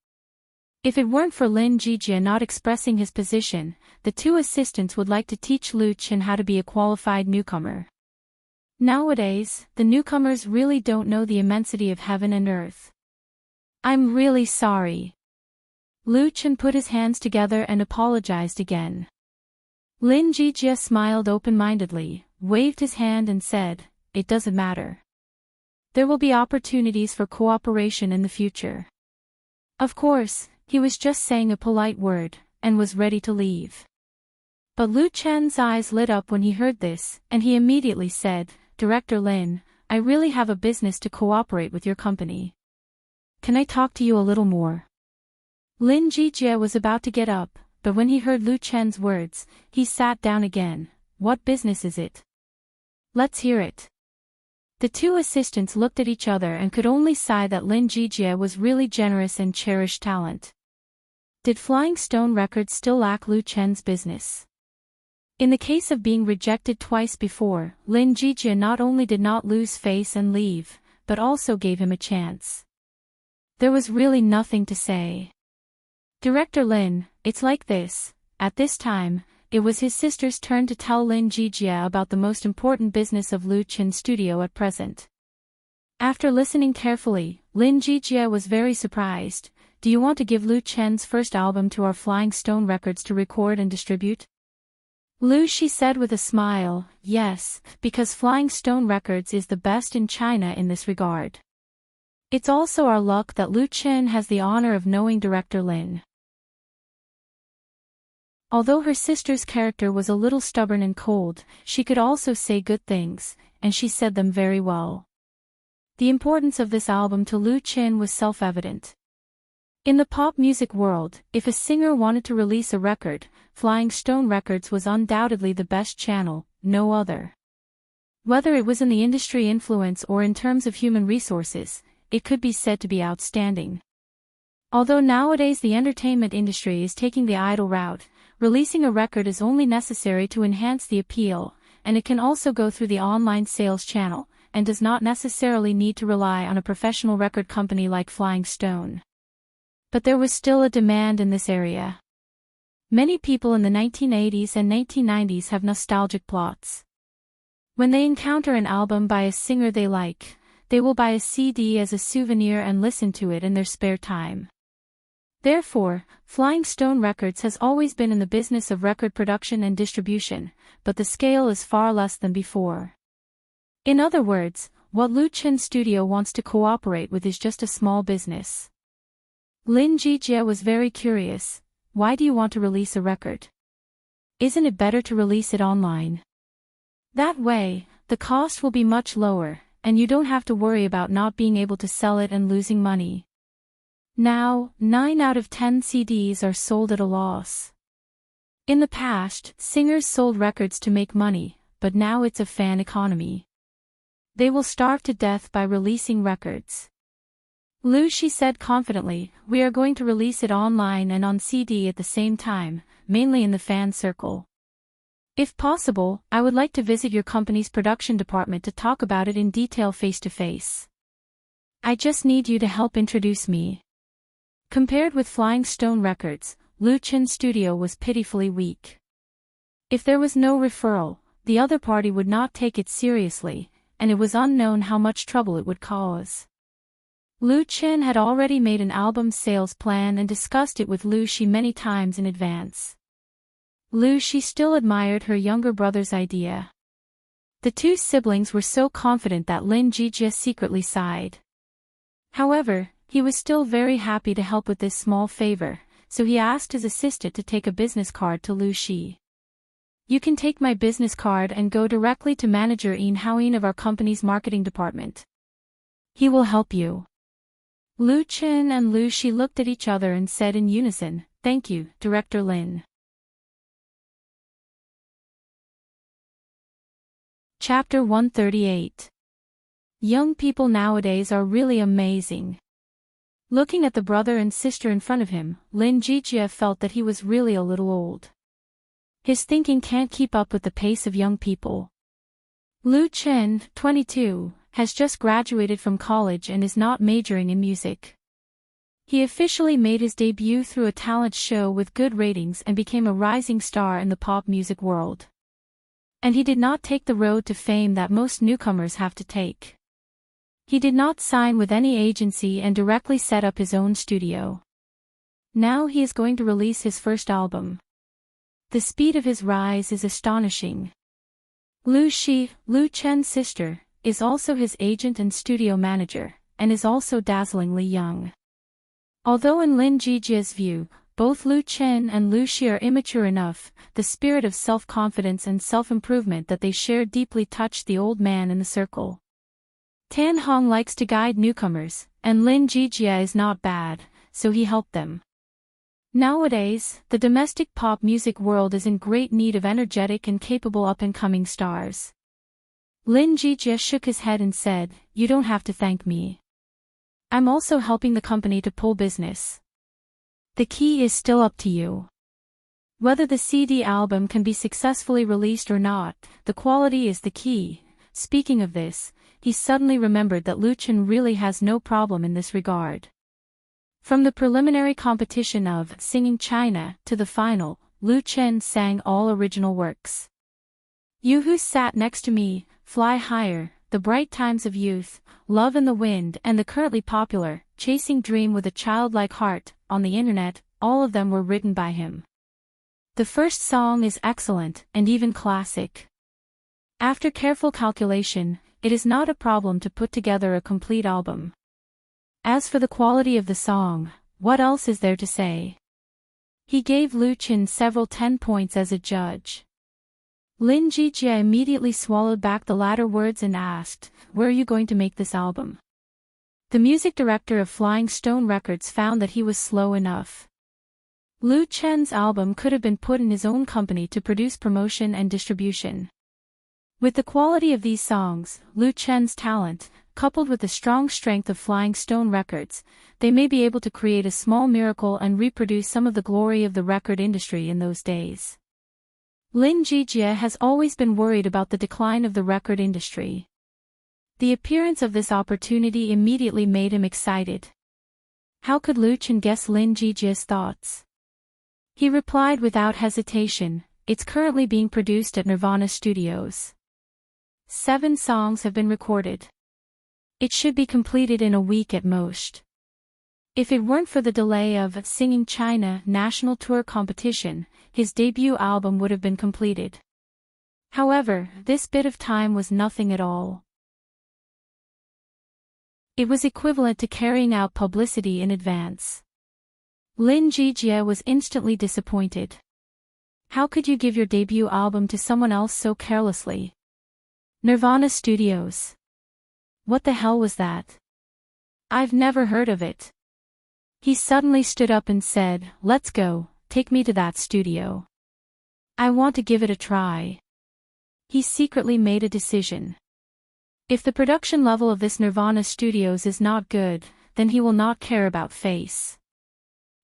If it weren't for Lin Jijia not expressing his position, the two assistants would like to teach Lu Chen how to be a qualified newcomer. Nowadays, the newcomers really don't know the immensity of heaven and earth. I'm really sorry. Lu Chen put his hands together and apologized again. Lin Jijia smiled open-mindedly, waved his hand and said, "It doesn't matter. There will be opportunities for cooperation in the future." Of course, he was just saying a polite word, and was ready to leave. But Lu Chen's eyes lit up when he heard this, and he immediately said, "Director Lin, I really have a business to cooperate with your company. Can I talk to you a little more?" Lin Jijia was about to get up, but when he heard Lu Chen's words, he sat down again. "What business is it? Let's hear it." The two assistants looked at each other and could only sigh that Lin Jijia was really generous and cherished talent. Did Flying Stone Records still lack Lu Chen's business? In the case of being rejected twice before, Lin Jijia not only did not lose face and leave, but also gave him a chance. There was really nothing to say. "Director Lin, it's like this." At this time, it was his sister's turn to tell Lin Jijia about the most important business of Lu Chen's studio at present. After listening carefully, Lin Jijia was very surprised. "Do you want to give Lu Chen's first album to our Flying Stone Records to record and distribute?" Lu, she said with a smile, "Yes, because Flying Stone Records is the best in China in this regard. It's also our luck that Lu Chen has the honor of knowing Director Lin." Although her sister's character was a little stubborn and cold, she could also say good things, and she said them very well. The importance of this album to Lu Chen was self-evident. In the pop music world, if a singer wanted to release a record, Flying Stone Records was undoubtedly the best channel, no other. Whether it was in the industry influence or in terms of human resources, it could be said to be outstanding. Although nowadays the entertainment industry is taking the idol route, releasing a record is only necessary to enhance the appeal, and it can also go through the online sales channel, and does not necessarily need to rely on a professional record company like Flying Stone. But there was still a demand in this area. Many people in the 1980s and 1990s have nostalgic plots. When they encounter an album by a singer they like, they will buy a CD as a souvenir and listen to it in their spare time. Therefore, Flying Stone Records has always been in the business of record production and distribution, but the scale is far less than before. In other words, what Lu Chen's studio wants to cooperate with is just a small business. Lin Jijia was very curious. "Why do you want to release a record? Isn't it better to release it online? That way, the cost will be much lower, and you don't have to worry about not being able to sell it and losing money. Now, 9 out of 10 CDs are sold at a loss. In the past, singers sold records to make money, but now it's a fan economy. They will starve to death by releasing records." Lu, she said confidently, "We are going to release it online and on CD at the same time, mainly in the fan circle. If possible, I would like to visit your company's production department to talk about it in detail face-to-face. I just need you to help introduce me." Compared with Flying Stone Records, Lu Chen's studio was pitifully weak. If there was no referral, the other party would not take it seriously, and it was unknown how much trouble it would cause. Lu Chen had already made an album sales plan and discussed it with Lu Shi many times in advance. Lu Shi still admired her younger brother's idea. The two siblings were so confident that Lin Jijia secretly sighed. However, he was still very happy to help with this small favor, so he asked his assistant to take a business card to Lu Shi. "You can take my business card and go directly to Manager Yin Haoyin of our company's marketing department. He will help you." Lu Chen and Lu Shi looked at each other and said in unison, "Thank you, Director Lin." Chapter 138. Young people nowadays are really amazing. Looking at the brother and sister in front of him, Lin Jijie felt that he was really a little old. His thinking can't keep up with the pace of young people. Lu Chen, 22, has just graduated from college and is not majoring in music. He officially made his debut through a talent show with good ratings and became a rising star in the pop music world. And he did not take the road to fame that most newcomers have to take. He did not sign with any agency and directly set up his own studio. Now he is going to release his first album. The speed of his rise is astonishing. Lu Shi, Lu Chen's sister, is also his agent and studio manager, and is also dazzlingly young. Although in Lin Jijie's view, both Lu Chen and Lu Shi are immature enough, the spirit of self-confidence and self-improvement that they share deeply touched the old man in the circle. Tan Hong likes to guide newcomers, and Lin Jijie is not bad, so he helped them. Nowadays, the domestic pop music world is in great need of energetic and capable up-and-coming stars. Lin Jijie shook his head and said, "You don't have to thank me. I'm also helping the company to pull business. The key is still up to you. Whether the CD album can be successfully released or not, the quality is the key." Speaking of this, he suddenly remembered that Lu Chen really has no problem in this regard. From the preliminary competition of Singing China to the final, Lu Chen sang all original works. You Who Sat Next to Me, Fly Higher, The Bright Times of Youth, Love in the Wind, and the currently popular Chasing Dream with a Childlike Heart on the internet, all of them were written by him. The first song is excellent and even classic. After careful calculation, it is not a problem to put together a complete album. As for the quality of the song, what else is there to say? He gave Lu Chen several 10 points as a judge. Lin Jijie immediately swallowed back the latter words and asked, "Where are you going to make this album?" The music director of Flying Stone Records found that he was slow enough. Lu Chen's album could have been put in his own company to produce promotion and distribution. With the quality of these songs, Lu Chen's talent, coupled with the strong strength of Flying Stone Records, they may be able to create a small miracle and reproduce some of the glory of the record industry in those days. Lin Jijie has always been worried about the decline of the record industry. The appearance of this opportunity immediately made him excited. How could Lu Chen guess Lin Jijie's thoughts? He replied without hesitation, "It's currently being produced at Nirvana Studios. 7 songs have been recorded. It should be completed in a week at most." If it weren't for the delay of Singing China national tour competition, his debut album would have been completed. However, this bit of time was nothing at all. It was equivalent to carrying out publicity in advance. Lin Jijie was instantly disappointed. How could you give your debut album to someone else so carelessly? Nirvana Studios. What the hell was that? I've never heard of it. He suddenly stood up and said, "Let's go, take me to that studio. I want to give it a try." He secretly made a decision. If the production level of this Nirvana Studios is not good, then he will not care about face.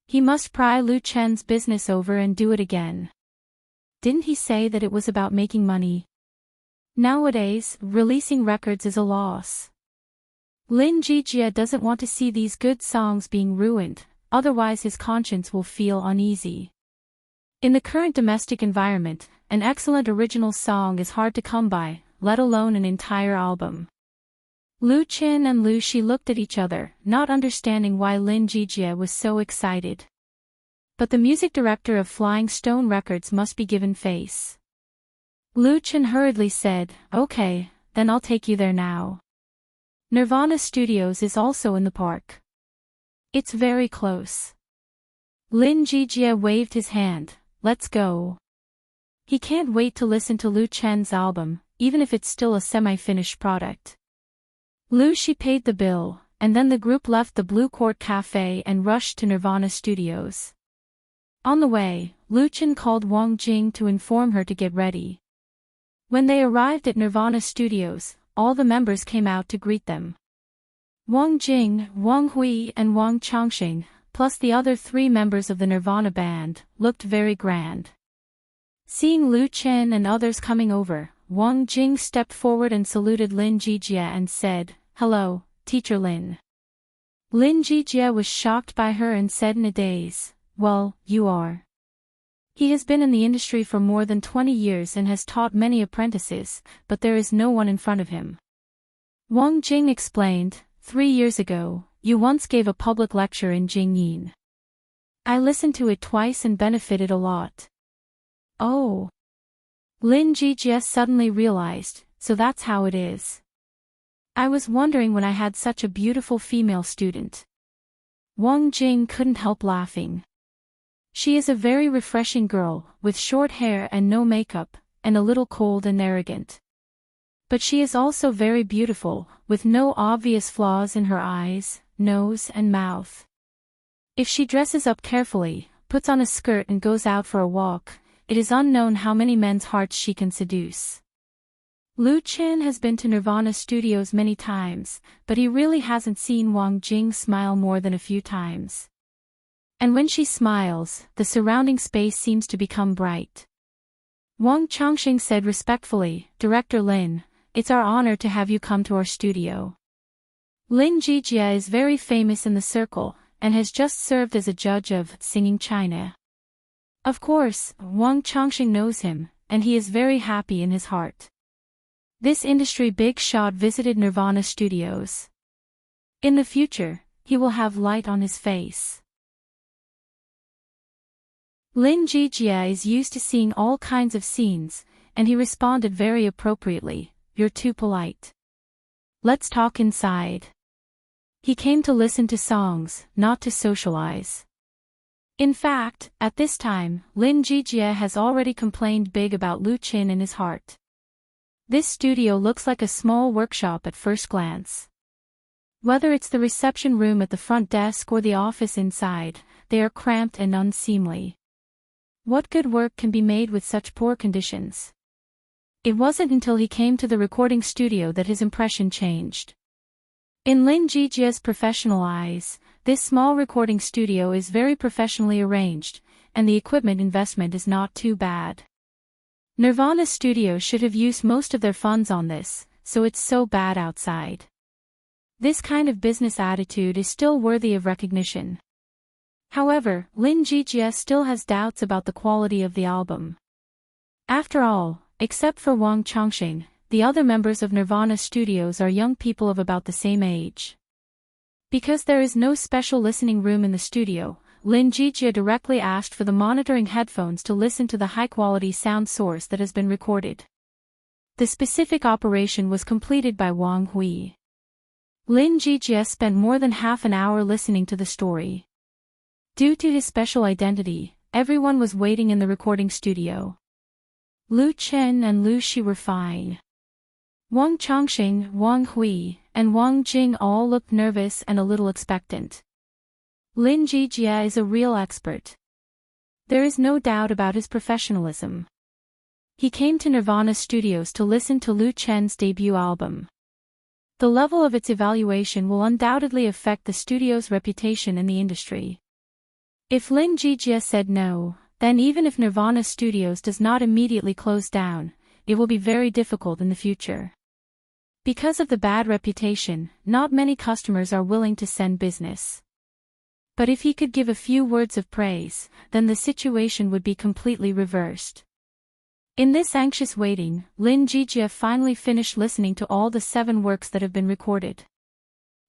He must pry Lu Chen's business over and do it again. Didn't he say that it was about making money? Nowadays, releasing records is a loss. Lin Jijie doesn't want to see these good songs being ruined, otherwise his conscience will feel uneasy. In the current domestic environment, an excellent original song is hard to come by, let alone an entire album. Lu Chen and Lu Shi looked at each other, not understanding why Lin Jijie was so excited. But the music director of Flying Stone Records must be given face. Lu Chen hurriedly said, "Okay, then I'll take you there now. Nirvana Studios is also in the park. It's very close." Lin Jijie waved his hand, "Let's go." He can't wait to listen to Lu Chen's album, even if it's still a semi-finished product. Lu Shi paid the bill, and then the group left the Blue Court Cafe and rushed to Nirvana Studios. On the way, Lu Chen called Wang Jing to inform her to get ready. When they arrived at Nirvana Studios, all the members came out to greet them. Wang Jing, Wang Hui and Wang Changxing, plus the other 3 members of the Nirvana band, looked very grand. Seeing Lu Chen and others coming over, Wang Jing stepped forward and saluted Lin Jijie and said, "Hello, Teacher Lin." Lin Jijie was shocked by her and said in a daze, "Well, you are." He has been in the industry for more than 20 years and has taught many apprentices, but there is no one in front of him. Wang Jing explained, 3 years ago, you once gave a public lecture in Jingyin. I listened to it twice and benefited a lot." Oh. Lin Jijie suddenly realized, so that's how it is. I was wondering when I had such a beautiful female student. Wang Jing couldn't help laughing. She is a very refreshing girl, with short hair and no makeup, and a little cold and arrogant. But she is also very beautiful, with no obvious flaws in her eyes, nose and mouth. If she dresses up carefully, puts on a skirt and goes out for a walk, it is unknown how many men's hearts she can seduce. Lu Chen has been to Nirvana Studios many times, but he really hasn't seen Wang Jing smile more than a few times. And when she smiles, the surrounding space seems to become bright. Wang Changxing said respectfully, "Director Lin, it's our honor to have you come to our studio." Lin Jijie is very famous in the circle, and has just served as a judge of Singing China. Of course, Wang Changxing knows him, and he is very happy in his heart. This industry big shot visited Nirvana Studios. In the future, he will have light on his face. Lin Jijie is used to seeing all kinds of scenes, and he responded very appropriately, "You're too polite. Let's talk inside." He came to listen to songs, not to socialize. In fact, at this time, Lin Jijie has already complained big about Lu Chen in his heart. This studio looks like a small workshop at first glance. Whether it's the reception room at the front desk or the office inside, they are cramped and unseemly. What good work can be made with such poor conditions? It wasn't until he came to the recording studio that his impression changed. In Lin Jijie's professional eyes, this small recording studio is very professionally arranged, and the equipment investment is not too bad. Nirvana Studios should have used most of their funds on this, so it's so bad outside. This kind of business attitude is still worthy of recognition. However, Lin Jijie still has doubts about the quality of the album. After all, except for Wang Changxing, the other members of Nirvana Studios are young people of about the same age. Because there is no special listening room in the studio, Lin Jijie directly asked for the monitoring headphones to listen to the high-quality sound source that has been recorded. The specific operation was completed by Wang Hui. Lin Jijie spent more than half an hour listening to the story. Due to his special identity, everyone was waiting in the recording studio. Lu Chen and Lu Shi were fine. Wang Changxing, Wang Hui, and Wang Jing all looked nervous and a little expectant. Lin Jijie is a real expert. There is no doubt about his professionalism. He came to Nirvana Studios to listen to Lu Chen's debut album. The level of its evaluation will undoubtedly affect the studio's reputation in the industry. If Lin Jijie said no, then even if Nirvana Studios does not immediately close down, it will be very difficult in the future. Because of the bad reputation, not many customers are willing to send business. But if he could give a few words of praise, then the situation would be completely reversed. In this anxious waiting, Lin Jijie finally finished listening to all the 7 works that have been recorded.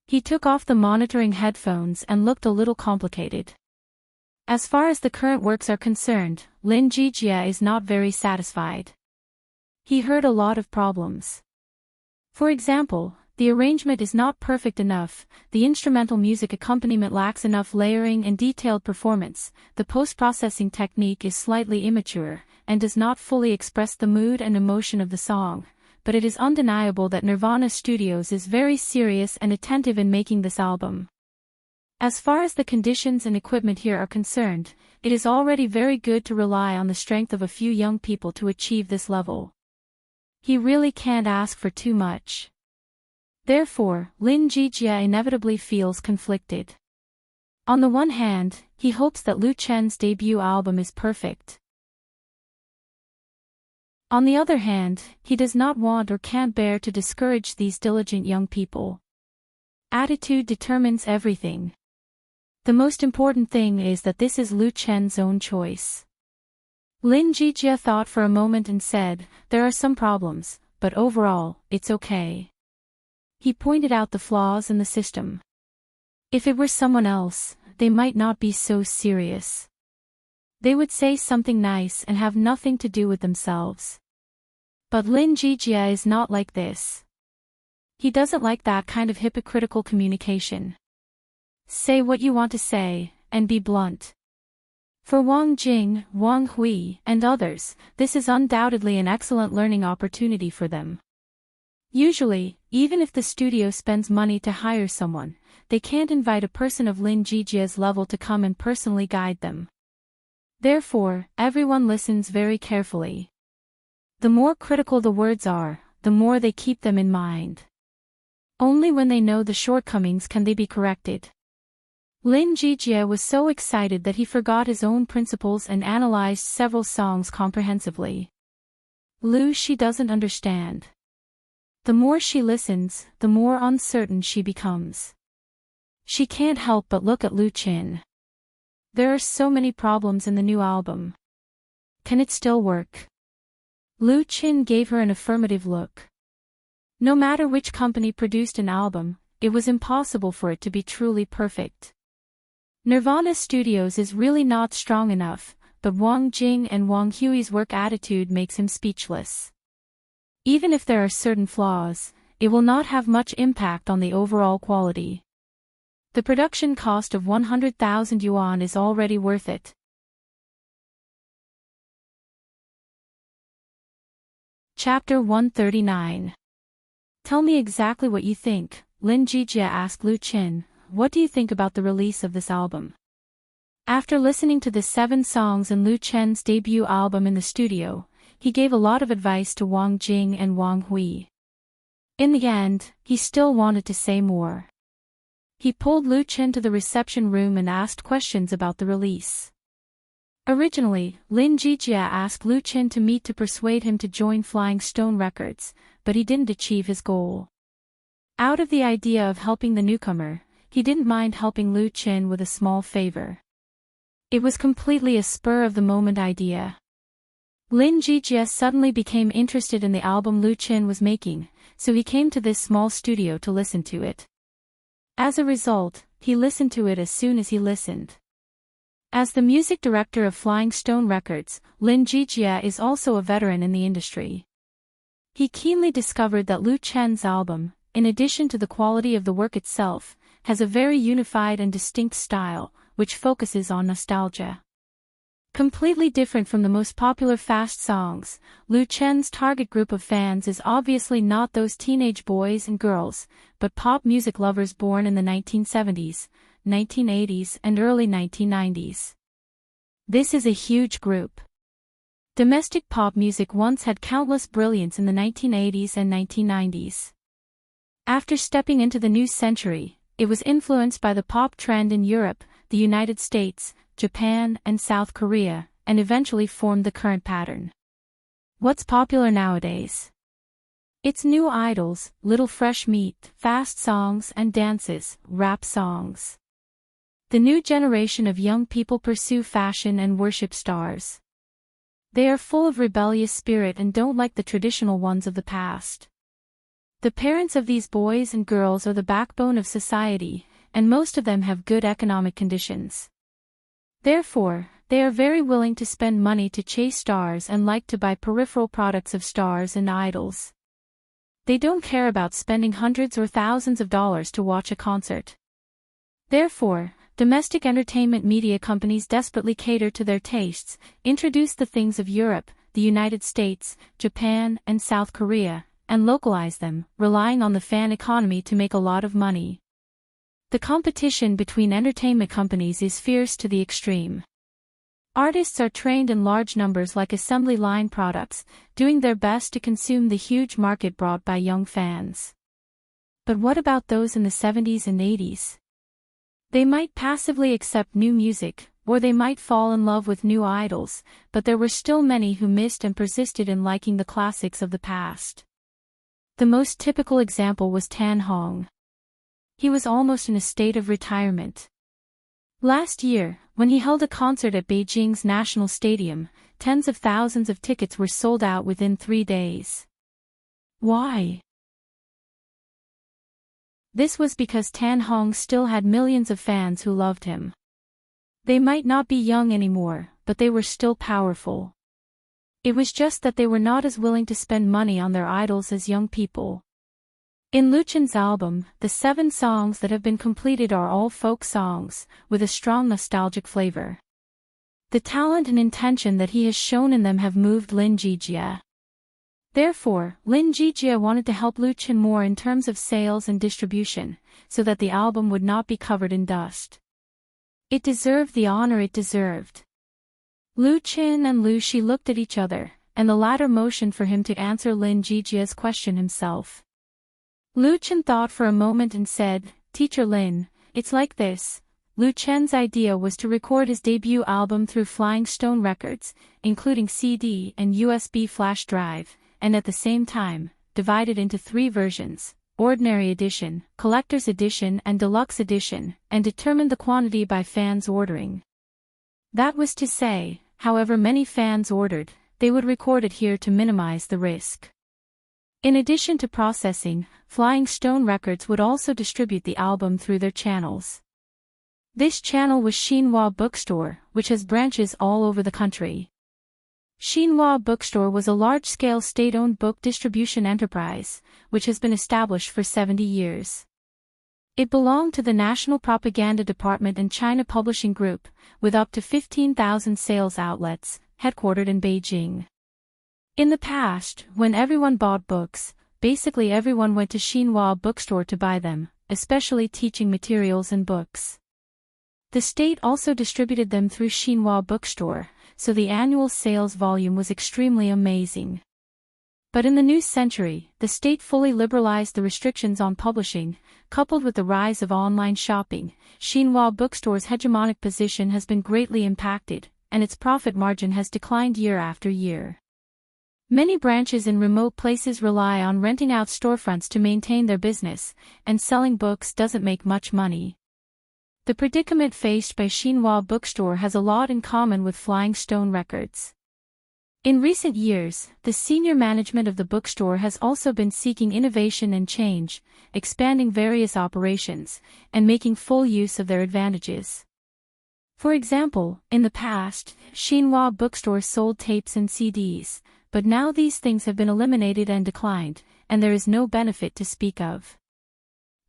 He took off the monitoring headphones and looked a little complicated. As far as the current works are concerned, Lin Jijie is not very satisfied. He heard a lot of problems. For example, the arrangement is not perfect enough, the instrumental music accompaniment lacks enough layering and detailed performance, the post-processing technique is slightly immature, and does not fully express the mood and emotion of the song, but it is undeniable that Nirvana Studios is very serious and attentive in making this album. As far as the conditions and equipment here are concerned, it is already very good to rely on the strength of a few young people to achieve this level. He really can't ask for too much. Therefore, Lin Jijie inevitably feels conflicted. On the one hand, he hopes that Lu Chen's debut album is perfect. On the other hand, he does not want or can't bear to discourage these diligent young people. Attitude determines everything. The most important thing is that this is Lu Chen's own choice. Lin Jijie thought for a moment and said, "There are some problems, but overall, it's okay." He pointed out the flaws in the system. If it were someone else, they might not be so serious. They would say something nice and have nothing to do with themselves. But Lin Jijie is not like this. He doesn't like that kind of hypocritical communication. Say what you want to say, and be blunt. For Wang Jing, Wang Hui, and others, this is undoubtedly an excellent learning opportunity for them. Usually, even if the studio spends money to hire someone, they can't invite a person of Lin Jijie's level to come and personally guide them. Therefore, everyone listens very carefully. The more critical the words are, the more they keep them in mind. Only when they know the shortcomings can they be corrected. Lin Jijie was so excited that he forgot his own principles and analyzed several songs comprehensively. She doesn't understand. The more she listens, the more uncertain she becomes. She can't help but look at Lu Chen. There are so many problems in the new album. Can it still work? Lu Chen gave her an affirmative look. No matter which company produced an album, it was impossible for it to be truly perfect. Nirvana Studios is really not strong enough, but Wang Jing and Wang Hui's work attitude makes him speechless. Even if there are certain flaws, it will not have much impact on the overall quality. The production cost of 100,000 yuan is already worth it. Chapter 139. Tell me exactly what you think, Lin Jijie asked Lu Chen. What do you think about the release of this album? After listening to the 7 songs in Lu Chen's debut album in the studio, he gave a lot of advice to Wang Jing and Wang Hui. In the end, he still wanted to say more. He pulled Lu Chen to the reception room and asked questions about the release. Originally, Lin Jijie asked Lu Chen to meet to persuade him to join Flying Stone Records, but he didn't achieve his goal. Out of the idea of helping the newcomer, he didn't mind helping Lu Chen with a small favor. It was completely a spur-of-the-moment idea. Lin Jijie suddenly became interested in the album Lu Chen was making, so he came to this small studio to listen to it. As a result, he listened to it as soon as he listened. As the music director of Flying Stone Records, Lin Jijie is also a veteran in the industry. He keenly discovered that Lu Chen's album, in addition to the quality of the work itself, has a very unified and distinct style, which focuses on nostalgia. Completely different from the most popular fast songs, Lu Chen's target group of fans is obviously not those teenage boys and girls, but pop music lovers born in the 1970s, 1980s and early 1990s. This is a huge group. Domestic pop music once had countless brilliance in the 1980s and 1990s. After stepping into the new century, it was influenced by the pop trend in Europe, the United States, Japan, and South Korea, and eventually formed the current pattern. What's popular nowadays? It's new idols, little fresh meat, fast songs and dances, rap songs. The new generation of young people pursue fashion and worship stars. They are full of rebellious spirit and don't like the traditional ones of the past. The parents of these boys and girls are the backbone of society, and most of them have good economic conditions. Therefore, they are very willing to spend money to chase stars and like to buy peripheral products of stars and idols. They don't care about spending hundreds or thousands of dollars to watch a concert. Therefore, domestic entertainment media companies desperately cater to their tastes, introduce the things of Europe, the United States, Japan, and South Korea, and localize them, relying on the fan economy to make a lot of money. The competition between entertainment companies is fierce to the extreme. Artists are trained in large numbers like assembly line products, doing their best to consume the huge market brought by young fans. But what about those in the 70s and 80s? They might passively accept new music, or they might fall in love with new idols, but there were still many who missed and persisted in liking the classics of the past. The most typical example was Tan Hong. He was almost in a state of retirement. Last year, when he held a concert at Beijing's National Stadium, tens of thousands of tickets were sold out within 3 days. Why? This was because Tan Hong still had millions of fans who loved him. They might not be young anymore, but they were still powerful. It was just that they were not as willing to spend money on their idols as young people. In Lu Chen's album, the 7 songs that have been completed are all folk songs, with a strong nostalgic flavor. The talent and intention that he has shown in them have moved Lin Jijie. Therefore, Lin Jijie wanted to help Lu Chen more in terms of sales and distribution, so that the album would not be covered in dust. It deserved the honor it deserved. Lu Chen and Lu Shi looked at each other, and the latter motioned for him to answer Lin Jijie's question himself. Lu Chen thought for a moment and said, "Teacher Lin, it's like this." Lu Chen's idea was to record his debut album through Flying Stone Records, including CD and USB flash drive, and at the same time, divide it into 3 versions, Ordinary Edition, Collector's Edition and Deluxe Edition, and determine the quantity by fans ordering. That was to say, however many fans ordered, they would record it here to minimize the risk. In addition to processing, Flying Stone Records would also distribute the album through their channels. This channel was Xinhua Bookstore, which has branches all over the country. Xinhua Bookstore was a large-scale state-owned book distribution enterprise, which has been established for 70 years. It belonged to the National Propaganda Department and China Publishing Group, with up to 15,000 sales outlets, headquartered in Beijing. In the past, when everyone bought books, basically everyone went to Xinhua Bookstore to buy them, especially teaching materials and books. The state also distributed them through Xinhua Bookstore, so the annual sales volume was extremely amazing. But in the new century, the state fully liberalized the restrictions on publishing, coupled with the rise of online shopping. Xinhua Bookstore's hegemonic position has been greatly impacted, and its profit margin has declined year after year. Many branches in remote places rely on renting out storefronts to maintain their business, and selling books doesn't make much money. The predicament faced by Xinhua Bookstore has a lot in common with Flying Stone Records. In recent years, the senior management of the bookstore has also been seeking innovation and change, expanding various operations, and making full use of their advantages. For example, in the past, Xinhua Bookstore sold tapes and CDs, but now these things have been eliminated and declined, and there is no benefit to speak of.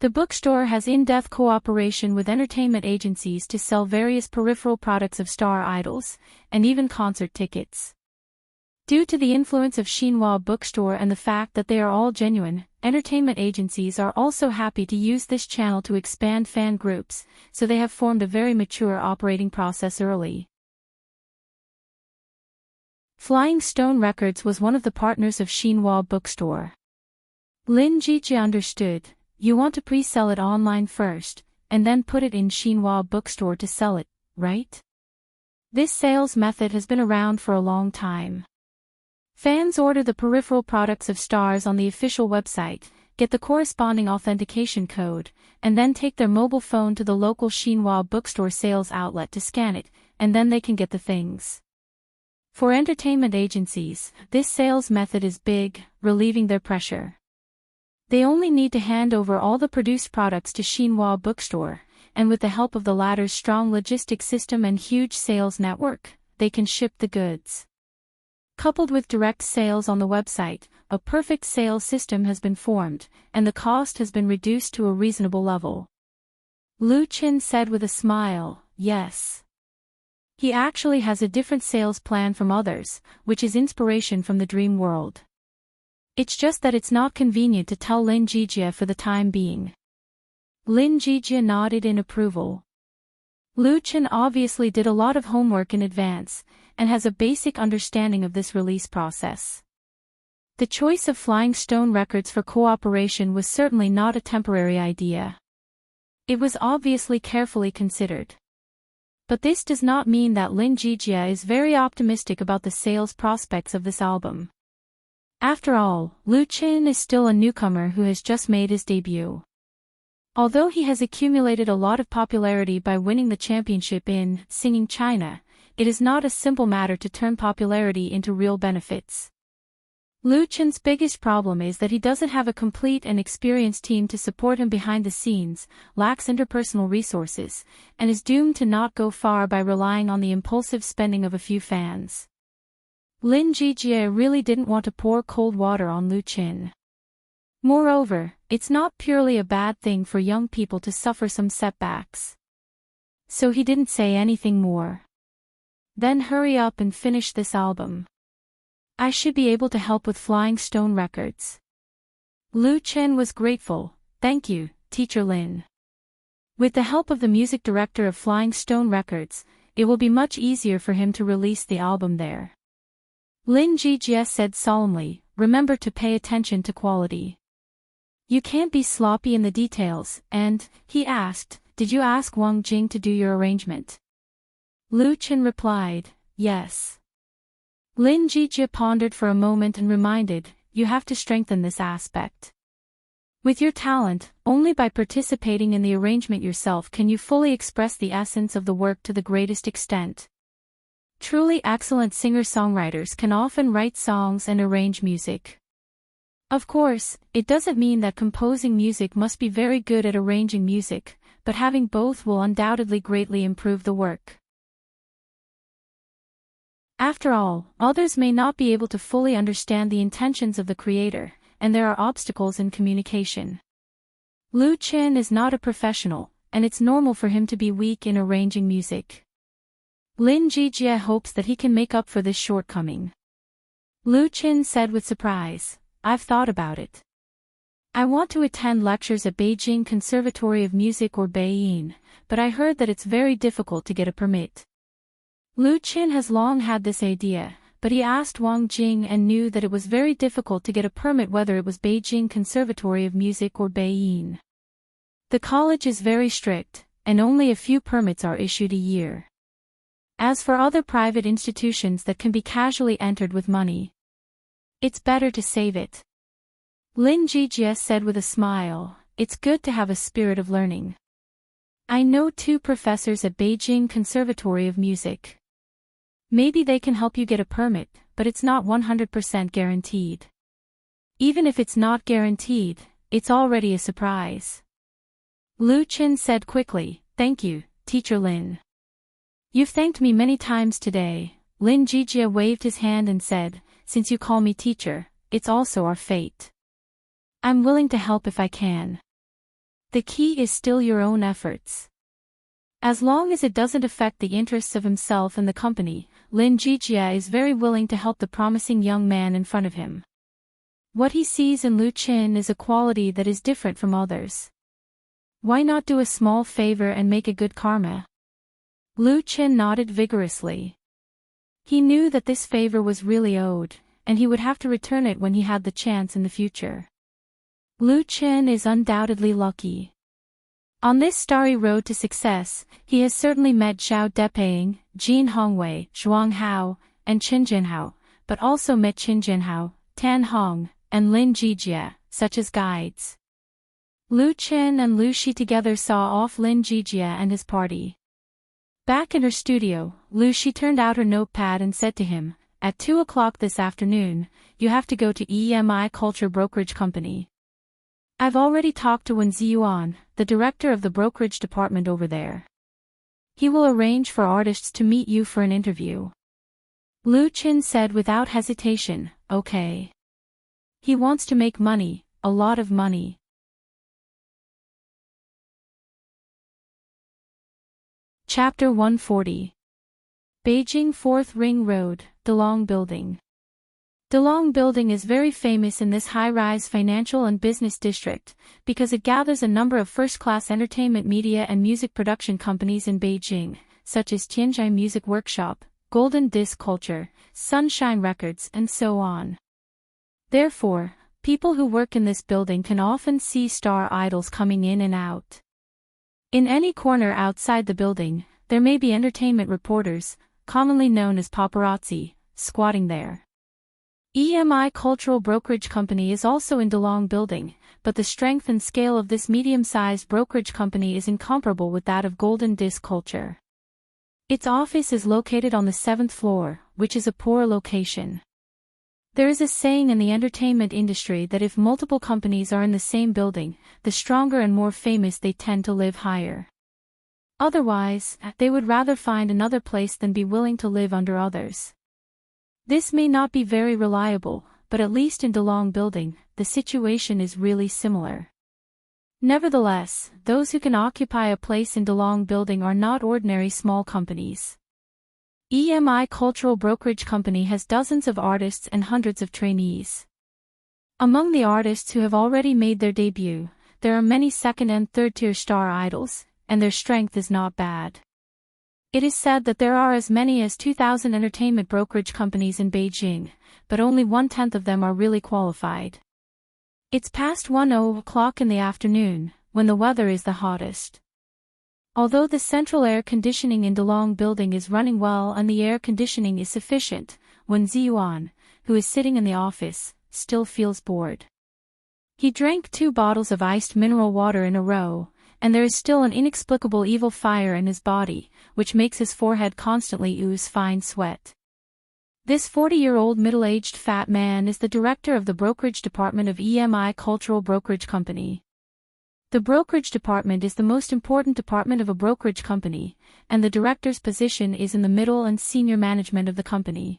The bookstore has in-depth cooperation with entertainment agencies to sell various peripheral products of star idols, and even concert tickets. Due to the influence of Xinhua Bookstore and the fact that they are all genuine, entertainment agencies are also happy to use this channel to expand fan groups, so they have formed a very mature operating process early. Flying Stone Records was one of the partners of Xinhua Bookstore. Lin Jijie understood. You want to pre-sell it online first, and then put it in Xinhua Bookstore to sell it, right? This sales method has been around for a long time. Fans order the peripheral products of stars on the official website, get the corresponding authentication code, and then take their mobile phone to the local Xinhua Bookstore sales outlet to scan it, and then they can get the things. For entertainment agencies, this sales method is big, relieving their pressure. They only need to hand over all the produced products to Xinhua Bookstore, and with the help of the latter's strong logistics system and huge sales network, they can ship the goods. Coupled with direct sales on the website, a perfect sales system has been formed, and the cost has been reduced to a reasonable level. Lu Chen said with a smile, "Yes." He actually has a different sales plan from others, which is inspiration from the dream world. It's just that it's not convenient to tell Lin Jijie for the time being. Lin Jijie nodded in approval. Lu Chen obviously did a lot of homework in advance, and has a basic understanding of this release process. The choice of Flying Stone Records for cooperation was certainly not a temporary idea. It was obviously carefully considered. But this does not mean that Lin Jijia is very optimistic about the sales prospects of this album. After all, Lu Chen is still a newcomer who has just made his debut. Although he has accumulated a lot of popularity by winning the championship in Singing China, it is not a simple matter to turn popularity into real benefits. Lu Chen's biggest problem is that he doesn't have a complete and experienced team to support him behind the scenes, lacks interpersonal resources, and is doomed to not go far by relying on the impulsive spending of a few fans. Lin Jijie really didn't want to pour cold water on Lu Chen. Moreover, it's not purely a bad thing for young people to suffer some setbacks. So he didn't say anything more. Then hurry up and finish this album. I should be able to help with Flying Stone Records. Lu Chen was grateful. Thank you, Teacher Lin. With the help of the music director of Flying Stone Records, it will be much easier for him to release the album there. Lin Jijie said solemnly, remember to pay attention to quality. You can't be sloppy in the details, and, he asked, did you ask Wang Jing to do your arrangement? Lu Chen replied, yes. Lin Jijie pondered for a moment and reminded, you have to strengthen this aspect. With your talent, only by participating in the arrangement yourself can you fully express the essence of the work to the greatest extent. Truly excellent singer-songwriters can often write songs and arrange music. Of course, it doesn't mean that composing music must be very good at arranging music, but having both will undoubtedly greatly improve the work. After all, others may not be able to fully understand the intentions of the creator, and there are obstacles in communication. Lu Chen is not a professional, and it's normal for him to be weak in arranging music. Lin Jijie hopes that he can make up for this shortcoming. Lu Chen said with surprise, I've thought about it. I want to attend lectures at Beijing Conservatory of Music or Beijing, but I heard that it's very difficult to get a permit. Lu Chen has long had this idea, but he asked Wang Jing and knew that it was very difficult to get a permit whether it was Beijing Conservatory of Music or Beijing. The college is very strict, and only a few permits are issued a year. As for other private institutions that can be casually entered with money, it's better to save it. Lin Jijie said with a smile, it's good to have a spirit of learning. I know 2 professors at Beijing Conservatory of Music. Maybe they can help you get a permit, but it's not 100% guaranteed. Even if it's not guaranteed, it's already a surprise. Lu Chen said quickly, thank you, Teacher Lin. You've thanked me many times today. Lin Jijie waved his hand and said, since you call me teacher, it's also our fate. I'm willing to help if I can. The key is still your own efforts. As long as it doesn't affect the interests of himself and the company, Lin Jijie is very willing to help the promising young man in front of him. What he sees in Lu Chen is a quality that is different from others. Why not do a small favor and make a good karma? Lu Chen nodded vigorously. He knew that this favor was really owed, and he would have to return it when he had the chance in the future. Lu Chen is undoubtedly lucky. On this starry road to success, he has certainly met Zhao Depaying, Jin Hongwei, Zhuang Hao, and Qin Jinhao, but also met Qin Jinhao, Tan Hong, and Lin Jijie, such as guides. Lu Chen and Lu Shi together saw off Lin Jijie and his party. Back in her studio, Lu Shi turned out her notepad and said to him, at 2 o'clock this afternoon, you have to go to EMI Culture Brokerage Company. I've already talked to Wen Ziyuan, the director of the brokerage department over there. He will arrange for artists to meet you for an interview. Lu Chen said without hesitation, okay. He wants to make money, a lot of money. Chapter 140. Beijing 4th Ring Road, Dalong Building. DeLong Building is very famous in this high-rise financial and business district because it gathers a number of first-class entertainment media and music production companies in Beijing, such as Tianjin Music Workshop, Golden Disc Culture, Sunshine Records, and so on. Therefore, people who work in this building can often see star idols coming in and out. In any corner outside the building, there may be entertainment reporters, commonly known as paparazzi, squatting there. EMI Cultural Brokerage Company is also in DeLong Building, but the strength and scale of this medium-sized brokerage company is incomparable with that of Golden Disc Culture. Its office is located on the 7th floor, which is a poor location. There is a saying in the entertainment industry that if multiple companies are in the same building, the stronger and more famous they tend to live higher. Otherwise, they would rather find another place than be willing to live under others. This may not be very reliable, but at least in DeLong Building, the situation is really similar. Nevertheless, those who can occupy a place in DeLong Building are not ordinary small companies. EMI Cultural Brokerage Company has dozens of artists and hundreds of trainees. Among the artists who have already made their debut, there are many second and third-tier star idols, and their strength is not bad. It is said that there are as many as 2,000 entertainment brokerage companies in Beijing, but only 1/10 of them are really qualified. It's past 1:00 in the afternoon, when the weather is the hottest. Although the central air conditioning in DeLong Building is running well and the air conditioning is sufficient, Wen Ziyuan, who is sitting in the office, still feels bored. He drank 2 bottles of iced mineral water in a row, and there is still an inexplicable evil fire in his body, which makes his forehead constantly ooze fine sweat. This 40-year-old middle-aged fat man is the director of the brokerage department of EMI Cultural Brokerage Company. The brokerage department is the most important department of a brokerage company, and the director's position is in the middle and senior management of the company.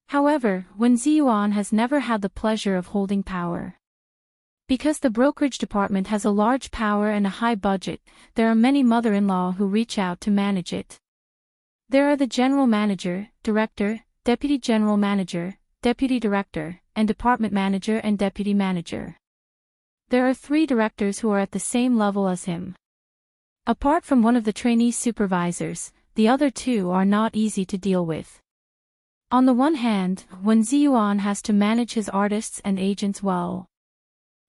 However, Wen Ziyuan has never had the pleasure of holding power. Because the brokerage department has a large power and a high budget, there are many mother-in-law who reach out to manage it. There are the general manager, director, deputy general manager, deputy director, and department manager and deputy manager. There are 3 directors who are at the same level as him. Apart from one of the trainee supervisors, the other 2 are not easy to deal with. On the one hand, Wen Ziyuan has to manage his artists and agents well.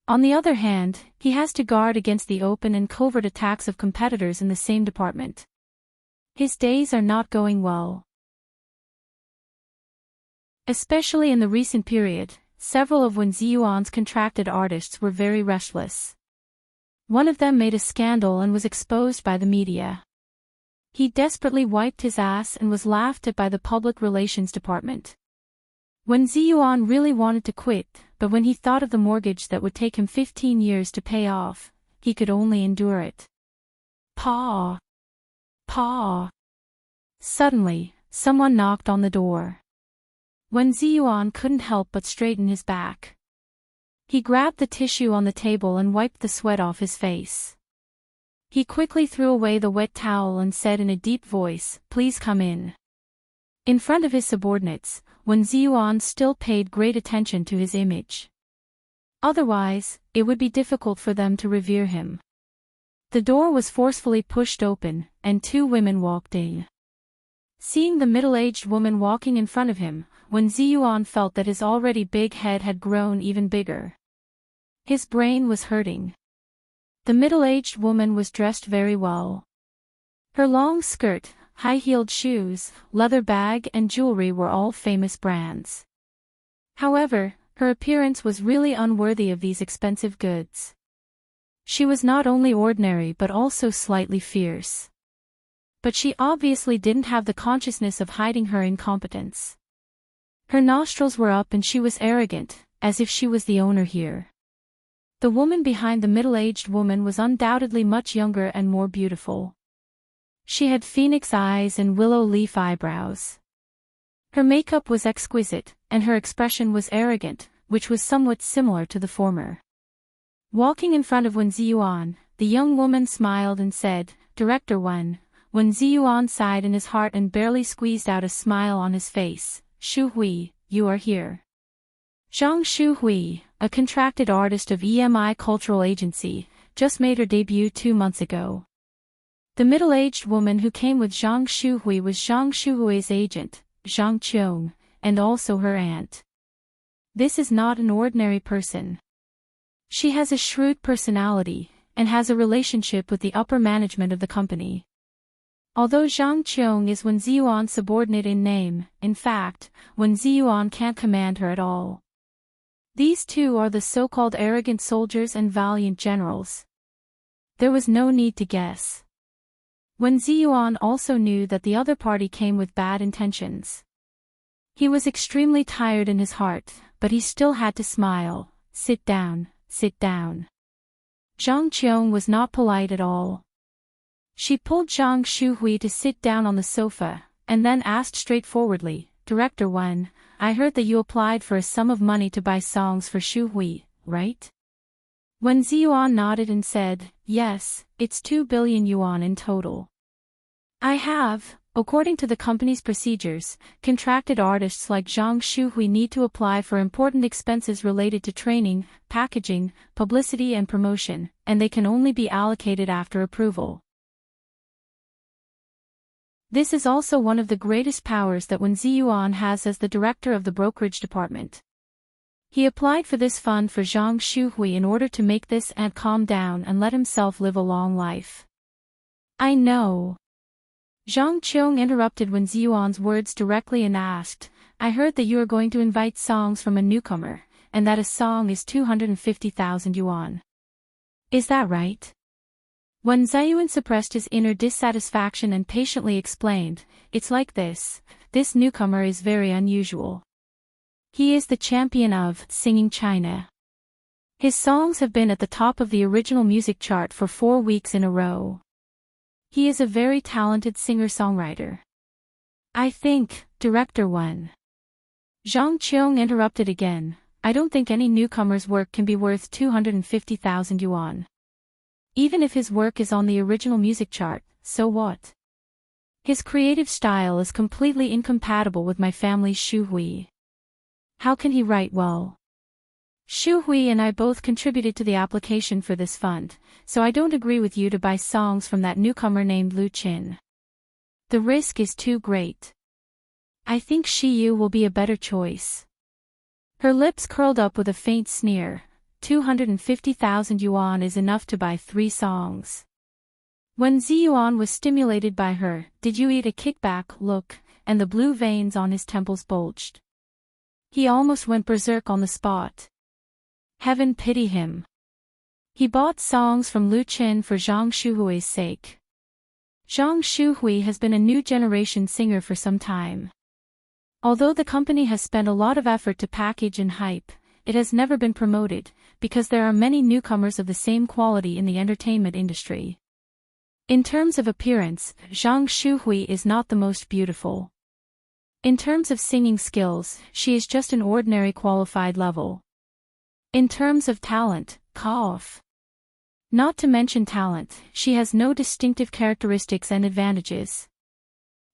On the other hand, he has to guard against the open and covert attacks of competitors in the same department. His days are not going well. Especially in the recent period, several of Wen Ziyuan's contracted artists were very restless. One of them made a scandal and was exposed by the media. He desperately wiped his ass and was laughed at by the public relations department. Wen Ziyuan really wanted to quit, but when he thought of the mortgage that would take him 15 years to pay off, he could only endure it. Pa! Pa! Suddenly, someone knocked on the door. Wen Ziyuan couldn't help but straighten his back. He grabbed the tissue on the table and wiped the sweat off his face. He quickly threw away the wet towel and said in a deep voice, "Please come in." In front of his subordinates, Wen Ziyuan still paid great attention to his image. Otherwise, it would be difficult for them to revere him. The door was forcefully pushed open, and 2 women walked in. Seeing the middle-aged woman walking in front of him, Wen Ziyuan felt that his already big head had grown even bigger. His brain was hurting. The middle-aged woman was dressed very well. Her long skirt, high-heeled shoes, leather bag and jewelry were all famous brands. However, her appearance was really unworthy of these expensive goods. She was not only ordinary but also slightly fierce. But she obviously didn't have the consciousness of hiding her incompetence. Her nostrils were up and she was arrogant, as if she was the owner here. The woman behind the middle-aged woman was undoubtedly much younger and more beautiful. She had phoenix eyes and willow leaf eyebrows. Her makeup was exquisite, and her expression was arrogant, which was somewhat similar to the former. Walking in front of Wen Ziyuan, the young woman smiled and said, "Director Wen." Wen Ziyuan sighed in his heart and barely squeezed out a smile on his face. "Shu Hui, you are here." Zhang Shuhui, a contracted artist of EMI Cultural Agency, just made her debut 2 months ago. The middle-aged woman who came with Zhang Shuhui was Zhang Shuhui's agent, Zhang Qiong, and also her aunt. This is not an ordinary person. She has a shrewd personality, and has a relationship with the upper management of the company. Although Zhang Qiong is Wen Ziyuan's subordinate in name, in fact, Wen Ziyuan can't command her at all. These two are the so-called arrogant soldiers and valiant generals. There was no need to guess. Wen Ziyuan also knew that the other party came with bad intentions. He was extremely tired in his heart, but he still had to smile. Sit down, sit down. Zhang Qiong was not polite at all. She pulled Zhang Shuhui to sit down on the sofa, and then asked straightforwardly, Director Wen, I heard that you applied for a sum of money to buy songs for Shuhui, right? Wen Ziyuan nodded and said, yes, it's 2 billion yuan in total. I have. According to the company's procedures, contracted artists like Zhang Shuhui need to apply for important expenses related to training, packaging, publicity and promotion, and they can only be allocated after approval. This is also one of the greatest powers that Wen Ziyuan has as the director of the brokerage department. He applied for this fund for Zhang Shuhui in order to make this aunt calm down and let himself live a long life. I know. Zhang Qiong interrupted Wen Ziyuan's words directly and asked, I heard that you are going to invite songs from a newcomer, and that a song is 250,000 yuan. Is that right? Wen Ziyuan suppressed his inner dissatisfaction and patiently explained, it's like this newcomer is very unusual. He is the champion of singing China. His songs have been at the top of the original music chart for 4 weeks in a row. He is a very talented singer-songwriter. I think, Director Wen. Zhang Qiong interrupted again, I don't think any newcomer's work can be worth 250,000 yuan. Even if his work is on the original music chart, so what? His creative style is completely incompatible with my family's Shuhui. How can he write well? Shuhui and I both contributed to the application for this fund, so I don't agree with you to buy songs from that newcomer named Lu Qin. The risk is too great. I think Shiyu will be a better choice. Her lips curled up with a faint sneer. 250,000 yuan is enough to buy 3 songs. Wen Ziyuan was stimulated by her, did you eat a kickback look, and the blue veins on his temples bulged. He almost went berserk on the spot. Heaven pity him. He bought songs from Lu Qin for Zhang Shuhui's sake. Zhang Shuhui has been a new generation singer for some time. Although the company has spent a lot of effort to package and hype, it has never been promoted, because there are many newcomers of the same quality in the entertainment industry. In terms of appearance, Zhang Shuhui is not the most beautiful. In terms of singing skills, she is just an ordinary qualified level. In terms of talent, cough. Not to mention talent, she has no distinctive characteristics and advantages.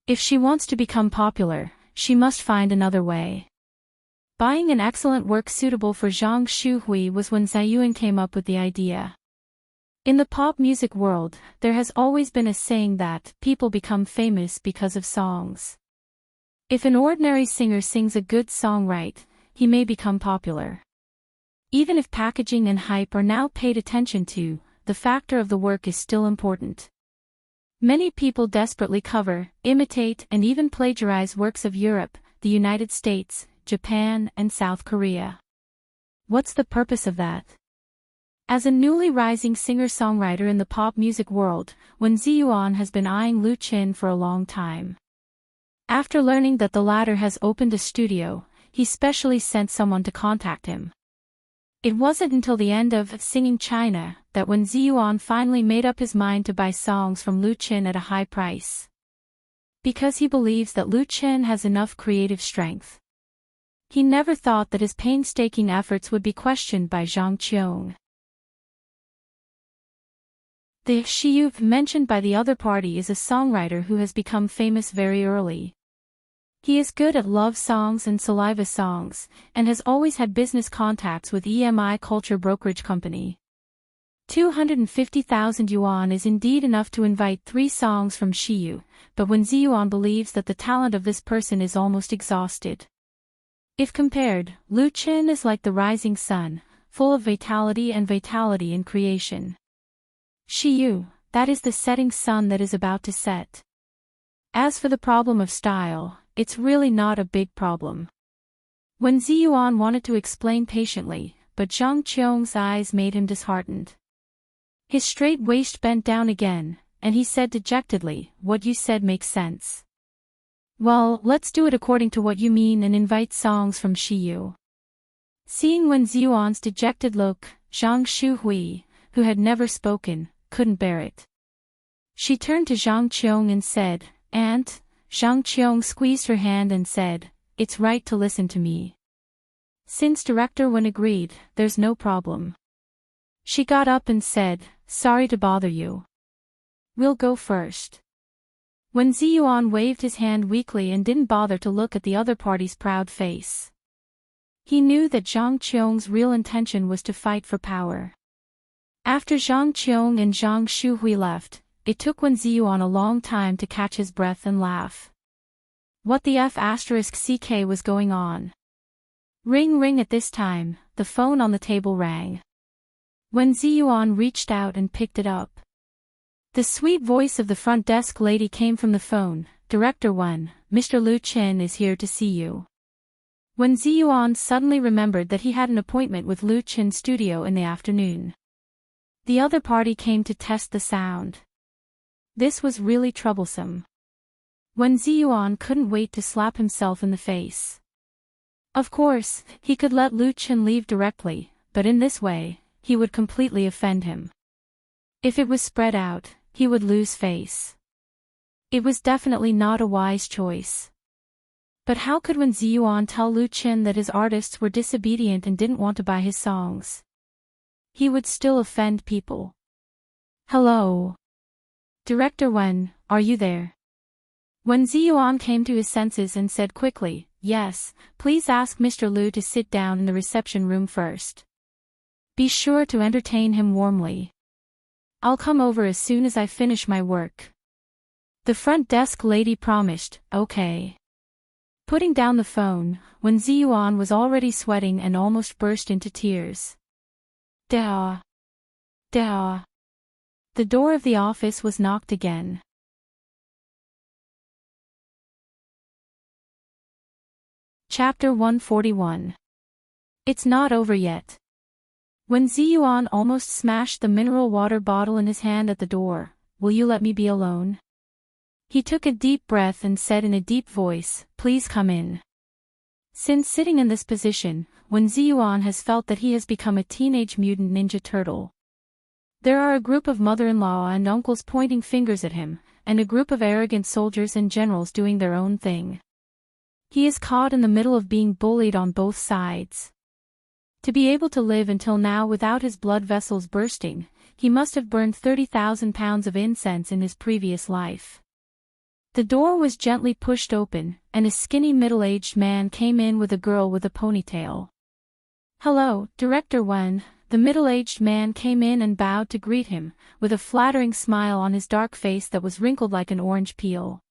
If she wants to become popular, she must find another way. Buying an excellent work suitable for Zhang Shuhui was when Ziyuan came up with the idea. In the pop music world, there has always been a saying that people become famous because of songs. If an ordinary singer sings a good song right, he may become popular. Even if packaging and hype are now paid attention to, the factor of the work is still important. Many people desperately cover, imitate and even plagiarize works of Europe, the United States, Japan and South Korea. What's the purpose of that? As a newly rising singer-songwriter in the pop music world, Wen Ziyuan has been eyeing Lu Qin for a long time. After learning that the latter has opened a studio, he specially sent someone to contact him. It wasn't until the end of Singing China that Wen Ziyuan finally made up his mind to buy songs from Lu Qin at a high price. Because he believes that Lu Qin has enough creative strength. He never thought that his painstaking efforts would be questioned by Zhang Qiong. The Shiyu mentioned by the other party is a songwriter who has become famous very early. He is good at love songs and saliva songs, and has always had business contacts with EMI Culture Brokerage Company. 250,000 yuan is indeed enough to invite 3 songs from Shiyu, but Wen Ziyuan believes that the talent of this person is almost exhausted. If compared, Lu Qin is like the rising sun, full of vitality in creation. Shiyu, that is the setting sun that is about to set. As for the problem of style, it's really not a big problem. Wen Ziyuan wanted to explain patiently, but Zhang Qiong's eyes made him disheartened. His straight waist bent down again, and he said dejectedly, "What you said makes sense. Well, let's do it according to what you mean and invite songs from Shiyu." Seeing Wen Ziyuan's dejected look, Zhang Shuhui, who had never spoken, couldn't bear it. She turned to Zhang Qiong and said, "Aunt." Zhang Qiong squeezed her hand and said, "It's right to listen to me." Since Director Wen agreed, there's no problem. She got up and said, "Sorry to bother you. We'll go first." Wen Ziyuan waved his hand weakly and didn't bother to look at the other party's proud face. He knew that Zhang Qiong's real intention was to fight for power. After Zhang Qiong and Zhang Shuhui left, it took Wen Ziyuan a long time to catch his breath and laugh. What the F***ck was going on? Ring ring. At this time, the phone on the table rang. Wen Ziyuan reached out and picked it up. The sweet voice of the front desk lady came from the phone. "Director Wen, Mr. Lu Qin is here to see you." Wen Ziyuan suddenly remembered that he had an appointment with Lu Qin's studio in the afternoon. The other party came to test the sound. This was really troublesome. Wen Ziyuan couldn't wait to slap himself in the face. Of course, he could let Lu Qin leave directly, but in this way, he would completely offend him. If it was spread out, he would lose face. It was definitely not a wise choice. But how could Wen Ziyuan tell Lu Qin that his artists were disobedient and didn't want to buy his songs? He would still offend people. "Hello? Director Wen, are you there?" Wen Ziyuan came to his senses and said quickly, "Yes, please ask Mr. Lu to sit down in the reception room first. Be sure to entertain him warmly. I'll come over as soon as I finish my work." The front desk lady promised, "Okay." Putting down the phone, Wen Ziyuan was already sweating and almost burst into tears. Da. Da. The door of the office was knocked again. Chapter 141. It's not over yet. When Ziyuan almost smashed the mineral water bottle in his hand at the door, "Will you let me be alone?" He took a deep breath and said in a deep voice, "Please come in." Since sitting in this position, Wen Ziyuan has felt that he has become a teenage mutant ninja turtle. There are a group of mother-in-law and uncles pointing fingers at him, and a group of arrogant soldiers and generals doing their own thing. He is caught in the middle of being bullied on both sides. To be able to live until now without his blood vessels bursting, he must have burned 30,000 pounds of incense in his previous life. The door was gently pushed open, and a skinny middle-aged man came in with a girl with a ponytail. "Hello, Director Wen." The middle-aged man came in and bowed to greet him, with a flattering smile on his dark face that was wrinkled like an orange peel.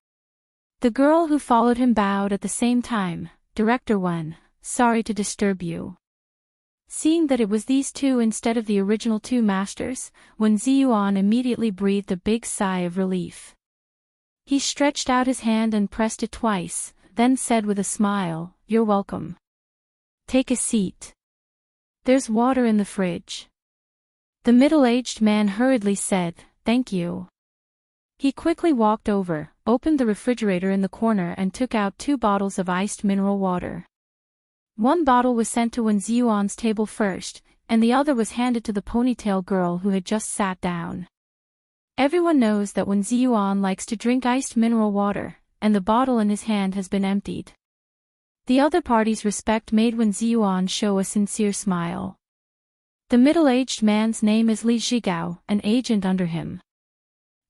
The girl who followed him bowed at the same time. "Director Wen, sorry to disturb you." Seeing that it was these two instead of the original two masters, Wen Ziyuan immediately breathed a big sigh of relief. He stretched out his hand and pressed it twice, then said with a smile, "You're welcome. Take a seat. There's water in the fridge." The middle-aged man hurriedly said, "Thank you." He quickly walked over, opened the refrigerator in the corner and took out 2 bottles of iced mineral water. One bottle was sent to Wen Ziyuan's table first, and the other was handed to the ponytail girl who had just sat down. Everyone knows that Wen Ziyuan likes to drink iced mineral water, and the bottle in his hand has been emptied. The other party's respect made Wen Ziyuan show a sincere smile. The middle-aged man's name is Li Zhigao, an agent under him.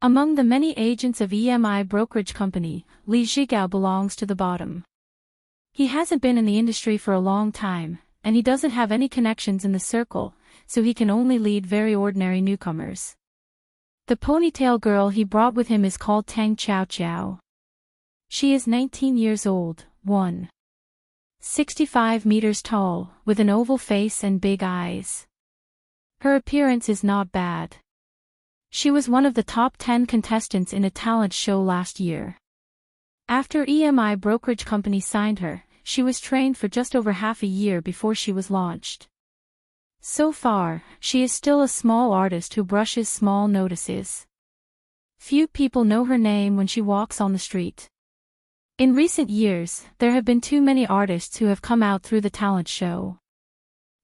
Among the many agents of EMI Brokerage Company, Li Zhigao belongs to the bottom. He hasn't been in the industry for a long time, and he doesn't have any connections in the circle, so he can only lead very ordinary newcomers. The ponytail girl he brought with him is called Tang Chow Chow. She is 19 years old, 165 meters tall, with an oval face and big eyes. Her appearance is not bad. She was one of the top 10 contestants in a talent show last year. After EMI brokerage company signed her, she was trained for just over half a year before she was launched. So far, she is still a small artist who brushes small notices. Few people know her name when she walks on the street. In recent years, there have been too many artists who have come out through the talent show.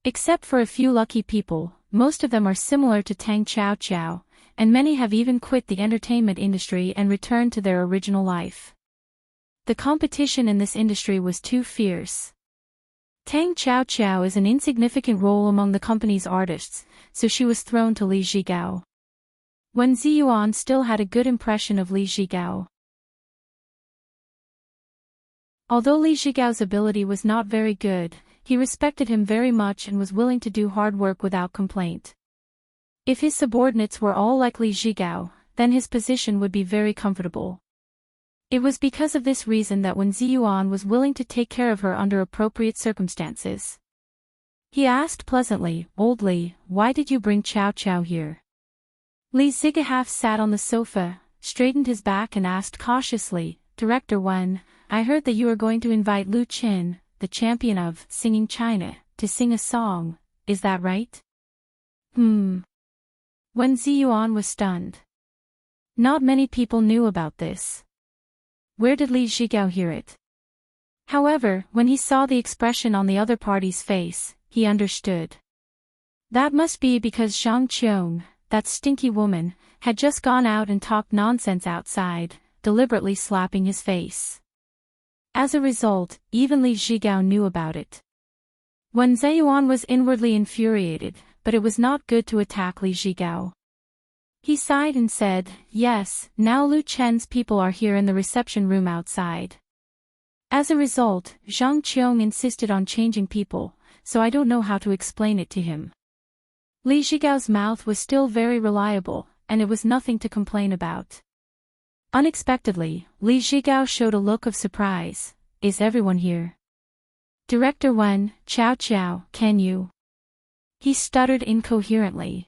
Except for a few lucky people, most of them are similar to Tang Chow Chow, and many have even quit the entertainment industry and returned to their original life. The competition in this industry was too fierce. Tang Chow Chow is an insignificant role among the company's artists, so she was thrown to Li Zhigao. Wen Ziyuan still had a good impression of Li Zhigao. Although Li Zhigao's ability was not very good, he respected him very much and was willing to do hard work without complaint. If his subordinates were all like Li Zhigao, then his position would be very comfortable. It was because of this reason that Wen Ziyuan was willing to take care of her under appropriate circumstances. He asked pleasantly, "Old Li, why did you bring Chow Chow here?" Li Zhiga sat on the sofa, straightened his back and asked cautiously, "Director Wen, I heard that you are going to invite Lu Qin, the champion of singing China, to sing a song, is that right?" Wen Ziyuan was stunned. Not many people knew about this. Where did Li Zhigao hear it? However, when he saw the expression on the other party's face, he understood. That must be because Zhang Qiong, that stinky woman, had just gone out and talked nonsense outside, deliberately slapping his face. As a result, even Li Zhigao knew about it. Wen Ziyuan was inwardly infuriated, but it was not good to attack Li Zhigao. He sighed and said, "Yes, now Lu Chen's people are here in the reception room outside." As a result, Zhang Qiong insisted on changing people, so I don't know how to explain it to him. Li Zhigao's mouth was still very reliable, and it was nothing to complain about. Unexpectedly, Li Zhigao showed a look of surprise. "Is everyone here?" "Director Wen, Chow Chow, can you?" He stuttered incoherently.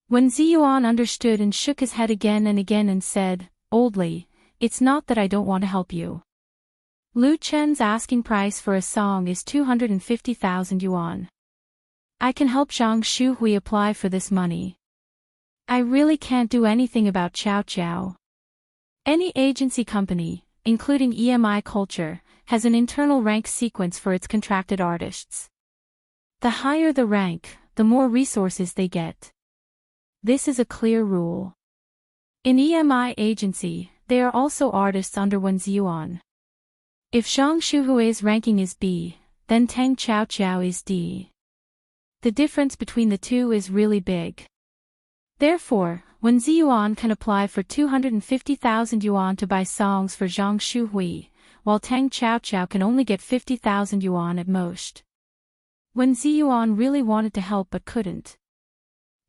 Wen Ziyuan understood and shook his head again and said, "Old Li, it's not that I don't want to help you. Lu Chen's asking price for a song is 250,000 yuan. I can help Zhang Shuhui apply for this money. I really can't do anything about Chow Chow. Any agency company, including EMI Culture, has an internal rank sequence for its contracted artists. The higher the rank, the more resources they get. This is a clear rule. In EMI agency, they are also artists under Wen Ziyuan. If Zhang Shuhui's ranking is B, then Tang Chow Chow is D. The difference between the two is really big. Therefore, Wen Ziyuan can apply for 250,000 yuan to buy songs for Zhang Shuhui, while Tang Chow Chow can only get 50,000 yuan at most. Wen Ziyuan really wanted to help but couldn't.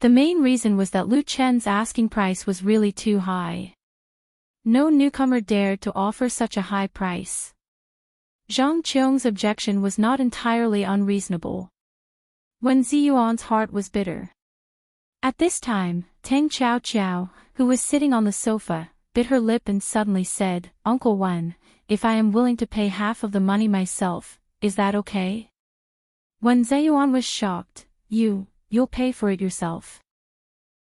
The main reason was that Lu Chen's asking price was really too high. No newcomer dared to offer such a high price. Zhang Qiong's objection was not entirely unreasonable. Wen Ziyuan's heart was bitter. At this time, Tang Chow Chow, who was sitting on the sofa, bit her lip and suddenly said, "Uncle Wen, if I am willing to pay half of the money myself, is that okay?" Wen Ziyuan was shocked. You'll pay for it yourself.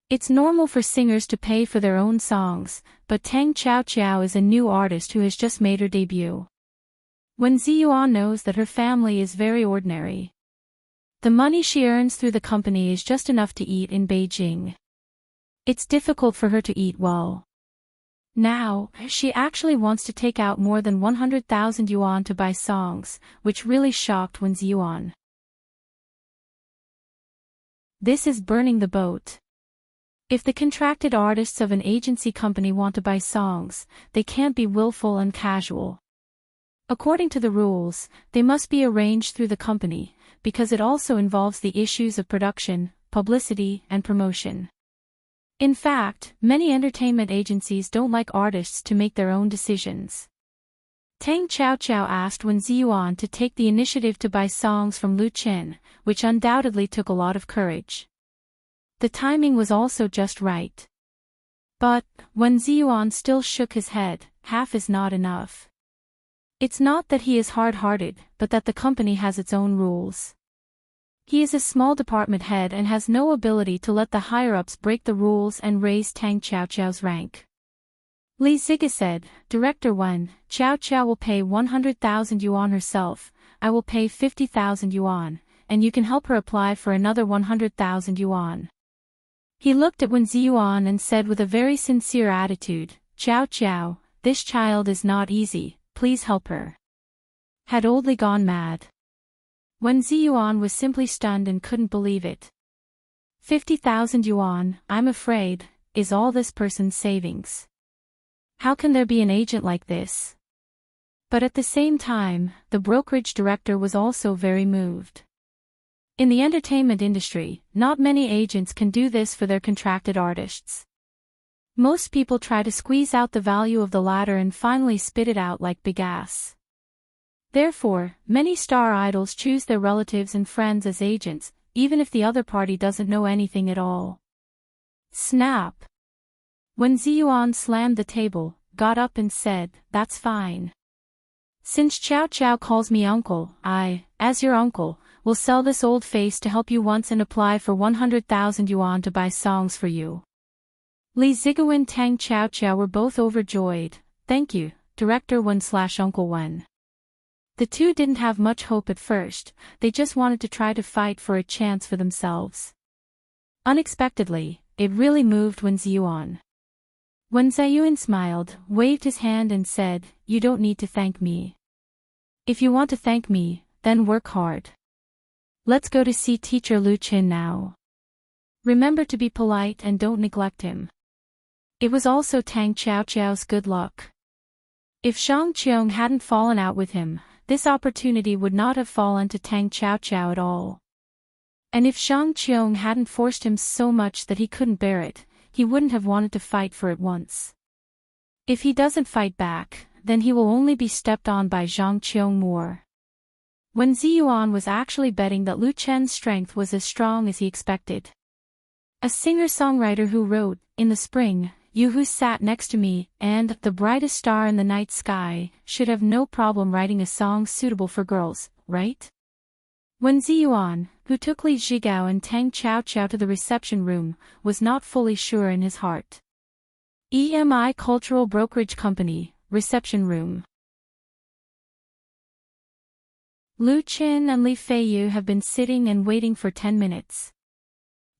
It's normal for singers to pay for their own songs, but Tang Chow Chow is a new artist who has just made her debut. Wen Ziyuan knows that her family is very ordinary. The money she earns through the company is just enough to eat in Beijing. It's difficult for her to eat well. Now, she actually wants to take out more than 100,000 yuan to buy songs, which really shocked Wen Ziyuan. This is burning the boat. If the contracted artists of an agency company want to buy songs, they can't be willful and casual. According to the rules, they must be arranged through the company, because it also involves the issues of production, publicity, and promotion. In fact, many entertainment agencies don't like artists to make their own decisions. Tang Xiaoqiao asked Wen Ziyuan to take the initiative to buy songs from Lu Chen, which undoubtedly took a lot of courage. The timing was also just right. But, Wen Ziyuan still shook his head, half is not enough. It's not that he is hard-hearted, but that the company has its own rules. He is a small department head and has no ability to let the higher-ups break the rules and raise Tang Xiaoqiao's rank. Li Ziga said, Director Wen, Xiaoqiao will pay 100,000 yuan herself, I will pay 50,000 yuan, and you can help her apply for another 100,000 yuan. He looked at Wen Ziyuan and said with a very sincere attitude, Xiaoqiao, this child is not easy. Please help her. Had Old Li gone mad? Wen Ziyuan was simply stunned and couldn't believe it. 50,000 yuan, I'm afraid, is all this person's savings. How can there be an agent like this? But at the same time, the brokerage director was also very moved. In the entertainment industry, not many agents can do this for their contracted artists. Most people try to squeeze out the value of the latter and finally spit it out like bagasse. Therefore, many star idols choose their relatives and friends as agents, even if the other party doesn't know anything at all. Snap! When Ziyuan slammed the table, got up and said, That's fine. Since Xiaoqiao calls me uncle, I, as your uncle, will sell this old face to help you once and apply for 100,000 yuan to buy songs for you. Li Ziga and Tang Xiaoqiao were both overjoyed. Thank you, Director Wen/Uncle Wen. The two didn't have much hope at first, they just wanted to try to fight for a chance for themselves. Unexpectedly, it really moved Wen Ziyuan. Wen Ziyuan smiled, waved his hand and said, You don't need to thank me. If you want to thank me, then work hard. Let's go to see Teacher Lu Chen now. Remember to be polite and don't neglect him. It was also Tang Xiaoqiao's good luck. If Zhang Qiong hadn't fallen out with him, this opportunity would not have fallen to Tang Xiaoqiao at all. And if Zhang Qiong hadn't forced him so much that he couldn't bear it, he wouldn't have wanted to fight for it once. If he doesn't fight back, then he will only be stepped on by Zhang Qiong more. Wen Ziyuan was actually betting that Lu Chen's strength was as strong as he expected. A singer-songwriter who wrote, In the Spring, You Who Sat Next to Me, and The Brightest Star in the Night Sky, should have no problem writing a song suitable for girls, right? Wen Ziyuan, who took Li Zhigao and Tang Xiaoqiao to the reception room, was not fully sure in his heart. EMI Cultural Brokerage Company, Reception Room. Lu Chen and Li Feiyu have been sitting and waiting for 10 minutes.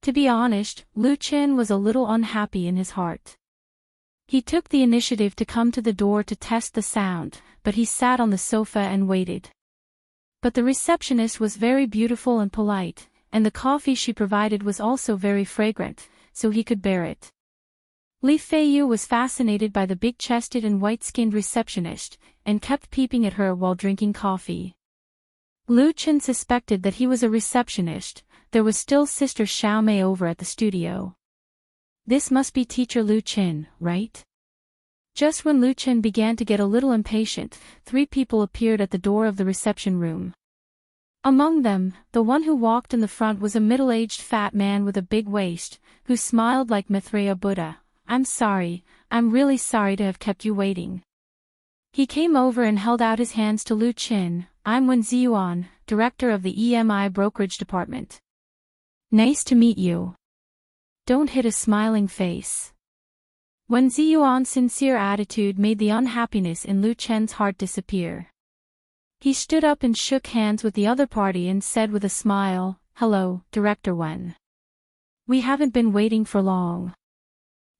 To be honest, Lu Chen was a little unhappy in his heart. He took the initiative to come to the door to test the sound, but he sat on the sofa and waited. But the receptionist was very beautiful and polite, and the coffee she provided was also very fragrant, so he could bear it. Li Feiyu was fascinated by the big-chested and white-skinned receptionist, and kept peeping at her while drinking coffee. Lu Chen suspected that he was a receptionist. There was still Sister Xiaomei over at the studio. This must be Teacher Lu Chen, right? Just when Lu Chen began to get a little impatient, 3 people appeared at the door of the reception room. Among them, the one who walked in the front was a middle-aged fat man with a big waist, who smiled like Maitreya Buddha. I'm sorry, I'm really sorry to have kept you waiting. He came over and held out his hands to Lu Chen. I'm Wen Ziyuan, director of the EMI brokerage department. Nice to meet you. Don't hit a smiling face. Wen Ziyuan's sincere attitude made the unhappiness in Lu Chen's heart disappear. He stood up and shook hands with the other party and said with a smile, Hello, Director Wen. We haven't been waiting for long.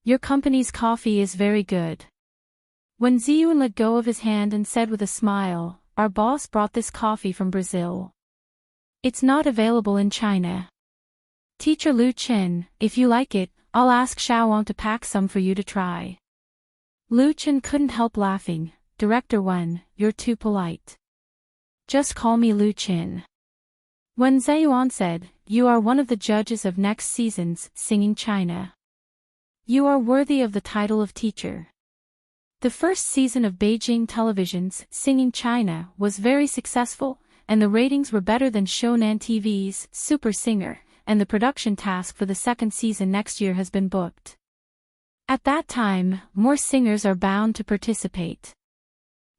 Your company's coffee is very good. Wen Ziyuan let go of his hand and said with a smile, Our boss brought this coffee from Brazil. It's not available in China. Teacher Lu Chen, if you like it, I'll ask Xiaowang to pack some for you to try. Lu Chen couldn't help laughing. Director 1, you're too polite. Just call me Lu Qin. When Zeyuan said, you are one of the judges of next season's Singing China. You are worthy of the title of teacher. The first season of Beijing Television's Singing China was very successful, and the ratings were better than Shonan TV's Super Singer, and the production task for the second season next year has been booked. At that time, more singers are bound to participate.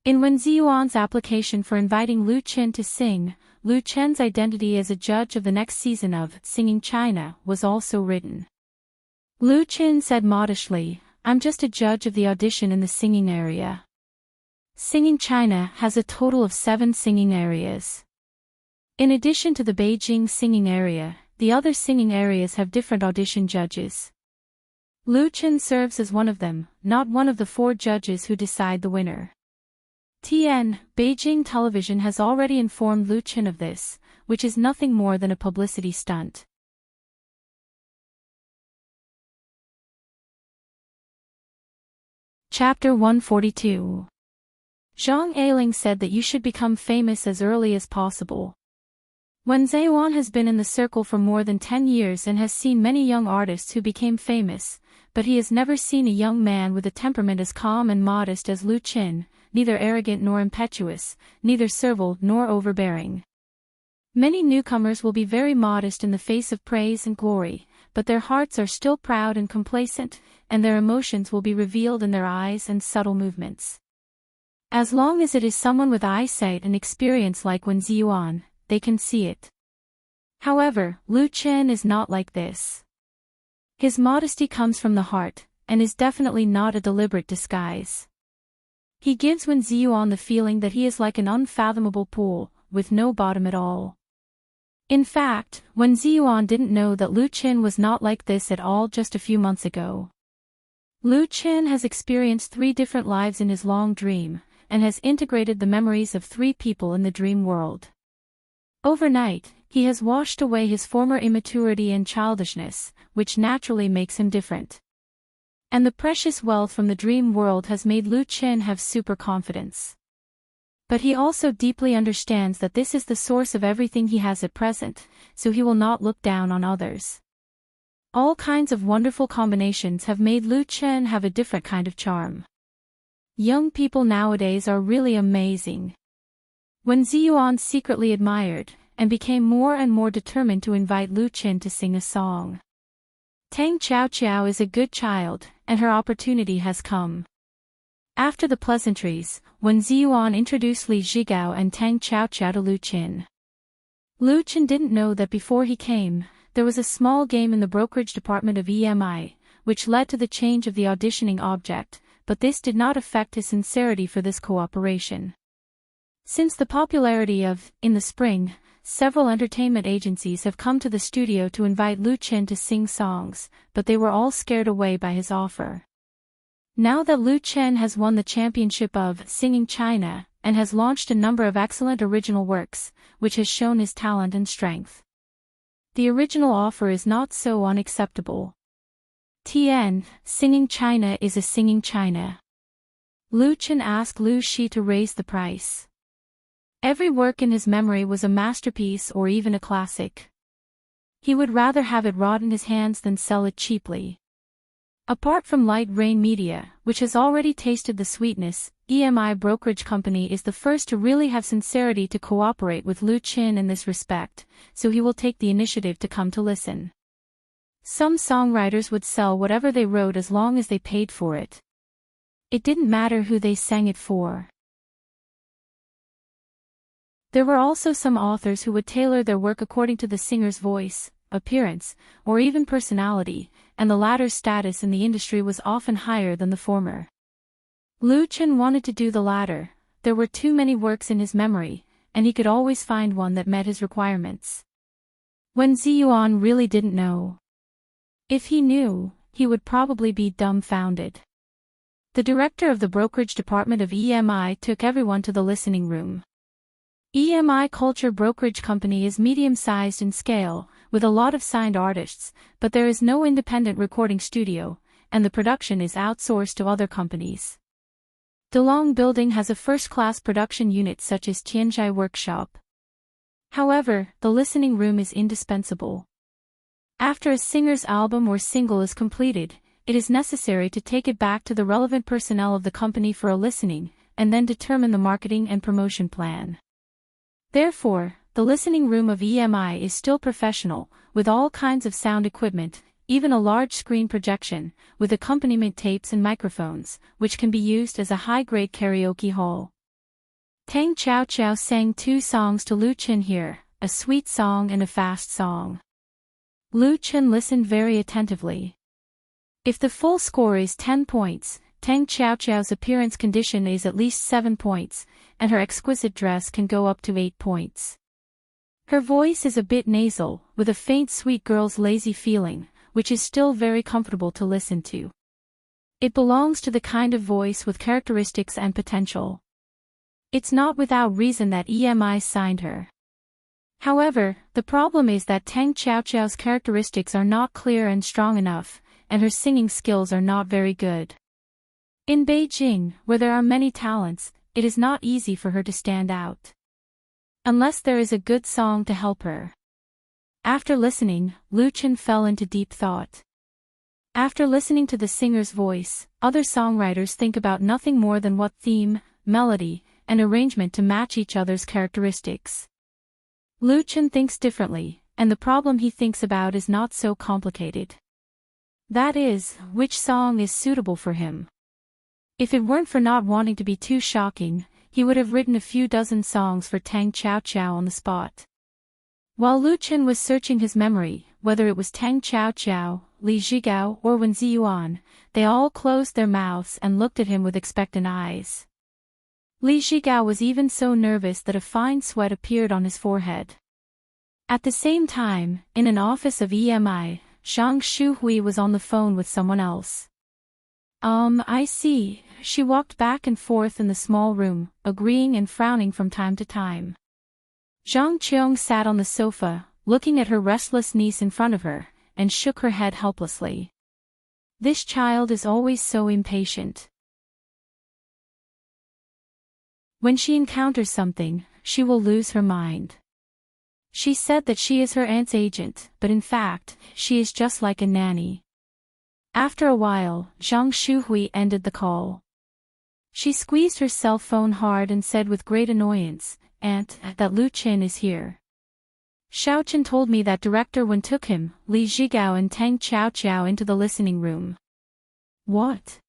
In Wen Ziyuan's application for inviting Lu Qin to sing, Lu Chen's identity as a judge of the next season of Singing China was also written. Lu Qin said modestly, I'm just a judge of the audition in the singing area. Singing China has a total of 7 singing areas. In addition to the Beijing singing area, the other singing areas have different audition judges. Lu Qin serves as one of them, not one of the 4 judges who decide the winner. Beijing Television has already informed Lu Qin of this, which is nothing more than a publicity stunt. Chapter 142. Zhang Ailing said that you should become famous as early as possible. Wen Zeyuan has been in the circle for more than 10 years and has seen many young artists who became famous, but he has never seen a young man with a temperament as calm and modest as Lu Qin, neither arrogant nor impetuous, neither servile nor overbearing. Many newcomers will be very modest in the face of praise and glory, but their hearts are still proud and complacent, and their emotions will be revealed in their eyes and subtle movements. As long as it is someone with eyesight and experience like Wen Ziyuan, they can see it. However, Lu Qin is not like this. His modesty comes from the heart, and is definitely not a deliberate disguise. He gives Wen Ziyuan the feeling that he is like an unfathomable pool, with no bottom at all. In fact, Wen Ziyuan didn't know that Lu Qin was not like this at all just a few months ago. Lu Qin has experienced 3 different lives in his long dream, and has integrated the memories of 3 people in the dream world. Overnight, he has washed away his former immaturity and childishness, which naturally makes him different. And the precious wealth from the dream world has made Lu Qin have super confidence. But he also deeply understands that this is the source of everything he has at present, so he will not look down on others. All kinds of wonderful combinations have made Lu Qin have a different kind of charm. Young people nowadays are really amazing. Wen Ziyuan secretly admired, and became more and more determined to invite Lu Qin to sing a song. Tang Qiao is a good child, and her opportunity has come. After the pleasantries, Wen Ziyuan introduced Li Zhigao and Tang Qiao to Lu Qin. Lu Qin didn't know that before he came, there was a small game in the brokerage department of EMI, which led to the change of the auditioning object, but this did not affect his sincerity for this cooperation. Since the popularity of In the Spring, several entertainment agencies have come to the studio to invite Lu Qin to sing songs, but they were all scared away by his offer. Now that Lu Qin has won the championship of Singing China, and has launched a number of excellent original works, which has shown his talent and strength, the original offer is not so unacceptable. Singing China is a Singing China. Lu Qin asked Lu Shi to raise the price. Every work in his memory was a masterpiece or even a classic. He would rather have it rot in his hands than sell it cheaply. Apart from Light Rain Media, which has already tasted the sweetness, EMI Brokerage Company is the first to really have sincerity to cooperate with Lu Qin in this respect, so he will take the initiative to come to listen. Some songwriters would sell whatever they wrote as long as they paid for it. It didn't matter who they sang it for. There were also some authors who would tailor their work according to the singer's voice, appearance, or even personality, and the latter's status in the industry was often higher than the former. Lu Qin wanted to do the latter. There were too many works in his memory, and he could always find one that met his requirements. Wen Ziyuan really didn't know. If he knew, he would probably be dumbfounded. The director of the brokerage department of EMI took everyone to the listening room. EMI Culture Brokerage Company is medium-sized in scale, with a lot of signed artists, but there is no independent recording studio, and the production is outsourced to other companies. Delong Building has a first-class production unit such as Tianjai Workshop. However, the listening room is indispensable. After a singer's album or single is completed, it is necessary to take it back to the relevant personnel of the company for a listening, and then determine the marketing and promotion plan. Therefore, the listening room of EMI is still professional, with all kinds of sound equipment, even a large screen projection, with accompaniment tapes and microphones, which can be used as a high-grade karaoke hall. Tang Chao Chao sang 2 songs to Lu Chen here, a sweet song and a fast song. Lu Chen listened very attentively. If the full score is 10 points, Tang Chao Chao's appearance condition is at least 7 points, and her exquisite dress can go up to 8 points. Her voice is a bit nasal, with a faint sweet girl's lazy feeling, which is still very comfortable to listen to. It belongs to the kind of voice with characteristics and potential. It's not without reason that EMI signed her. However, the problem is that Tang Chao Chao's characteristics are not clear and strong enough, and her singing skills are not very good. In Beijing, where there are many talents, it is not easy for her to stand out. Unless there is a good song to help her. After listening, Lu Chen fell into deep thought. After listening to the singer's voice, other songwriters think about nothing more than what theme, melody, and arrangement to match each other's characteristics. Lu Chen thinks differently, and the problem he thinks about is not so complicated. That is, which song is suitable for him. If it weren't for not wanting to be too shocking, he would have written a few dozen songs for Tang Chao Chao on the spot. While Lu Chen was searching his memory, whether it was Tang Chao Chao, Li Zhigao or Wen Ziyuan, they all closed their mouths and looked at him with expectant eyes. Li Zhigao was even so nervous that a fine sweat appeared on his forehead. At the same time, in an office of EMI, Zhang Shuhui was on the phone with someone else. I see, she walked back and forth in the small room, agreeing and frowning from time to time. Zhang Qiong sat on the sofa, looking at her restless niece in front of her, and shook her head helplessly. This child is always so impatient. When she encounters something, she will lose her mind. She said that she is her aunt's agent, but in fact, she is just like a nanny. After a while, Zhang Shuhui ended the call. She squeezed her cell phone hard and said with great annoyance, "Aunt, that Lu Chen is here. Xiao Chen told me that Director Wen took him, Li Zhigao and Tang Chao Chao into the listening room." What?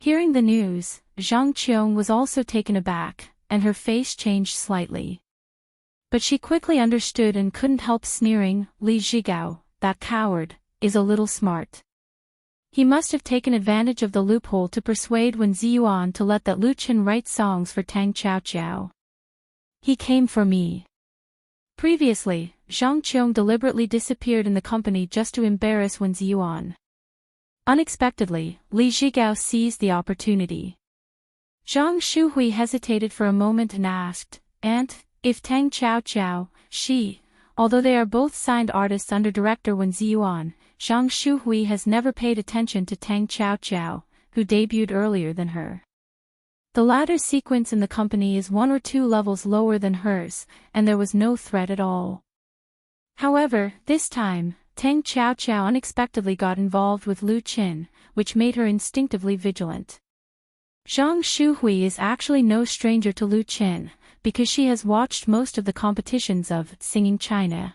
Hearing the news, Zhang Qiong was also taken aback, and her face changed slightly. But she quickly understood and couldn't help sneering. Li Zhigao, that coward, is a little smart. He must have taken advantage of the loophole to persuade Wen Ziyuan to let that Lu Chen write songs for Tang Chao Chao. He came for me. Previously, Zhang Qiong deliberately disappeared in the company just to embarrass Wen Ziyuan. Unexpectedly, Li Zhigao seized the opportunity. Zhang Shuhui hesitated for a moment and asked, "Aunt, if Tang Chao Chao, she, although they are both signed artists under director Wen Ziyuan, Zhang Shuhui has never paid attention to Tang Chao Chao, who debuted earlier than her. The latter's sequence in the company is 1 or 2 levels lower than hers, and there was no threat at all. However, this time, Tang Chao Chao unexpectedly got involved with Lu Chen, which made her instinctively vigilant. Zhang Shuhui is actually no stranger to Lu Chen, because she has watched most of the competitions of Singing China.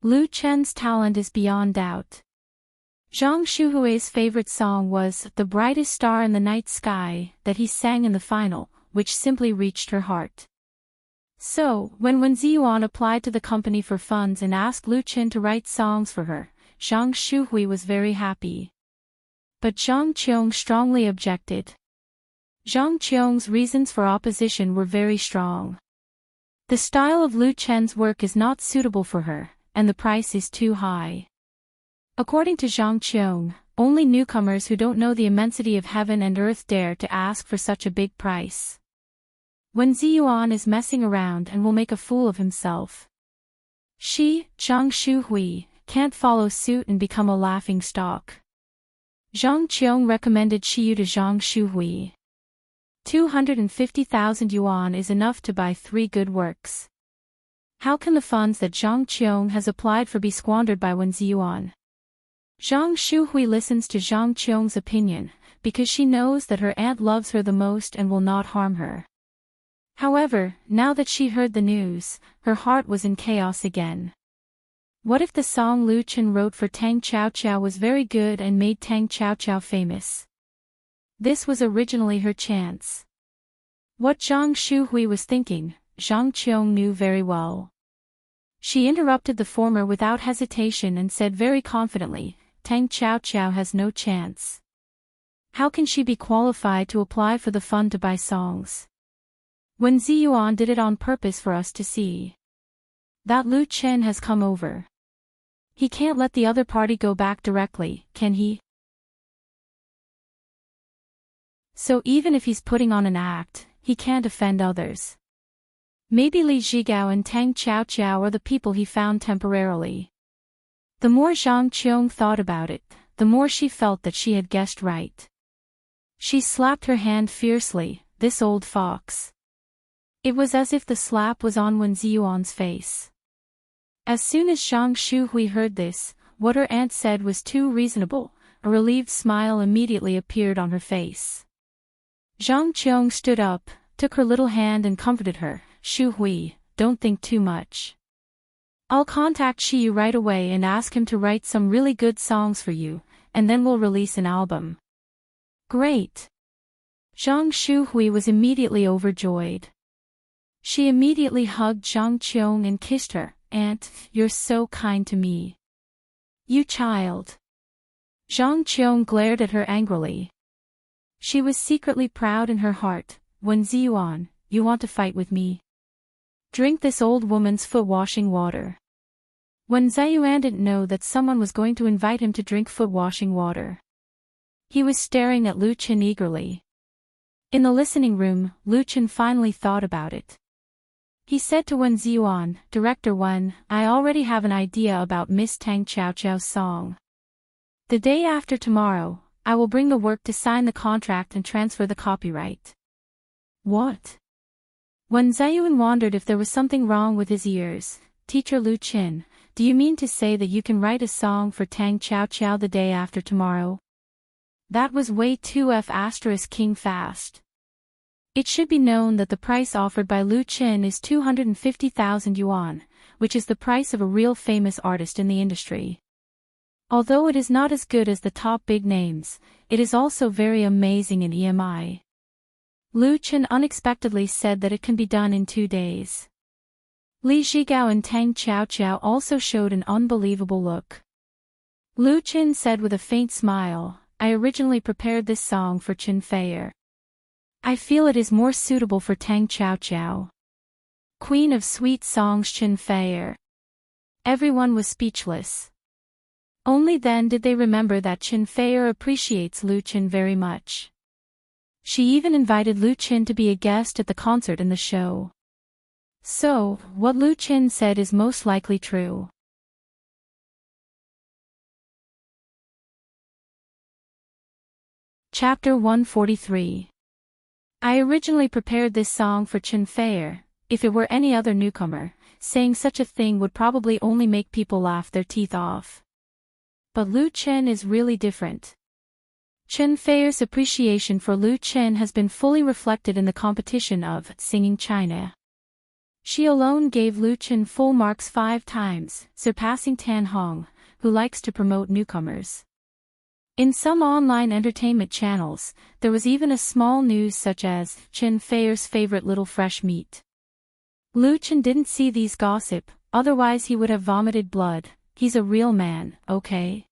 Lu Chen's talent is beyond doubt. Zhang Shuhui's favorite song was "The Brightest Star in the Night Sky" that he sang in the final, which simply reached her heart. So, when Wen Ziyuan applied to the company for funds and asked Lu Chen to write songs for her, Zhang Shuhui was very happy. But Zhang Qiong strongly objected. Zhang Qiong's reasons for opposition were very strong. The style of Lu Chen's work is not suitable for her, and the price is too high. According to Zhang Qiong, only newcomers who don't know the immensity of heaven and earth dare to ask for such a big price. Wen Ziyuan is messing around and will make a fool of himself. She, Zhang Shuhui, can't follow suit and become a laughing stock. Zhang Qiong recommended Shiyu to Zhang Shuhui. 250,000 yuan is enough to buy 3 good works. How can the funds that Zhang Qiong has applied for be squandered by Wen Ziyuan? Zhang Shuhui listens to Zhang Qiong's opinion, because she knows that her aunt loves her the most and will not harm her. However, now that she heard the news, her heart was in chaos again. What if the song Lu Chen wrote for Tang Qiao was very good and made Tang Qiao famous? This was originally her chance. What Zhang Shuhui was thinking, Zhang Qiong knew very well. She interrupted the former without hesitation and said very confidently, Tang Qiao has no chance. How can she be qualified to apply for the fund to buy songs? Wen Ziyuan did it on purpose for us to see. That Lu Chen has come over. He can't let the other party go back directly, can he? So even if he's putting on an act, he can't offend others. Maybe Li Zhigao and Tang Qiao are the people he found temporarily. The more Zhang Qiong thought about it, the more she felt that she had guessed right. She slapped her hand fiercely, this old fox. It was as if the slap was on Wen Ziyuan's face. As soon as Zhang Shuhui heard this, what her aunt said was too reasonable, a relieved smile immediately appeared on her face. Zhang Qiong stood up, took her little hand and comforted her, Shuhui, don't think too much. I'll contact Shiyu right away and ask him to write some really good songs for you, and then we'll release an album. Great! Zhang Shuhui was immediately overjoyed. She immediately hugged Zhang Qiong and kissed her. Aunt, you're so kind to me. You child. Zhang Qiong glared at her angrily. She was secretly proud in her heart. Wen Ziyuan, you want to fight with me? Drink this old woman's foot-washing water. Wen Ziyuan didn't know that someone was going to invite him to drink foot-washing water. He was staring at Lu Chen eagerly. In the listening room, Lu Chen finally thought about it. He said to Wen Ziyuan, Director Wen, I already have an idea about Miss Tang Qiao's song. The day after tomorrow, I will bring the work to sign the contract and transfer the copyright. What? Wen Ziyuan wondered if there was something wrong with his ears. Teacher Lu Chen, do you mean to say that you can write a song for Tang Qiao the day after tomorrow? That was way too King fast. It should be known that the price offered by Lu Chen is 250,000 yuan, which is the price of a real famous artist in the industry. Although it is not as good as the top big names, it is also very amazing in EMI. Lu Chen unexpectedly said that it can be done in 2 days. Li Zhigao and Tang Qiao also showed an unbelievable look. Lu Chen said with a faint smile, I originally prepared this song for Chen Feier. I feel it is more suitable for Tang Qiao. Queen of sweet songs Chen Feier. Everyone was speechless. Only then did they remember that Chen Feier appreciates Lu Chen very much. She even invited Lu Chen to be a guest at the concert in the show. So, what Lu Chen said is most likely true. Chapter 143. I originally prepared this song for Chen Feier. If it were any other newcomer, saying such a thing would probably only make people laugh their teeth off. But Lu Chen is really different. Chen Feier's appreciation for Lu Chen has been fully reflected in the competition of Singing China. She alone gave Lu Chen full marks 5 times, surpassing Tan Hong, who likes to promote newcomers. In some online entertainment channels, there was even a small news such as Chen Feier's favorite little fresh meat. Lu Chen didn't see these gossip, otherwise he would have vomited blood. He's a real man, okay?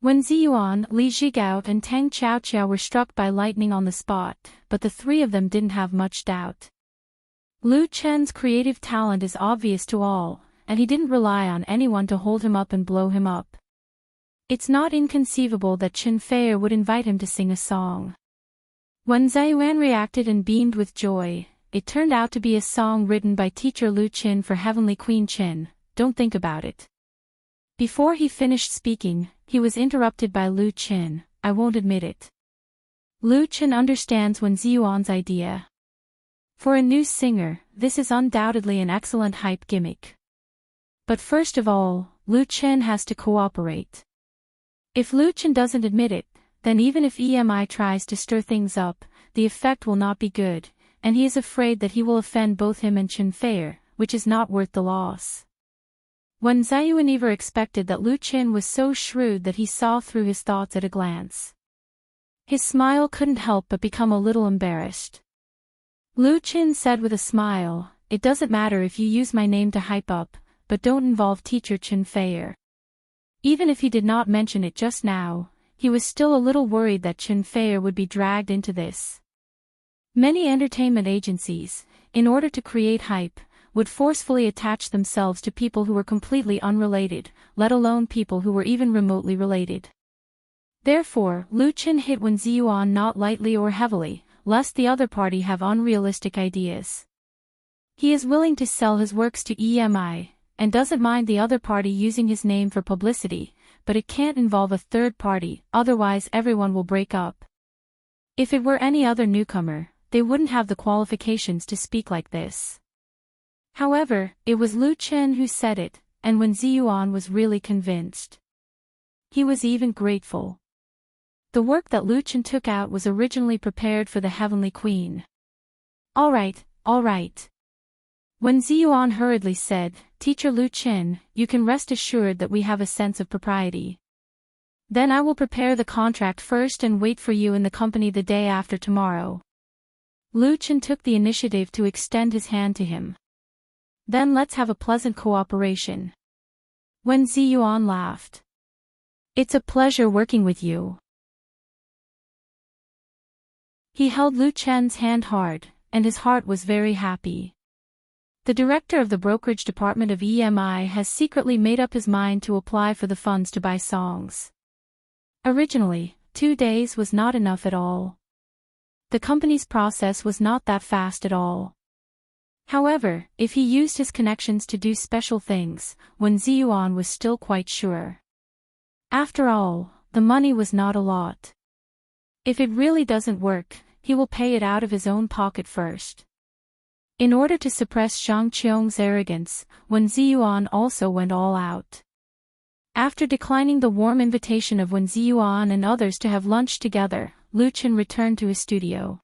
Wen Ziyuan, Li Zhigao and Tang Qiao were struck by lightning on the spot, but the 3 of them didn't have much doubt. Lu Chen's creative talent is obvious to all, and he didn't rely on anyone to hold him up and blow him up. It's not inconceivable that Chen Feier would invite him to sing a song. When Ziyuan reacted and beamed with joy, it turned out to be a song written by teacher Lu Chen for Heavenly Queen Chen. Don't think about it. Before he finished speaking, he was interrupted by Lu Chen. I won't admit it. Lu Chen understands Wen Ziyuan's idea. For a new singer, this is undoubtedly an excellent hype gimmick. But first of all, Lu Chen has to cooperate. If Lu Chen doesn't admit it, then even if EMI tries to stir things up, the effect will not be good, and he is afraid that he will offend both him and Chen Feier, which is not worth the loss. Wen Ziyuan never expected that Lu Chen was so shrewd that he saw through his thoughts at a glance. His smile couldn't help but become a little embarrassed. Lu Chen said with a smile, "It doesn't matter if you use my name to hype up, but don't involve teacher Chen Feier." Even if he did not mention it just now, he was still a little worried that Chen Feier would be dragged into this. Many entertainment agencies, in order to create hype, would forcefully attach themselves to people who were completely unrelated, let alone people who were even remotely related. Therefore, Lu Chen hit Wen Ziyuan not lightly or heavily, lest the other party have unrealistic ideas. He is willing to sell his works to EMI, and doesn't mind the other party using his name for publicity, but it can't involve a third party, otherwise everyone will break up. If it were any other newcomer, they wouldn't have the qualifications to speak like this. However, it was Lu Chen who said it, and Wen Ziyuan was really convinced. He was even grateful. The work that Lu Chen took out was originally prepared for the Heavenly Queen. All right. Wen Ziyuan hurriedly said, "Teacher Lu Chen, you can rest assured that we have a sense of propriety. Then I will prepare the contract first and wait for you in the company the day after tomorrow." Lu Chen took the initiative to extend his hand to him. "Then let's have a pleasant cooperation." Wen Ziyuan laughed. "It's a pleasure working with you." He held Lu Chen's hand hard, and his heart was very happy. The director of the brokerage department of EMI has secretly made up his mind to apply for the funds to buy songs. Originally, 2 days was not enough at all. The company's process was not that fast at all. However, if he used his connections to do special things, Wen Ziyuan was still quite sure. After all, the money was not a lot. If it really doesn't work, he will pay it out of his own pocket first. In order to suppress Zhang Qiong's arrogance, Wen Ziyuan also went all out. After declining the warm invitation of Wen Ziyuan and others to have lunch together, Lu Chen returned to his studio.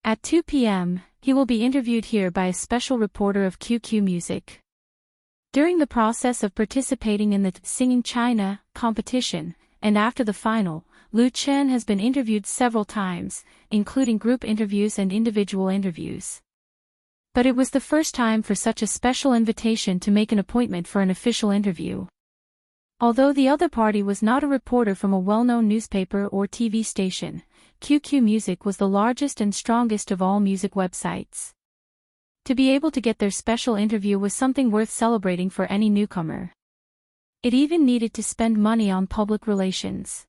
At 2 p.m., he will be interviewed here by a special reporter of QQ Music. During the process of participating in the Singing China competition, and after the final, Lu Chen has been interviewed several times, including group interviews and individual interviews. But it was the first time for such a special invitation to make an appointment for an official interview. Although the other party was not a reporter from a well-known newspaper or TV station, QQ Music was the largest and strongest of all music websites. To be able to get their special interview was something worth celebrating for any newcomer. It even needed to spend money on public relations.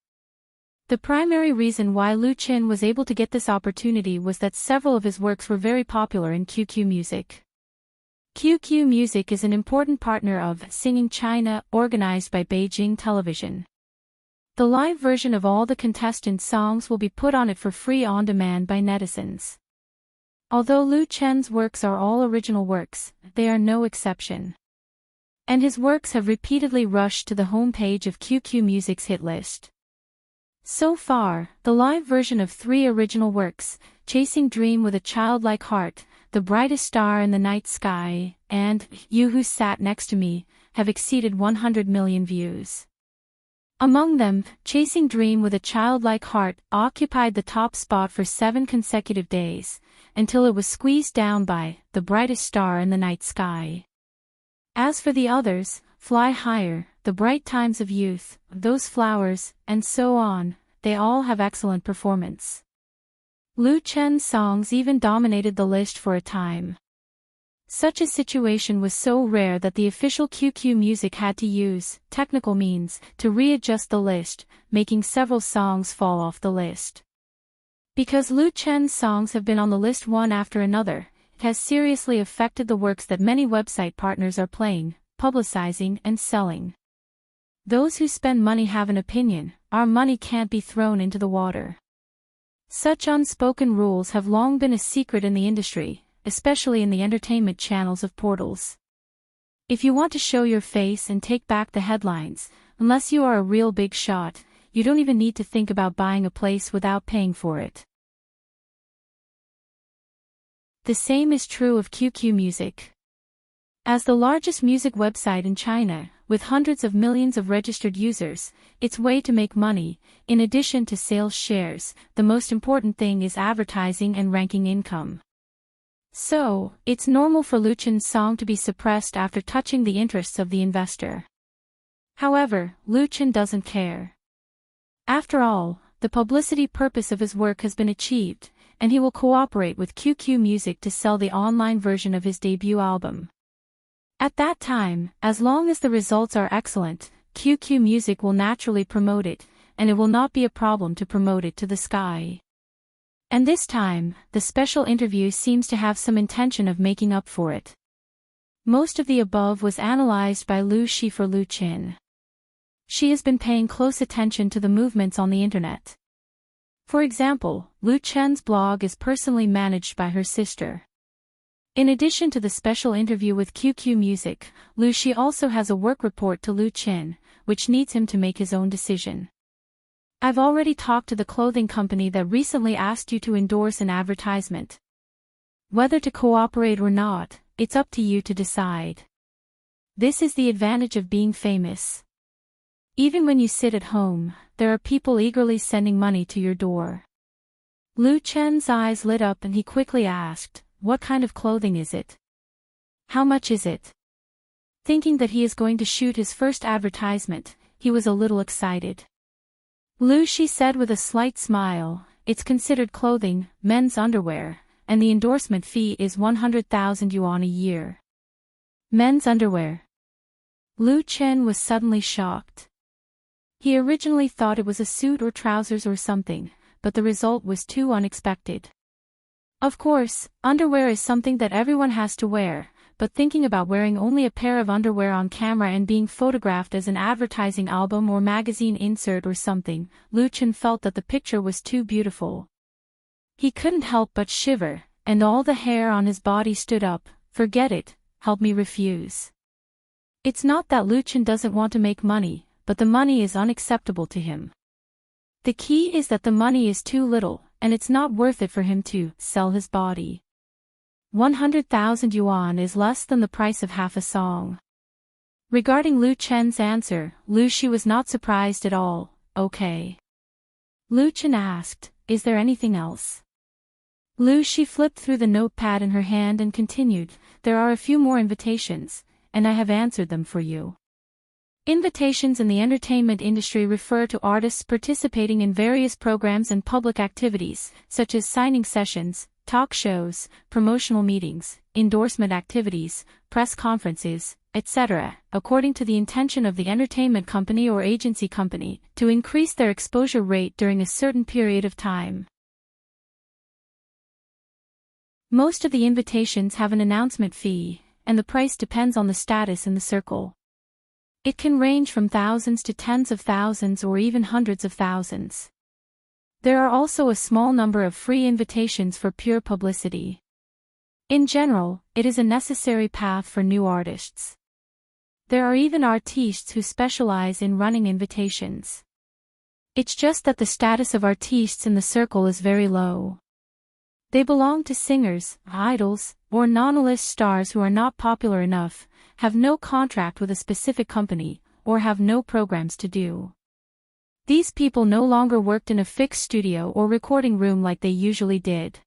The primary reason why Lu Chen was able to get this opportunity was that several of his works were very popular in QQ Music. QQ Music is an important partner of Singing China, organized by Beijing Television. The live version of all the contestants' songs will be put on it for free on demand by netizens. Although Lu Chen's works are all original works, they are no exception. And his works have repeatedly rushed to the homepage of QQ Music's hit list. So far, the live version of 3 original works, Chasing Dream with a Childlike Heart, The Brightest Star in the Night Sky, and You Who Sat Next to Me, have exceeded 100 million views. Among them, Chasing Dream with a Childlike Heart occupied the top spot for 7 consecutive days, until it was squeezed down by The Brightest Star in the Night Sky. As for the others, Fly Higher, The Bright Times of Youth, Those Flowers, and so on, they all have excellent performance. Lu Chen's songs even dominated the list for a time. Such a situation was so rare that the official QQ Music had to use technical means to readjust the list, making several songs fall off the list. Because Lu Chen's songs have been on the list one after another, it has seriously affected the works that many website partners are playing, publicizing, and selling. Those who spend money have an opinion. Our money can't be thrown into the water. Such unspoken rules have long been a secret in the industry, especially in the entertainment channels of portals. If you want to show your face and take back the headlines, unless you are a real big shot, you don't even need to think about buying a place without paying for it. The same is true of QQ Music. As the largest music website in China, with hundreds of millions of registered users, its way to make money, in addition to sales shares, the most important thing is advertising and ranking income. So, it's normal for Lu Chen's song to be suppressed after touching the interests of the investor. However, Lu Chen doesn't care. After all, the publicity purpose of his work has been achieved, and he will cooperate with QQ Music to sell the online version of his debut album. At that time, as long as the results are excellent, QQ Music will naturally promote it, and it will not be a problem to promote it to the sky. And this time, the special interview seems to have some intention of making up for it. Most of the above was analyzed by Lu Shi for Lu Chen. She has been paying close attention to the movements on the internet. For example, Lu Chen's blog is personally managed by her sister. In addition to the special interview with QQ Music, Lu Shi also has a work report to Lu Chen, which needs him to make his own decision. I've already talked to the clothing company that recently asked you to endorse an advertisement. Whether to cooperate or not, it's up to you to decide. This is the advantage of being famous. Even when you sit at home, there are people eagerly sending money to your door. Lu Chen's eyes lit up and he quickly asked, "What kind of clothing is it? How much is it?" Thinking that he is going to shoot his first advertisement, he was a little excited. Lu Shi said with a slight smile, "It's considered clothing, men's underwear, and the endorsement fee is 100,000 yuan a year." Men's underwear. Lu Chen was suddenly shocked. He originally thought it was a suit or trousers or something, but the result was too unexpected. Of course, underwear is something that everyone has to wear, but thinking about wearing only a pair of underwear on camera and being photographed as an advertising album or magazine insert or something, Lu Chen felt that the picture was too beautiful. He couldn't help but shiver, and all the hair on his body stood up. "Forget it, help me refuse." It's not that Lu Chen doesn't want to make money, but the money is unacceptable to him. The key is that the money is too little, and it's not worth it for him to sell his body. 100,000 yuan is less than the price of half a song. Regarding Lu Chen's answer, Lu Shi was not surprised at all. "Okay." Lu Chen asked, "Is there anything else?" Lu Shi flipped through the notepad in her hand and continued, "There are a few more invitations, and I have answered them for you." Invitations in the entertainment industry refer to artists participating in various programs and public activities, such as signing sessions, talk shows, promotional meetings, endorsement activities, press conferences, etc., according to the intention of the entertainment company or agency company, to increase their exposure rate during a certain period of time. Most of the invitations have an announcement fee, and the price depends on the status in the circle. It can range from thousands to tens of thousands or even hundreds of thousands. There are also a small number of free invitations for pure publicity. In general, it is a necessary path for new artists. There are even artistes who specialize in running invitations. It's just that the status of artistes in the circle is very low. They belong to singers, idols, or non-A-list stars who are not popular enough, have no contract with a specific company, or have no programs to do. These people no longer worked in a fixed studio or recording room like they usually did.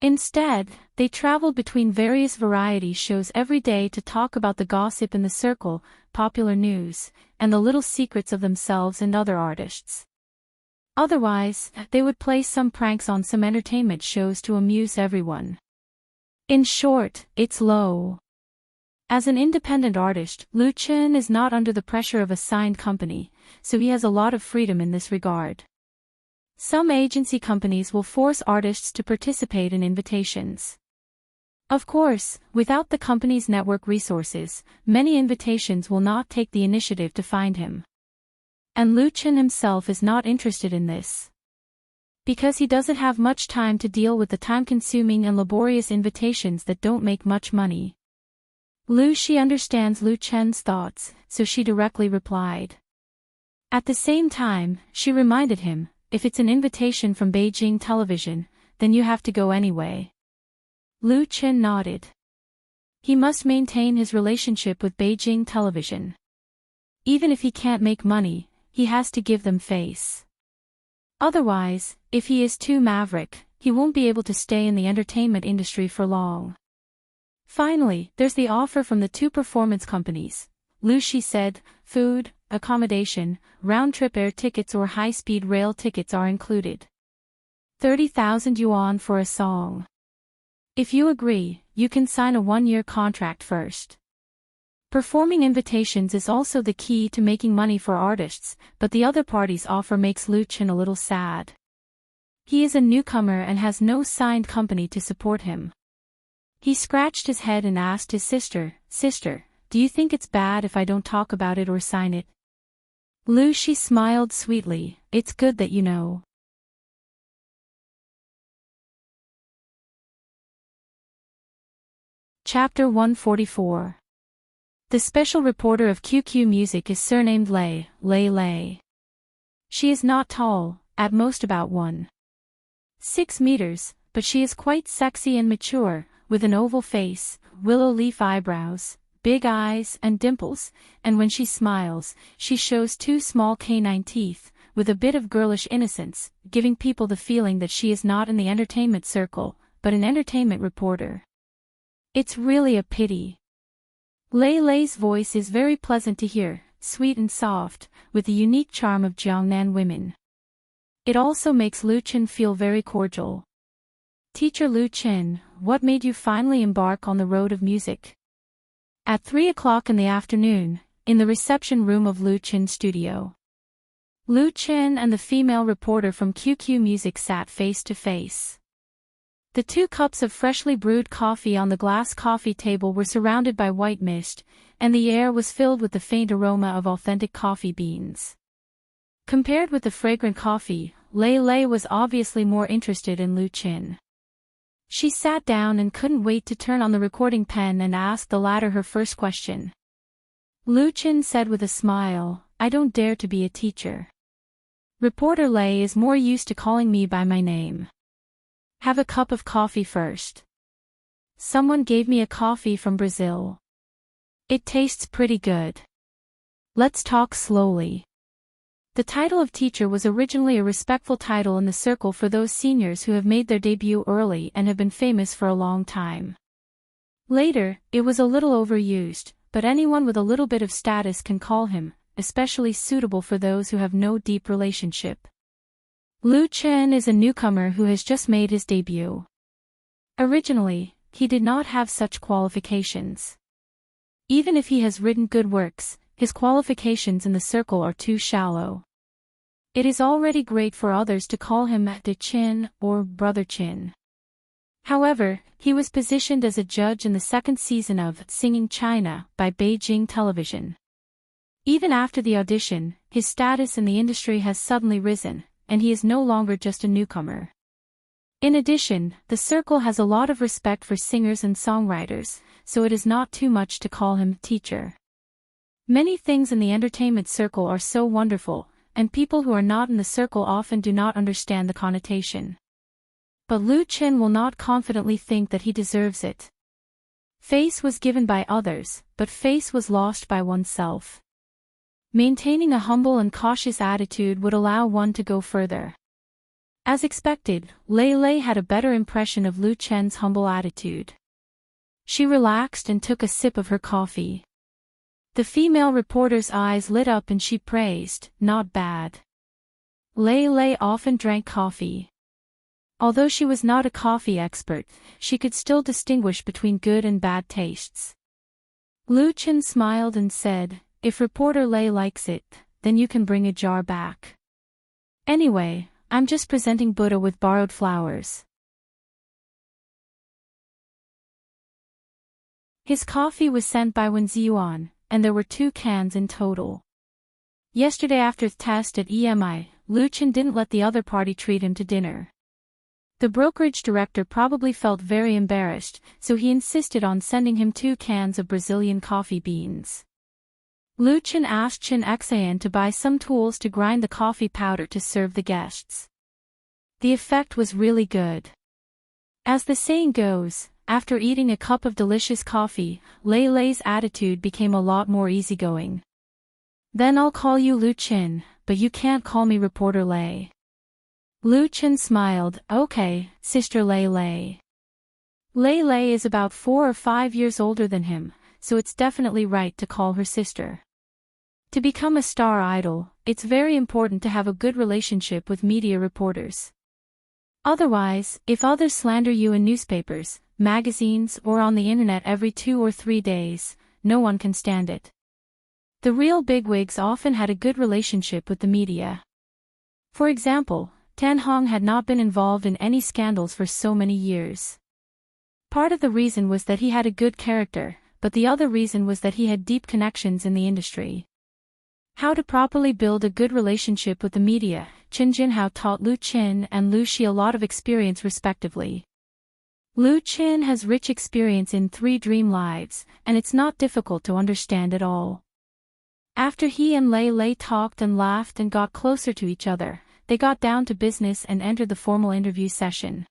Instead, they traveled between various variety shows every day to talk about the gossip in the circle, popular news, and the little secrets of themselves and other artists. Otherwise, they would play some pranks on some entertainment shows to amuse everyone. In short, it's low. As an independent artist, Lu Chen is not under the pressure of a signed company, so he has a lot of freedom in this regard. Some agency companies will force artists to participate in invitations. Of course, without the company's network resources, many invitations will not take the initiative to find him. And Lu Chen himself is not interested in this. Because he doesn't have much time to deal with the time-consuming and laborious invitations that don't make much money. She understands Lu Chen's thoughts, so she directly replied. At the same time, she reminded him, if it's an invitation from Beijing television, then you have to go anyway. Lu Chen nodded. He must maintain his relationship with Beijing television. Even if he can't make money, he has to give them face. Otherwise, if he is too maverick, he won't be able to stay in the entertainment industry for long. Finally, there's the offer from the two performance companies. She said, food, accommodation, round-trip air tickets or high-speed rail tickets are included. 30,000 yuan for a song. If you agree, you can sign a 1-year contract first. Performing invitations is also the key to making money for artists, but the other party's offer makes Lu Chen a little sad. He is a newcomer and has no signed company to support him. He scratched his head and asked his sister, "Sister, do you think it's bad if I don't talk about it or sign it?" She smiled sweetly, "It's good that you know." Chapter 144. The special reporter of QQ Music is surnamed Lei. She is not tall, at most about 1.6 meters, but she is quite sexy and mature, with an oval face, willow leaf eyebrows, big eyes and dimples, and when she smiles, she shows 2 small canine teeth, with a bit of girlish innocence, giving people the feeling that she is not in the entertainment circle, but an entertainment reporter. It's really a pity. Lei's voice is very pleasant to hear, sweet and soft, with the unique charm of Jiangnan women. It also makes Lu Chen feel very cordial. Teacher Lu Chen, what made you finally embark on the road of music? At 3 o'clock in the afternoon, in the reception room of Lu Chen's studio. Lu Chen and the female reporter from QQ Music sat face to face. The 2 cups of freshly brewed coffee on the glass coffee table were surrounded by white mist, and the air was filled with the faint aroma of authentic coffee beans. Compared with the fragrant coffee, Lei was obviously more interested in Lu Chen. She sat down and couldn't wait to turn on the recording pen and ask the latter her first question. Lu Chen said with a smile, "I don't dare to be a teacher. Reporter Lei is more used to calling me by my name. Have a cup of coffee first. Someone gave me a coffee from Brazil. It tastes pretty good. Let's talk slowly." The title of teacher was originally a respectful title in the circle for those seniors who have made their debut early and have been famous for a long time. Later, it was a little overused, but anyone with a little bit of status can call him, especially suitable for those who have no deep relationship. Lu Chen is a newcomer who has just made his debut. Originally, he did not have such qualifications. Even if he has written good works, his qualifications in the circle are too shallow. It is already great for others to call him De Chin or Brother Chin. However, he was positioned as a judge in the 2nd season of Singing China by Beijing television. Even after the audition, his status in the industry has suddenly risen, and he is no longer just a newcomer. In addition, the circle has a lot of respect for singers and songwriters, so it is not too much to call him teacher. Many things in the entertainment circle are so wonderful, and people who are not in the circle often do not understand the connotation. But Lu Chen will not confidently think that he deserves it. Face was given by others, but face was lost by oneself. Maintaining a humble and cautious attitude would allow one to go further. As expected, Lei had a better impression of Lu Chen's humble attitude. She relaxed and took a sip of her coffee. The female reporter's eyes lit up and she praised, "Not bad." Lei often drank coffee. Although she was not a coffee expert, she could still distinguish between good and bad tastes. Lu Chen smiled and said, "If reporter Lei likes it, then you can bring a jar back. Anyway, I'm just presenting Buddha with borrowed flowers." His coffee was sent by Wen Ziyuan, and there were 2 cans in total. Yesterday after the test at EMI, Lu Chen didn't let the other party treat him to dinner. The brokerage director probably felt very embarrassed, so he insisted on sending him 2 cans of Brazilian coffee beans. Lu Chen asked Chen Xian to buy some tools to grind the coffee powder to serve the guests. The effect was really good. As the saying goes, after eating a cup of delicious coffee, Lei Lei's attitude became a lot more easygoing. Then I'll call you Lu Chen, but you can't call me Reporter Lei. Lu Chen smiled. Okay, Sister Lei Lei. Lei Lei is about 4 or 5 years older than him, so it's definitely right to call her sister. To become a star idol, it's very important to have a good relationship with media reporters. Otherwise, if others slander you in newspapers, magazines, or on the internet every 2 or 3 days, no one can stand it. The real bigwigs often had a good relationship with the media. For example, Tan Hong had not been involved in any scandals for so many years. Part of the reason was that he had a good character, but the other reason was that he had deep connections in the industry. How to properly build a good relationship with the media, Chen Jinhao taught Lu Chen and Lu Xi a lot of experience respectively. Lu Chen has rich experience in 3 dream lives, and it's not difficult to understand at all. After he and Lei Lei talked and laughed and got closer to each other, they got down to business and entered the formal interview session.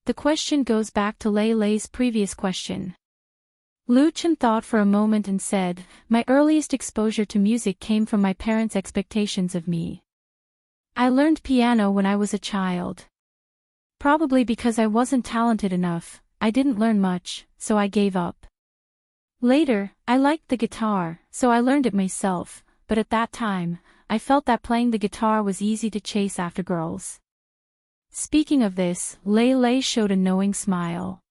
The question goes back to Lei Lei's previous question. Lu Chen thought for a moment and said, "My earliest exposure to music came from my parents' expectations of me. I learned piano when I was a child. Probably because I wasn't talented enough, I didn't learn much, so I gave up. Later, I liked the guitar, so I learned it myself, but at that time, I felt that playing the guitar was easy to chase after girls." Speaking of this, Lei Lei showed a knowing smile.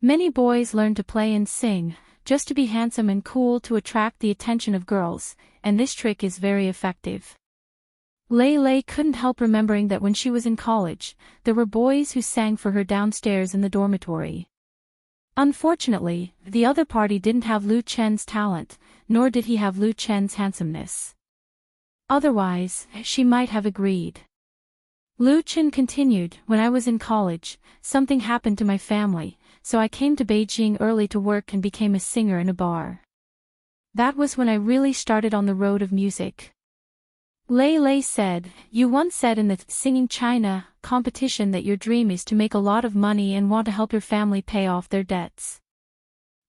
Many boys learn to play and sing, just to be handsome and cool to attract the attention of girls, and this trick is very effective. Lei Lei couldn't help remembering that when she was in college, there were boys who sang for her downstairs in the dormitory. Unfortunately, the other party didn't have Lu Chen's talent, nor did he have Lu Chen's handsomeness. Otherwise, she might have agreed. Lu Chen continued, "When I was in college, something happened to my family, so I came to Beijing early to work and became a singer in a bar. That was when I really started on the road of music." Lei Lei said, "You once said in the Singing China competition that your dream is to make a lot of money and want to help your family pay off their debts.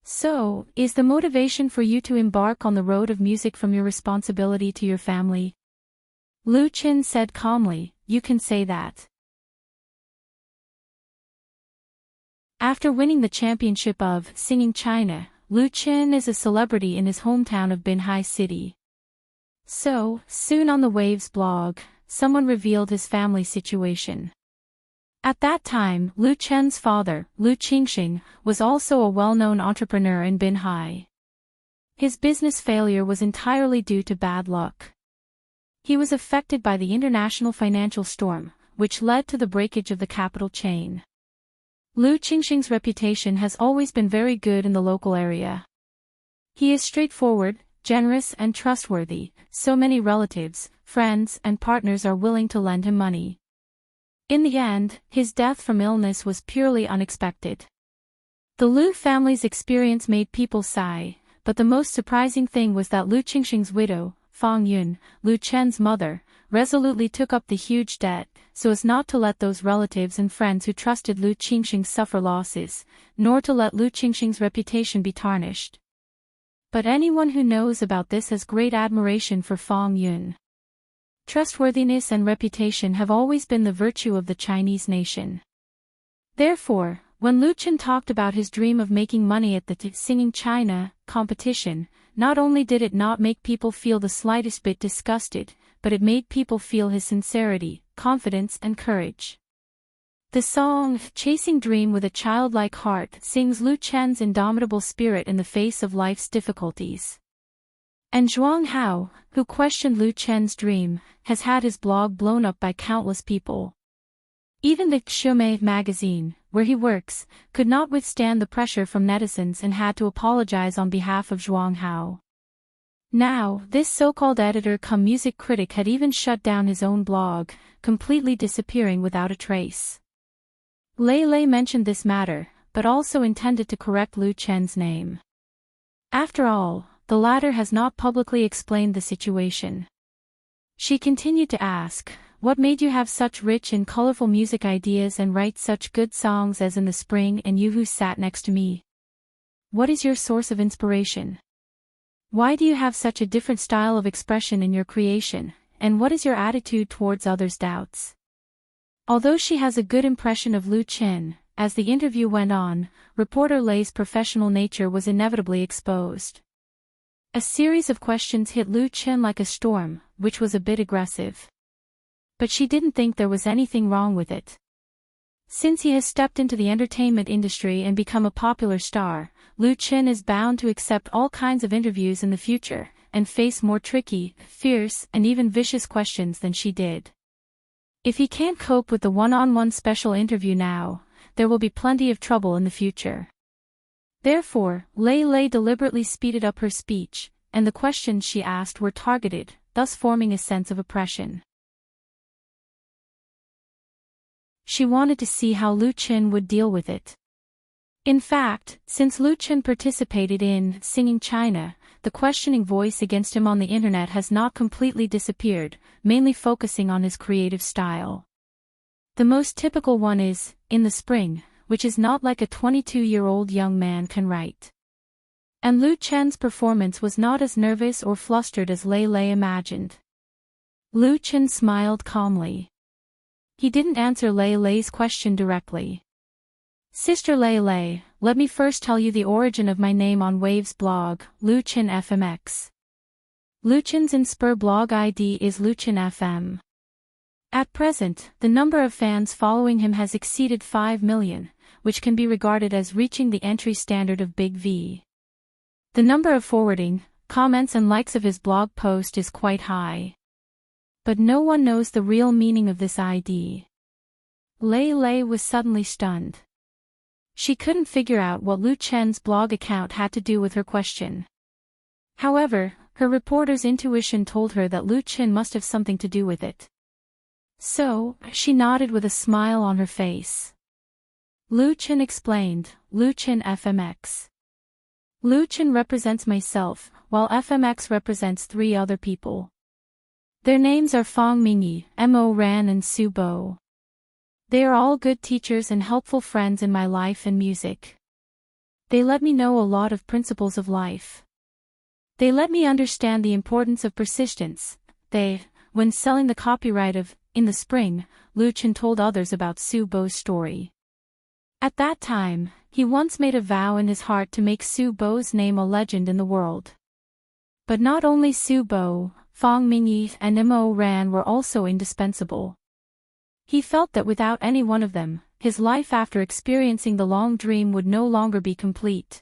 So, is the motivation for you to embark on the road of music from your responsibility to your family?" Lu Chen said calmly, "You can say that." After winning the championship of Singing China, Lu Chen is a celebrity in his hometown of Binhai City. So, soon on the Waves blog, someone revealed his family situation. At that time, Lu Chen's father, Lu Qingxing, was also a well-known entrepreneur in Binhai. His business failure was entirely due to bad luck. He was affected by the international financial storm, which led to the breakage of the capital chain. Lu Qingxing's reputation has always been very good in the local area. He is straightforward, generous and trustworthy, so many relatives, friends and partners are willing to lend him money. In the end, his death from illness was purely unexpected. The Lu family's experience made people sigh, but the most surprising thing was that Lu Qingxing's widow, Fang Yun, Lu Chen's mother, resolutely took up the huge debt, so as not to let those relatives and friends who trusted Lu Qingxing suffer losses, nor to let Lu Qingxing's reputation be tarnished. But anyone who knows about this has great admiration for Fang Yun. Trustworthiness and reputation have always been the virtue of the Chinese nation. Therefore, when Lu Chen talked about his dream of making money at the Singing China competition, not only did it not make people feel the slightest bit disgusted, but it made people feel his sincerity, confidence and courage. The song, Chasing Dream with a Childlike Heart, sings Lu Chen's indomitable spirit in the face of life's difficulties. And Zhuang Hao, who questioned Lu Chen's dream, has had his blog blown up by countless people. Even the Xiaomei magazine, where he works, could not withstand the pressure from netizens and had to apologize on behalf of Zhuang Hao. Now, this so-called editor-cum-music critic had even shut down his own blog, completely disappearing without a trace. Lei Lei mentioned this matter, but also intended to correct Lu Chen's name. After all, the latter has not publicly explained the situation. She continued to ask, "What made you have such rich and colorful music ideas and write such good songs as In the Spring and You Who Sat Next to Me? What is your source of inspiration? Why do you have such a different style of expression in your creation, and what is your attitude towards others' doubts?" Although she has a good impression of Lu Chen, as the interview went on, reporter Lei's professional nature was inevitably exposed. A series of questions hit Lu Chen like a storm, which was a bit aggressive. But she didn't think there was anything wrong with it. Since he has stepped into the entertainment industry and become a popular star, Lu Chen is bound to accept all kinds of interviews in the future, and face more tricky, fierce, and even vicious questions than she did. If he can't cope with the one-on-one special interview now, there will be plenty of trouble in the future. Therefore, Lei Lei deliberately speeded up her speech, and the questions she asked were targeted, thus forming a sense of oppression. She wanted to see how Lu Chen would deal with it. In fact, since Lu Chen participated in Singing China, the questioning voice against him on the internet has not completely disappeared, mainly focusing on his creative style. The most typical one is, In the Spring, which is not like a 22-year-old young man can write. And Lu Chen's performance was not as nervous or flustered as Lei Lei imagined. Lu Chen smiled calmly. He didn't answer Lei Lei's question directly. "Sister Lei Lei, let me first tell you the origin of my name on Wave's blog, Lu Chen FMX. Lu Chen's Inspire blog ID is Lu Chen FM. At present, the number of fans following him has exceeded 5 million, which can be regarded as reaching the entry standard of Big V. The number of forwarding, comments and likes of his blog post is quite high. But no one knows the real meaning of this ID." Lei Lei was suddenly stunned. She couldn't figure out what Lu Chen's blog account had to do with her question. However, her reporter's intuition told her that Lu Chen must have something to do with it. So, she nodded with a smile on her face. Lu Chen explained, "Lu Chen FMX. Lu Chen represents myself, while FMX represents 3 other people. Their names are Fang Mingyi, Mo Ran and Su Bo. They are all good teachers and helpful friends in my life and music. They let me know a lot of principles of life. They let me understand the importance of persistence. When selling the copyright of In the Spring, Lu Chen told others about Su Bo's story. At that time, he once made a vow in his heart to make Su Bo's name a legend in the world. But not only Su Bo, Fang Mingyi and Mo Ran were also indispensable. He felt that without any one of them, his life after experiencing the long dream would no longer be complete.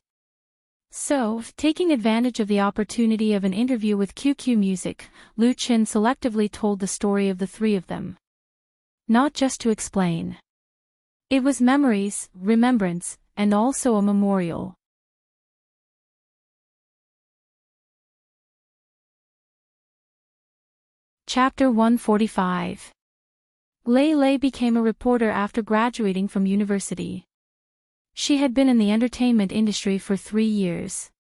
So, taking advantage of the opportunity of an interview with QQ Music, Lu Chen selectively told the story of the 3 of them. Not just to explain. It was memories, remembrance, and also a memorial. Chapter 145. Lei Lei became a reporter after graduating from university. She had been in the entertainment industry for 3 years.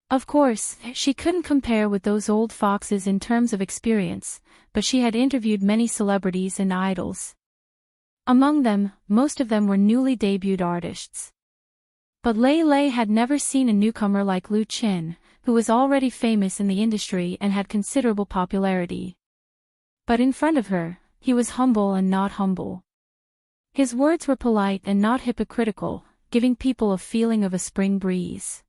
Of course, she couldn't compare with those old foxes in terms of experience, but she had interviewed many celebrities and idols. Among them, most of them were newly debuted artists. But Lei Lei had never seen a newcomer like Lu Chen, who was already famous in the industry and had considerable popularity. But in front of her, he was humble and not humble. His words were polite and not hypocritical, giving people a feeling of a spring breeze.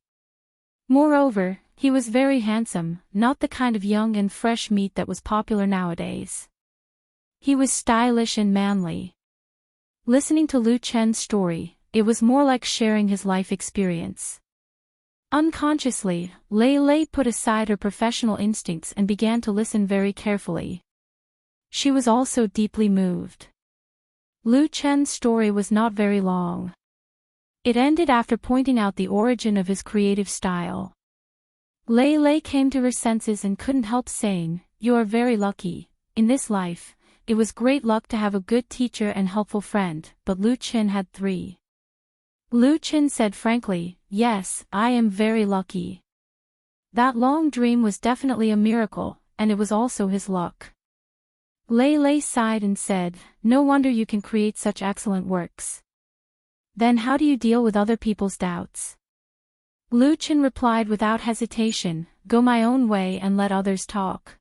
Moreover, he was very handsome, not the kind of young and fresh meat that was popular nowadays. He was stylish and manly. Listening to Lu Chen's story, it was more like sharing his life experience. Unconsciously, Lei Lei put aside her professional instincts and began to listen very carefully. She was also deeply moved. Lu Chen's story was not very long. It ended after pointing out the origin of his creative style. Lei Lei came to her senses and couldn't help saying, "You are very lucky. In this life, it was great luck to have a good teacher and helpful friend, but Lu Qin had 3. Lu Qin said frankly, "Yes, I am very lucky." That long dream was definitely a miracle, and it was also his luck. Lei Lei sighed and said, "No wonder you can create such excellent works. Then how do you deal with other people's doubts?" Lu Qin replied without hesitation, "Go my own way and let others talk.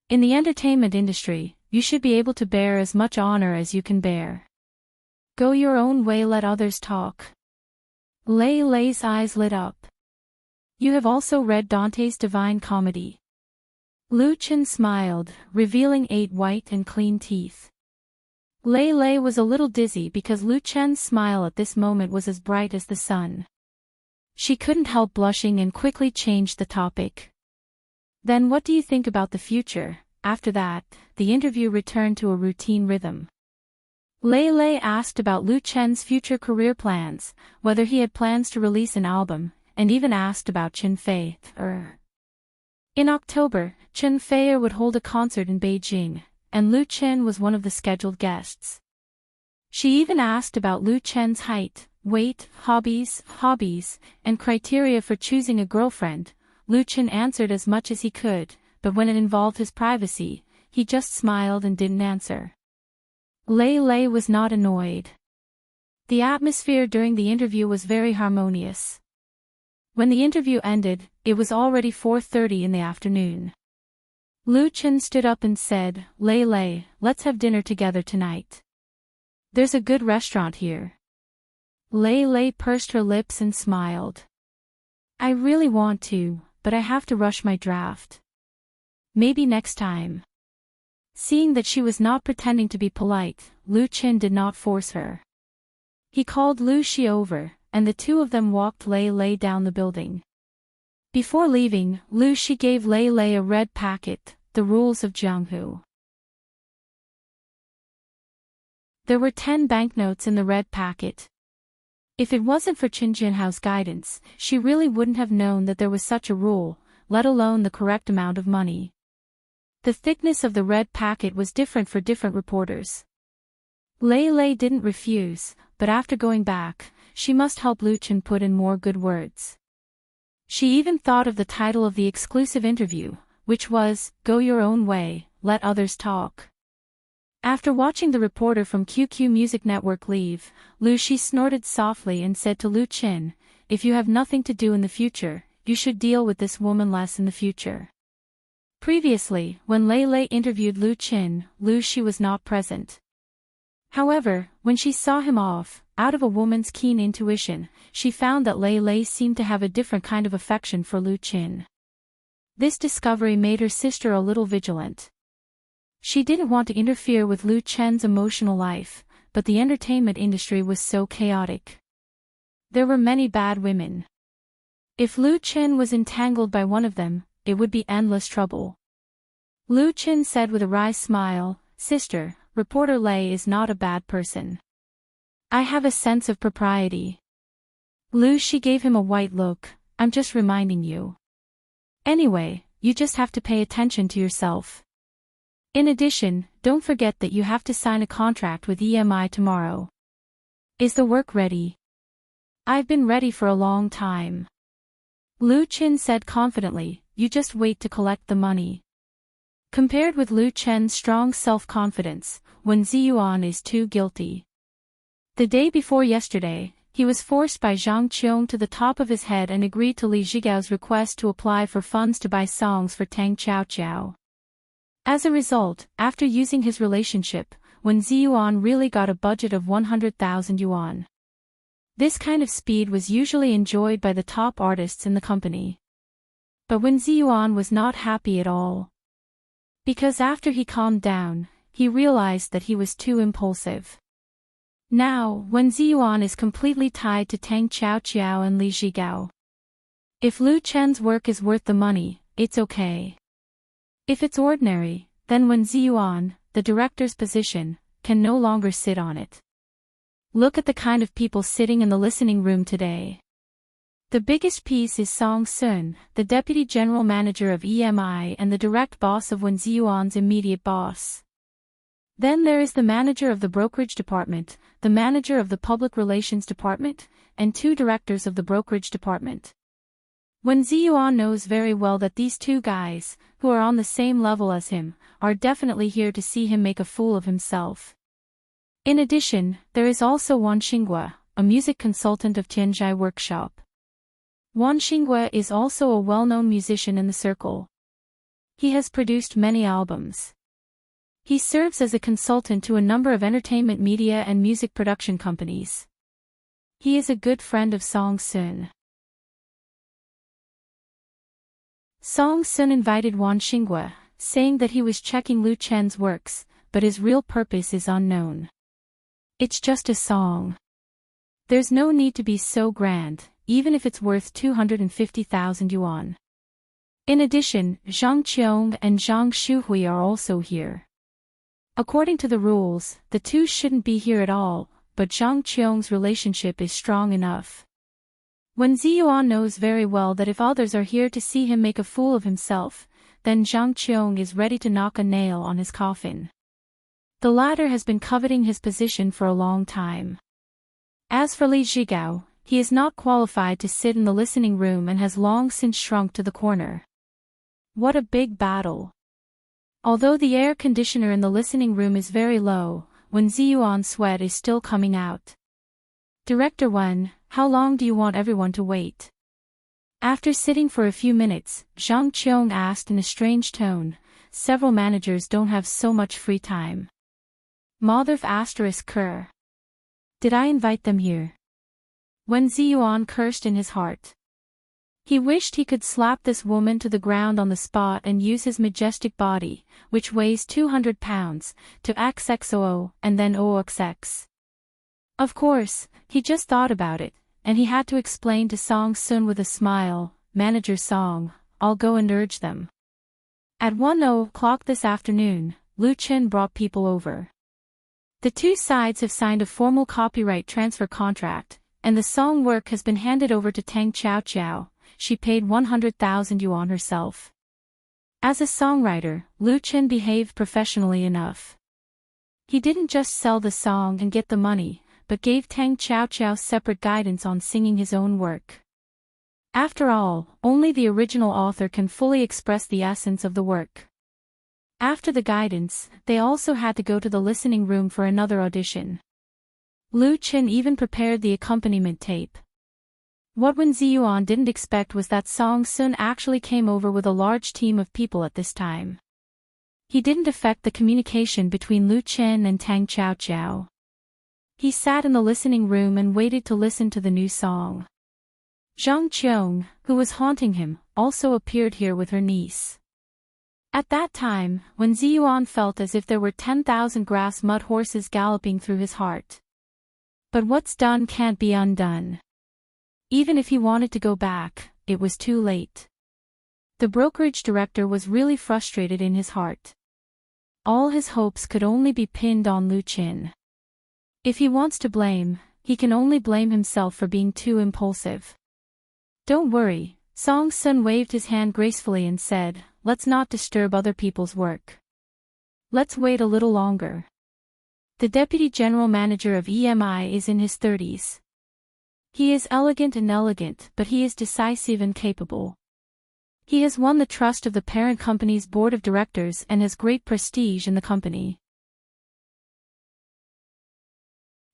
In the entertainment industry, you should be able to bear as much honor as you can bear. Go your own way, let others talk." Lei Lei's eyes lit up. "You have also read Dante's Divine Comedy?" Lu Qin smiled, revealing 8 white and clean teeth. Lei Lei was a little dizzy because Lu Qin's smile at this moment was as bright as the sun. She couldn't help blushing and quickly changed the topic. "Then what do you think about the future?" After that, the interview returned to a routine rhythm. Lei Lei asked about Lu Qin's future career plans, whether he had plans to release an album, and even asked about Chen Fei. In October, Chen Fei would hold a concert in Beijing, and Lu Qin was one of the scheduled guests. She even asked about Lu Qin's height, weight, hobbies, and criteria for choosing a girlfriend. Lu Qin answered as much as he could, but when it involved his privacy, he just smiled and didn't answer. Lei Lei was not annoyed. The atmosphere during the interview was very harmonious. When the interview ended, it was already 4:30 in the afternoon. Lu Qin stood up and said, "Lei Lei, let's have dinner together tonight. There's a good restaurant here." Lei Lei pursed her lips and smiled. "I really want to, but I have to rush my draft. Maybe next time." Seeing that she was not pretending to be polite, Lu Qin did not force her. He called Lu Shi over, and the two of them walked Lei Lei down the building. Before leaving, Lu Shi gave Lei Lei a red packet, The Rules of Jianghu. There were 10 banknotes in the red packet. If it wasn't for Qin Jinhao's guidance, she really wouldn't have known that there was such a rule, let alone the correct amount of money. The thickness of the red packet was different for different reporters. Lei Lei didn't refuse, but after going back, she must help Lu Qin put in more good words. She even thought of the title of the exclusive interview, which was, "Go Your Own Way, Let Others Talk." After watching the reporter from QQ Music Network leave, Lu Shi snorted softly and said to Lu Qin, "If you have nothing to do in the future, you should deal with this woman less in the future." Previously, when Lei Lei interviewed Lu Qin, Lu Shi was not present. However, when she saw him off, out of a woman's keen intuition, she found that Lei Lei seemed to have a different kind of affection for Lu Qin. This discovery made her sister a little vigilant. She didn't want to interfere with Lu Qin's emotional life, but the entertainment industry was so chaotic. There were many bad women. If Lu Qin was entangled by one of them, it would be endless trouble. Lu Qin said with a wry smile, "Sister, reporter Lei is not a bad person. I have a sense of propriety." Lu Shi gave him a white look, "I'm just reminding you. Anyway, you just have to pay attention to yourself. In addition, don't forget that you have to sign a contract with EMI tomorrow. Is the work ready?" "I've been ready for a long time." Lu Qin said confidently, "You just wait to collect the money." Compared with Lu Qin's strong self-confidence, Wen Ziyuan is too guilty. The day before yesterday, he was forced by Zhang Qiong to the top of his head and agreed to Li Zhigao's request to apply for funds to buy songs for Tang Qiao. As a result, after using his relationship, Wen Ziyuan really got a budget of 100,000 yuan. This kind of speed was usually enjoyed by the top artists in the company. But Wen Ziyuan was not happy at all. Because after he calmed down, he realized that he was too impulsive. Now, Wen Ziyuan is completely tied to Tang Qiao and Li Zhigao. If Lu Chen's work is worth the money, it's okay. If it's ordinary, then Wen Ziyuan, the director's position, can no longer sit on it. Look at the kind of people sitting in the listening room today. The biggest piece is Song Sun, the deputy general manager of EMI and the direct boss of Wen Ziyuan's immediate boss. Then there is the manager of the brokerage department, the manager of the public relations department, and 2 directors of the brokerage department. Wen Ziyuan knows very well that these 2 guys, who are on the same level as him, are definitely here to see him make a fool of himself. In addition, there is also Wan Xinghua, a music consultant of Tianzhai Workshop. Wan Xinghua is also a well-known musician in the circle. He has produced many albums. He serves as a consultant to a number of entertainment media and music production companies. He is a good friend of Song Sun. Song Sun invited Wan Xinghua, saying that he was checking Lu Chen's works, but his real purpose is unknown. It's just a song. There's no need to be so grand, even if it's worth 250,000 yuan. In addition, Zhang Qiong and Zhang Shuhui are also here. According to the rules, the 2 shouldn't be here at all, but Zhang Qiong's relationship is strong enough. Wen Ziyuan knows very well that if others are here to see him make a fool of himself, then Zhang Qiong is ready to knock a nail on his coffin. The latter has been coveting his position for a long time. As for Li Zhigao, he is not qualified to sit in the listening room and has long since shrunk to the corner. What a big battle! Although the air conditioner in the listening room is very low, Wen Ziyuan's sweat is still coming out. Director Wen, how long do you want everyone to wait? After sitting for a few minutes, Zhang Qiong asked in a strange tone, several managers don't have so much free time. Motherf asterisk cur. Did I invite them here? Wen Ziyuan cursed in his heart. He wished he could slap this woman to the ground on the spot and use his majestic body, which weighs 200 pounds, to XXOO and then OXX. Of course, he just thought about it, and he had to explain to Song Sun with a smile, Manager Song, I'll go and urge them. At 1:00 this afternoon, Lu Chen brought people over. The 2 sides have signed a formal copyright transfer contract, and the song work has been handed over to Tang Qiao. She paid 100,000 yuan herself. As a songwriter, Lu Chen behaved professionally enough. He didn't just sell the song and get the money, but gave Tang Qiao separate guidance on singing his own work. After all, only the original author can fully express the essence of the work. After the guidance, they also had to go to the listening room for another audition. Lu Chen even prepared the accompaniment tape. What Wen Ziyuan didn't expect was that Song Sun actually came over with a large team of people at this time. He didn't affect the communication between Lu Chen and Tang Qiao. He sat in the listening room and waited to listen to the new song. Zhang Qiong, who was haunting him, also appeared here with her niece. At that time, Wen Ziyuan felt as if there were 10,000 grass mud horses galloping through his heart. But what's done can't be undone. Even if he wanted to go back, it was too late. The brokerage director was really frustrated in his heart. All his hopes could only be pinned on Lu Chen. If he wants to blame, he can only blame himself for being too impulsive. Don't worry, Song Sun waved his hand gracefully and said, let's not disturb other people's work. Let's wait a little longer. The deputy general manager of EMI is in his 30s. He is elegant and elegant, but he is decisive and capable. He has won the trust of the parent company's board of directors and has great prestige in the company.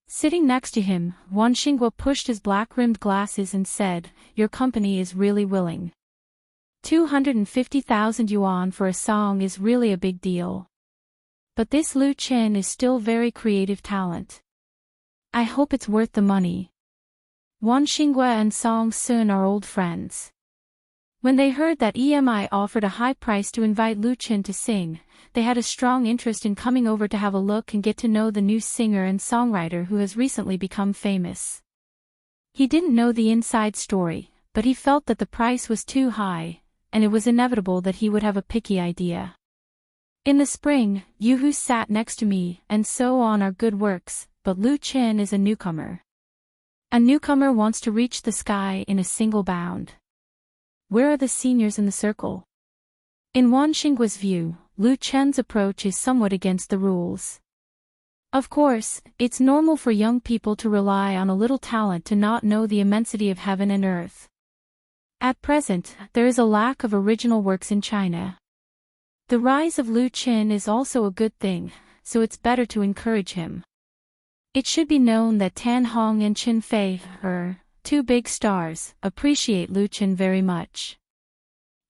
Sitting next to him, Wan Xinghua pushed his black-rimmed glasses and said, your company is really willing. 250,000 yuan for a song is really a big deal. But this Lu Chen is still very creative talent. I hope it's worth the money. Wan Xinghua and Song Sun are old friends. When they heard that EMI offered a high price to invite Lu Chen to sing, they had a strong interest in coming over to have a look and get to know the new singer and songwriter who has recently become famous. He didn't know the inside story, but he felt that the price was too high, and it was inevitable that he would have a picky idea. In the spring, Yu sat next to me, and so on are good works, but Lu Chen is a newcomer. A newcomer wants to reach the sky in a single bound. Where are the seniors in the circle? In Wan Xingguo's view, Lu Chen's approach is somewhat against the rules. Of course, it's normal for young people to rely on a little talent to not know the immensity of heaven and earth. At present, there is a lack of original works in China. The rise of Lu Chen is also a good thing, so it's better to encourage him. It should be known that Tan Hong and Qin Fei, two big stars, appreciate Lu Chen very much.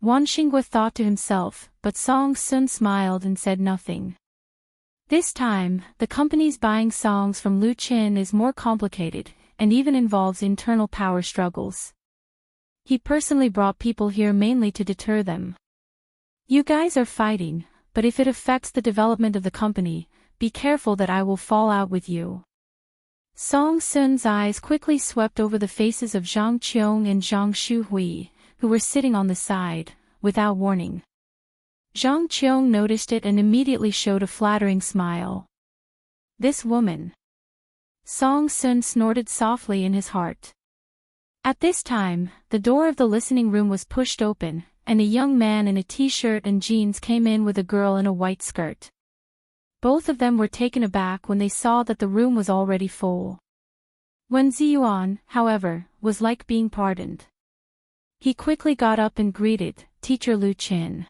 Wan Xingguo thought to himself, but Song Sun smiled and said nothing. This time, the company's buying songs from Lu Chen is more complicated, and even involves internal power struggles. He personally brought people here mainly to deter them. You guys are fighting, but if it affects the development of the company, be careful that I will fall out with you. Song Sun's eyes quickly swept over the faces of Zhang Qiong and Zhang Shuhui, who were sitting on the side, without warning. Zhang Qiong noticed it and immediately showed a flattering smile. This woman. Song Sun snorted softly in his heart. At this time, the door of the listening room was pushed open, and a young man in a t-shirt and jeans came in with a girl in a white skirt. Both of them were taken aback when they saw that the room was already full. Wen Ziyuan, however, was like being pardoned. He quickly got up and greeted Teacher Lu Chen.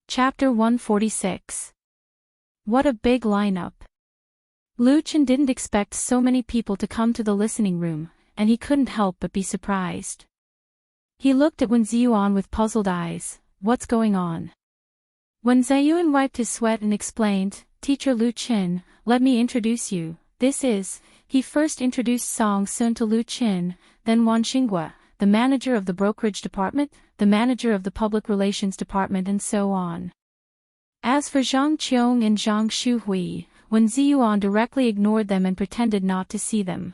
Chapter 146. What a big lineup. Lu Chen didn't expect so many people to come to the listening room, and he couldn't help but be surprised. He looked at Wen Ziyuan with puzzled eyes. What's going on? Wen Ziyuan wiped his sweat and explained, Teacher Lu Chen, let me introduce you. He first introduced Song Sun to Lu Chen, then Wan Xingguo, the manager of the brokerage department, the manager of the public relations department and so on. As for Zhang Qiong and Zhang Shuhui, Wen Ziyuan directly ignored them and pretended not to see them.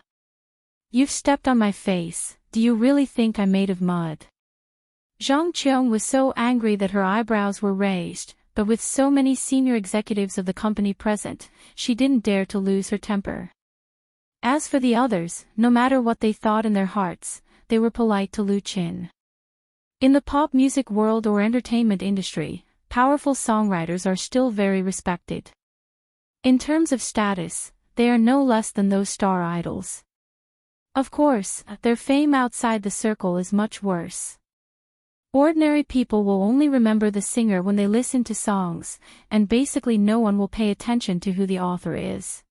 You've stepped on my face. Do you really think I'm made of mud? Zhang Qiong was so angry that her eyebrows were raised, but with so many senior executives of the company present, she didn't dare to lose her temper. As for the others, no matter what they thought in their hearts, they were polite to Lu Chen. In the pop music world or entertainment industry, powerful songwriters are still very respected. In terms of status, they are no less than those star idols. Of course, their fame outside the circle is much worse. Ordinary people will only remember the singer when they listen to songs, and basically no one will pay attention to who the author is.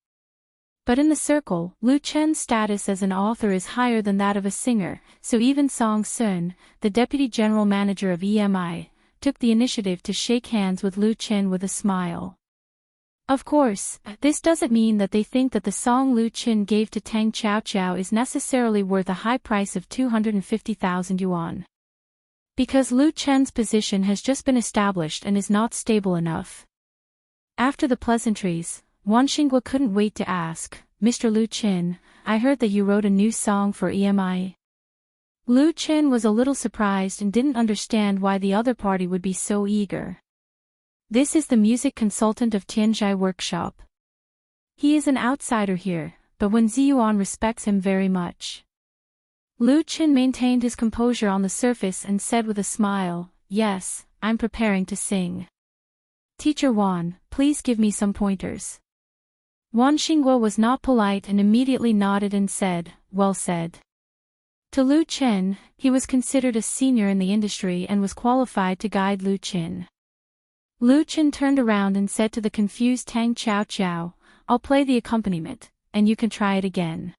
But in the circle, Lu Chen's status as an author is higher than that of a singer, so even Song Sun, the deputy general manager of EMI, took the initiative to shake hands with Lu Chen with a smile. Of course, this doesn't mean that they think that the song Lu Chen gave to Tang Qiao is necessarily worth a high price of 250,000 yuan. Because Lu Chen's position has just been established and is not stable enough. After the pleasantries, Wan Xingguo couldn't wait to ask, Mr. Lu Chen, I heard that you wrote a new song for EMI. Lu Chen was a little surprised and didn't understand why the other party would be so eager. This is the music consultant of Tianzhai Workshop. He is an outsider here, but Wen Ziyuan respects him very much. Lu Chen maintained his composure on the surface and said with a smile, Yes, I'm preparing to sing. Teacher Wan, please give me some pointers. Wan Xingguo was not polite and immediately nodded and said, Well said. To Lu Chen, he was considered a senior in the industry and was qualified to guide Lu Chen. Lu Chen turned around and said to the confused Tang Qiao, I'll play the accompaniment, and you can try it again.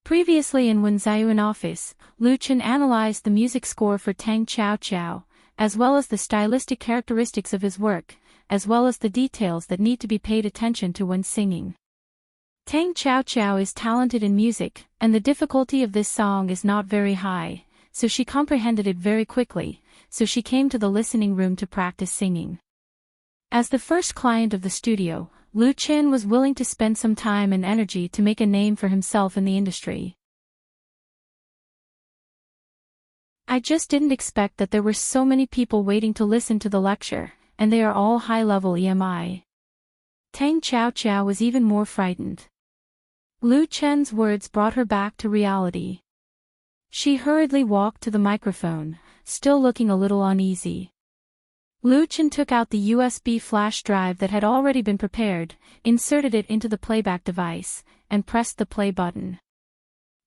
Previously in Wen Ziyuan office, Lu Chen analyzed the music score for Tang Qiao, as well as the stylistic characteristics of his work, as well as the details that need to be paid attention to when singing. Tang Qiao is talented in music, and the difficulty of this song is not very high, so she comprehended it very quickly, so she came to the listening room to practice singing. As the first client of the studio, Lu Chen was willing to spend some time and energy to make a name for himself in the industry. I just didn't expect that there were so many people waiting to listen to the lecture, and they are all high-level EMI. Tang Chao Chao was even more frightened. Lu Chen's words brought her back to reality. She hurriedly walked to the microphone, still looking a little uneasy. Lu Chen took out the USB flash drive that had already been prepared, inserted it into the playback device, and pressed the play button.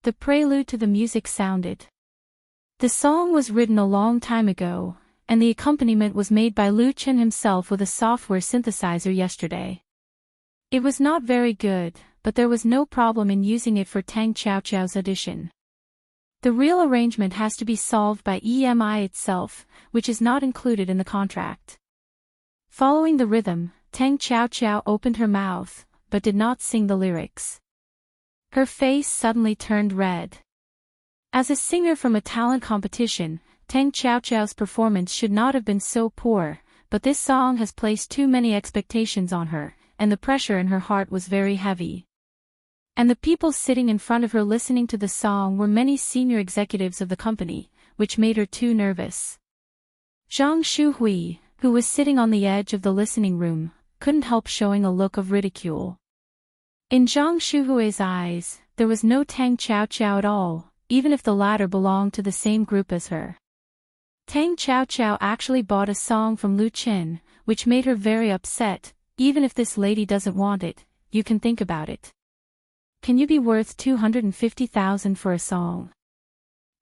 The prelude to the music sounded. The song was written a long time ago, and the accompaniment was made by Lu Chen himself with a software synthesizer yesterday. It was not very good, but there was no problem in using it for Tang Chao Chao's audition. The real arrangement has to be solved by EMI itself, which is not included in the contract. Following the rhythm, Tang Chao Chao opened her mouth, but did not sing the lyrics. Her face suddenly turned red. As a singer from a talent competition, Tang Chao Chao's performance should not have been so poor, but this song has placed too many expectations on her, and the pressure in her heart was very heavy. And the people sitting in front of her listening to the song were many senior executives of the company, which made her too nervous. Zhang Shuhui, who was sitting on the edge of the listening room, couldn't help showing a look of ridicule. In Zhang Shuhui's eyes, there was no Tang Chao Chao at all, even if the latter belonged to the same group as her. Tang Chao Chao actually bought a song from Lu Chen, which made her very upset. Even if this lady doesn't want it, you can think about it. Can you be worth 250,000 for a song?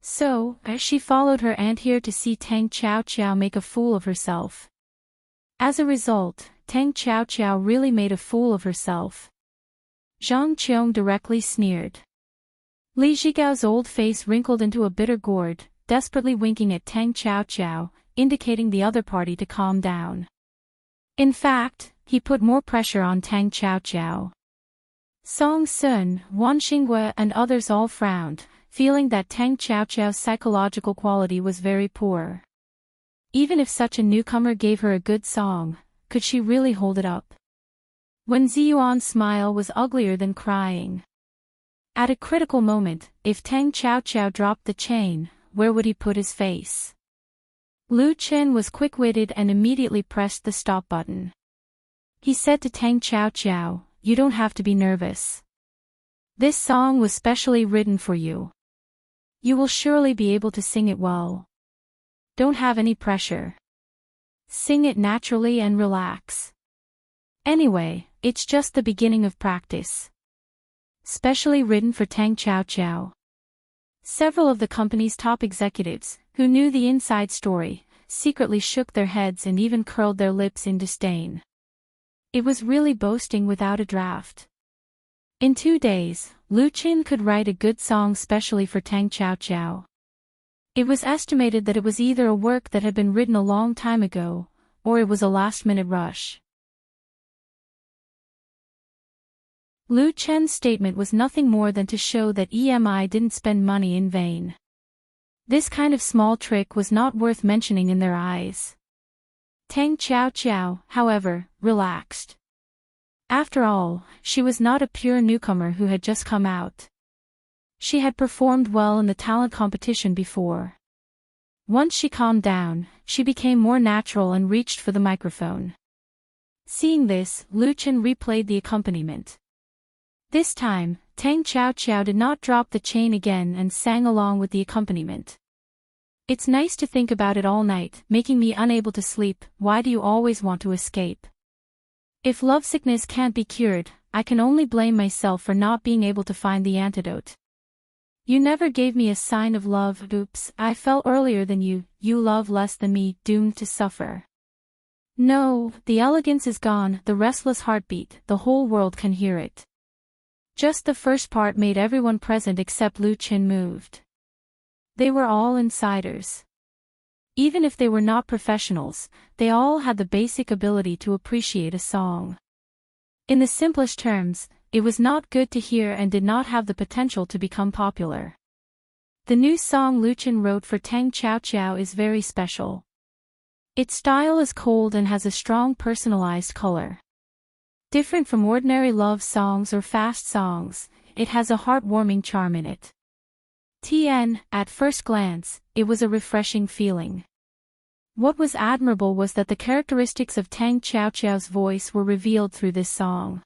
So, she followed her aunt here to see Tang Chao Chao make a fool of herself. As a result, Tang Chao Chao really made a fool of herself. Zhang Qiong directly sneered. Li Zhigao's old face wrinkled into a bitter gourd, desperately winking at Tang Chao Chao, indicating the other party to calm down. In fact, he put more pressure on Tang Chao Chao. Song Sun, Wan Xinghua and others all frowned, feeling that Tang Chao Chao's psychological quality was very poor. Even if such a newcomer gave her a good song, could she really hold it up? Wen Ziyuan's smile was uglier than crying. At a critical moment, if Tang Chao Chao dropped the chain, where would he put his face? Lu Chen was quick-witted and immediately pressed the stop button. He said to Tang Chao Chao, "You don't have to be nervous. This song was specially written for you. You will surely be able to sing it well. Don't have any pressure. Sing it naturally and relax. Anyway, it's just the beginning of practice." Specially written for Tang Chao Chao. Several of the company's top executives, who knew the inside story, secretly shook their heads and even curled their lips in disdain. It was really boasting without a draft. In 2 days, Lu Chen could write a good song specially for Tang Chao Chao. It was estimated that it was either a work that had been written a long time ago, or it was a last-minute rush. Lu Chen's statement was nothing more than to show that EMI didn't spend money in vain. This kind of small trick was not worth mentioning in their eyes. Tang Chao Chao, however, relaxed. After all, she was not a pure newcomer who had just come out. She had performed well in the talent competition before. Once she calmed down, she became more natural and reached for the microphone. Seeing this, Lu Chen replayed the accompaniment. This time, Tang Chao Chao did not drop the chain again and sang along with the accompaniment. "It's nice to think about it all night, making me unable to sleep. Why do you always want to escape? If lovesickness can't be cured, I can only blame myself for not being able to find the antidote. You never gave me a sign of love. Oops, I fell earlier than you love less than me, doomed to suffer. No, the elegance is gone, the restless heartbeat, the whole world can hear it." Just the first part made everyone present except Lu Chen moved. They were all insiders. Even if they were not professionals, they all had the basic ability to appreciate a song. In the simplest terms, it was not good to hear and did not have the potential to become popular. The new song Lu Chen wrote for Tang Chao Chao is very special. Its style is cold and has a strong personalized color. Different from ordinary love songs or fast songs, it has a heartwarming charm in it. At first glance, it was a refreshing feeling. What was admirable was that the characteristics of Tang Xiaoqiao's voice were revealed through this song.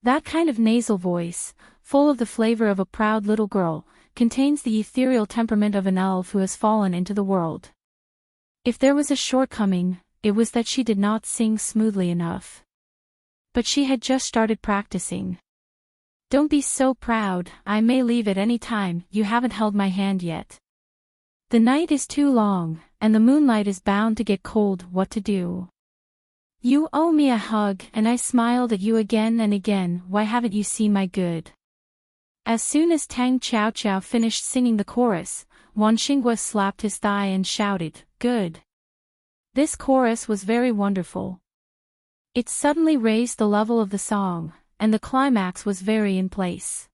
That kind of nasal voice, full of the flavor of a proud little girl, contains the ethereal temperament of an elf who has fallen into the world. If there was a shortcoming, it was that she did not sing smoothly enough. But she had just started practicing. "Don't be so proud, I may leave at any time, you haven't held my hand yet. The night is too long, and the moonlight is bound to get cold, what to do? You owe me a hug, and I smiled at you again and again, why haven't you seen my good?" As soon as Tang Xiaoqiao finished singing the chorus, Wan Xingguo slapped his thigh and shouted, "Good!" This chorus was very wonderful. It suddenly raised the level of the song, and the climax was very in place.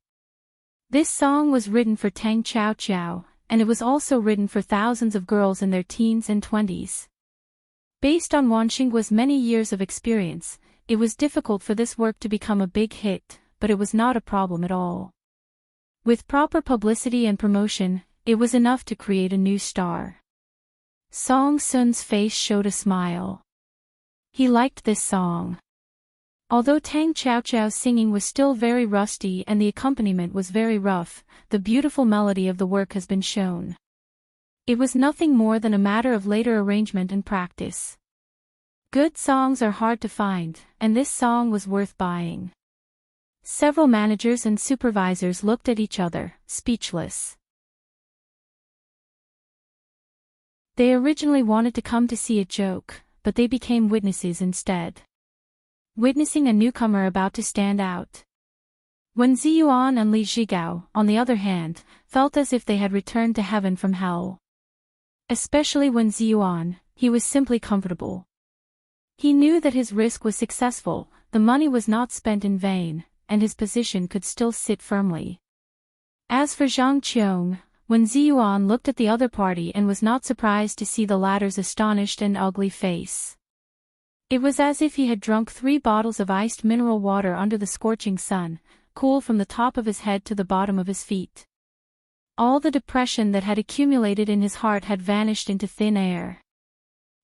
This song was written for Tang Xiaoqiao, and it was also written for thousands of girls in their teens and 20s. Based on Wan Xingguo's many years of experience, it was difficult for this work to become a big hit, but it was not a problem at all. With proper publicity and promotion, it was enough to create a new star. Song Sun's face showed a smile. He liked this song. Although Tang Xiaoqiao's singing was still very rusty and the accompaniment was very rough, the beautiful melody of the work has been shown. It was nothing more than a matter of later arrangement and practice. Good songs are hard to find, and this song was worth buying. Several managers and supervisors looked at each other, speechless. They originally wanted to come to see a joke, but they became witnesses instead. Witnessing a newcomer about to stand out. Wen Ziyuan and Li Zhigao, on the other hand, felt as if they had returned to heaven from hell. Especially Wen Ziyuan, he was simply comfortable. He knew that his risk was successful, the money was not spent in vain, and his position could still sit firmly. As for Zhang Qiong, Wen Ziyuan looked at the other party and was not surprised to see the latter's astonished and ugly face. It was as if he had drunk 3 bottles of iced mineral water under the scorching sun, cool from the top of his head to the bottom of his feet. All the depression that had accumulated in his heart had vanished into thin air.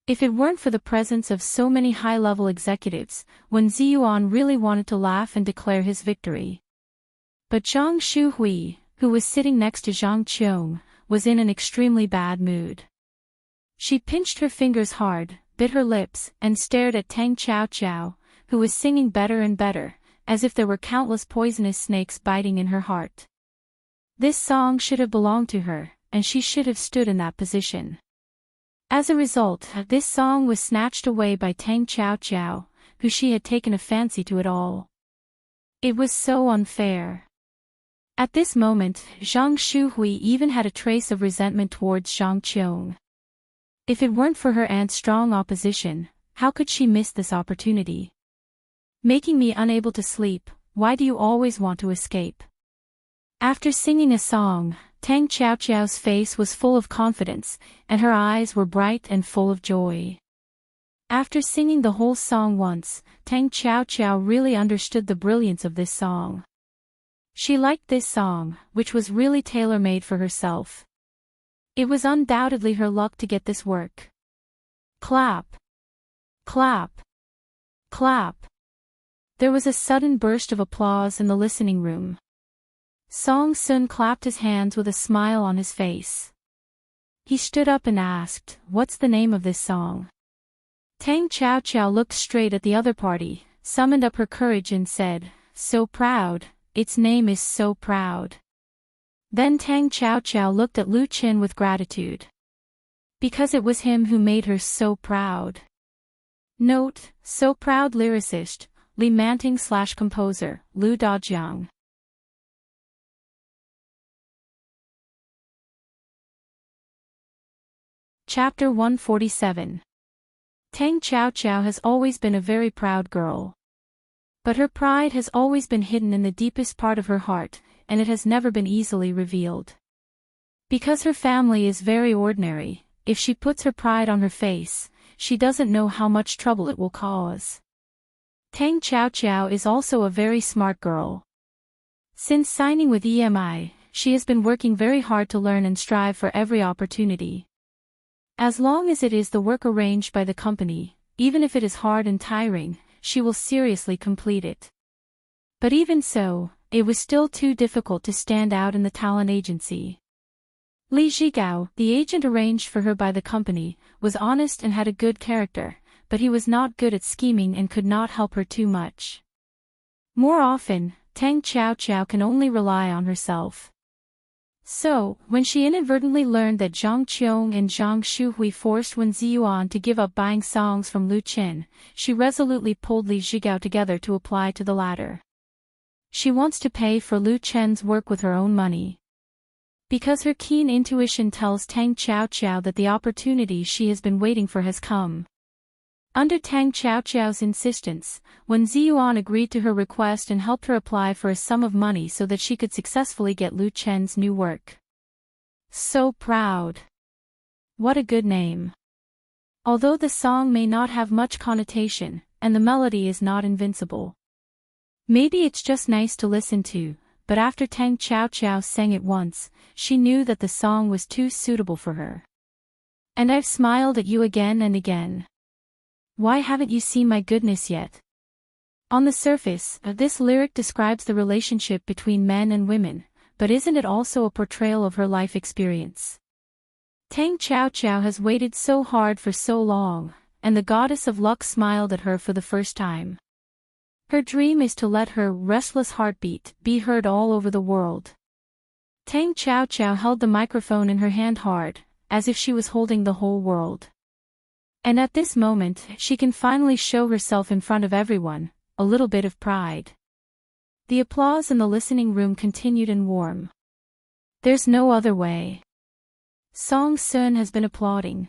If it weren't for the presence of so many high-level executives, Wen Ziyuan really wanted to laugh and declare his victory. But Zhang Shuhui, who was sitting next to Zhang Qiong, was in an extremely bad mood. She pinched her fingers hard, bit her lips, and stared at Tang Xiaoqiao, who was singing better and better, as if there were countless poisonous snakes biting in her heart. This song should have belonged to her, and she should have stood in that position. As a result, this song was snatched away by Tang Xiaoqiao, who she had taken a fancy to it all. It was so unfair. At this moment, Zhang Shuhui even had a trace of resentment towards Zhang Qiong. If it weren't for her aunt's strong opposition, how could she miss this opportunity? Making me unable to sleep, why do you always want to escape? After singing a song, Tang Xiaoqiao's face was full of confidence, and her eyes were bright and full of joy. After singing the whole song once, Tang Xiaoqiao really understood the brilliance of this song. She liked this song, which was really tailor-made for herself. It was undoubtedly her luck to get this work. Clap! Clap! Clap! There was a sudden burst of applause in the listening room. Song Sun clapped his hands with a smile on his face. He stood up and asked, "What's the name of this song?" Tang Xiaoqiao looked straight at the other party, summoned up her courage and said, "So proud, its name is So Proud." Then Tang Xiaoqiao looked at Lu Qin with gratitude. Because it was him who made her so proud. Note, So Proud lyricist, Li Manting/composer, Lu Dajiang. Chapter 147. Tang Xiaoqiao has always been a very proud girl. But her pride has always been hidden in the deepest part of her heart, and it has never been easily revealed. Because her family is very ordinary, if she puts her pride on her face, she doesn't know how much trouble it will cause. Tang Xiaoqiao is also a very smart girl. Since signing with EMI, she has been working very hard to learn and strive for every opportunity. As long as it is the work arranged by the company, even if it is hard and tiring, she will seriously complete it. But even so, it was still too difficult to stand out in the talent agency. Li Zhigao, the agent arranged for her by the company, was honest and had a good character, but he was not good at scheming and could not help her too much. More often, Tang Xiaoqiao can only rely on herself. So, when she inadvertently learned that Zhang Qiong and Zhang Shuhui forced Wen Ziyuan to give up buying songs from Lu Qin, she resolutely pulled Li Zhigao together to apply to the latter. She wants to pay for Lu Chen's work with her own money. Because her keen intuition tells Tang Xiaoqiao that the opportunity she has been waiting for has come. Under Tang Xiaoqiao's insistence, Wen Ziyuan agreed to her request and helped her apply for a sum of money so that she could successfully get Lu Chen's new work. So proud. What a good name. Although the song may not have much connotation, and the melody is not invincible. Maybe it's just nice to listen to, but after Tang Xiaoqiao sang it once, she knew that the song was too suitable for her. And I've smiled at you again and again. Why haven't you seen my goodness yet? On the surface, this lyric describes the relationship between men and women, but isn't it also a portrayal of her life experience? Tang Xiaoqiao has waited so hard for so long, and the goddess of luck smiled at her for the first time. Her dream is to let her restless heartbeat be heard all over the world. Tang Xiaoqiao held the microphone in her hand hard, as if she was holding the whole world. And at this moment, she can finally show herself in front of everyone, a little bit of pride. The applause in the listening room continued and warm. There's no other way. Song Sun has been applauding.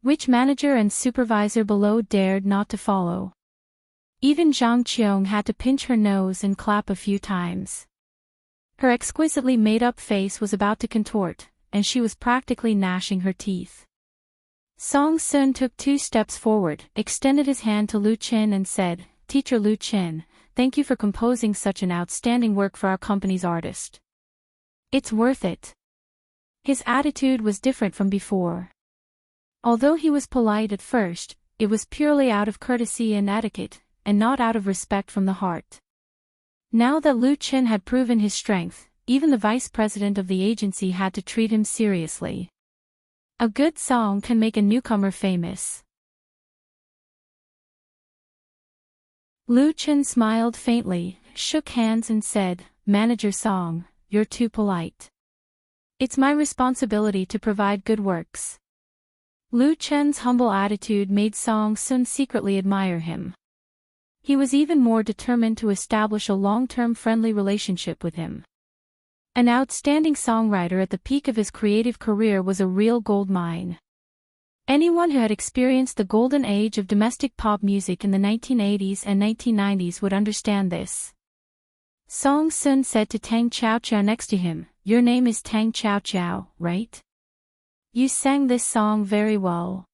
Which manager and supervisor below dared not to follow? Even Zhang Qiong had to pinch her nose and clap a few times. Her exquisitely made-up face was about to contort, and she was practically gnashing her teeth. Song Sun took 2 steps forward, extended his hand to Lu Qin and said, "Teacher Lu Qin, thank you for composing such an outstanding work for our company's artist. It's worth it." His attitude was different from before. Although he was polite at first, it was purely out of courtesy and etiquette, and not out of respect from the heart. Now that Lu Qin had proven his strength, even the vice president of the agency had to treat him seriously. A good song can make a newcomer famous. Lu Qin smiled faintly, shook hands and said, "Manager Song, you're too polite. It's my responsibility to provide good works." Lu Chen's humble attitude made Song Sun secretly admire him. He was even more determined to establish a long-term friendly relationship with him. An outstanding songwriter at the peak of his creative career was a real gold mine. Anyone who had experienced the golden age of domestic pop music in the 1980s and 1990s would understand this. Song Sun said to Tang Xiaoqiao next to him, "Your name is Tang Xiaoqiao, right? You sang this song very well."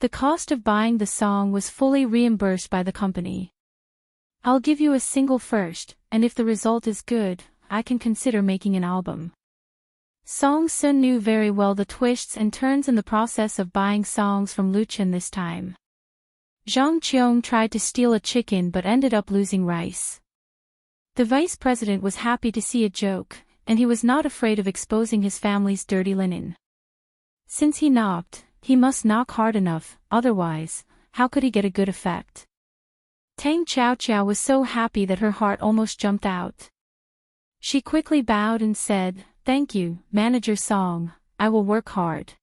The cost of buying the song was fully reimbursed by the company. "I'll give you a single first, and if the result is good, I can consider making an album." Song Sun knew very well the twists and turns in the process of buying songs from Lu Qin this time. Zhang Qiong tried to steal a chicken but ended up losing rice. The vice president was happy to see a joke, and he was not afraid of exposing his family's dirty linen. Since he knocked, he must knock hard enough, otherwise, how could he get a good effect? Tang Xiaoqiao was so happy that her heart almost jumped out. She quickly bowed and said, "Thank you, Manager Song, I will work hard."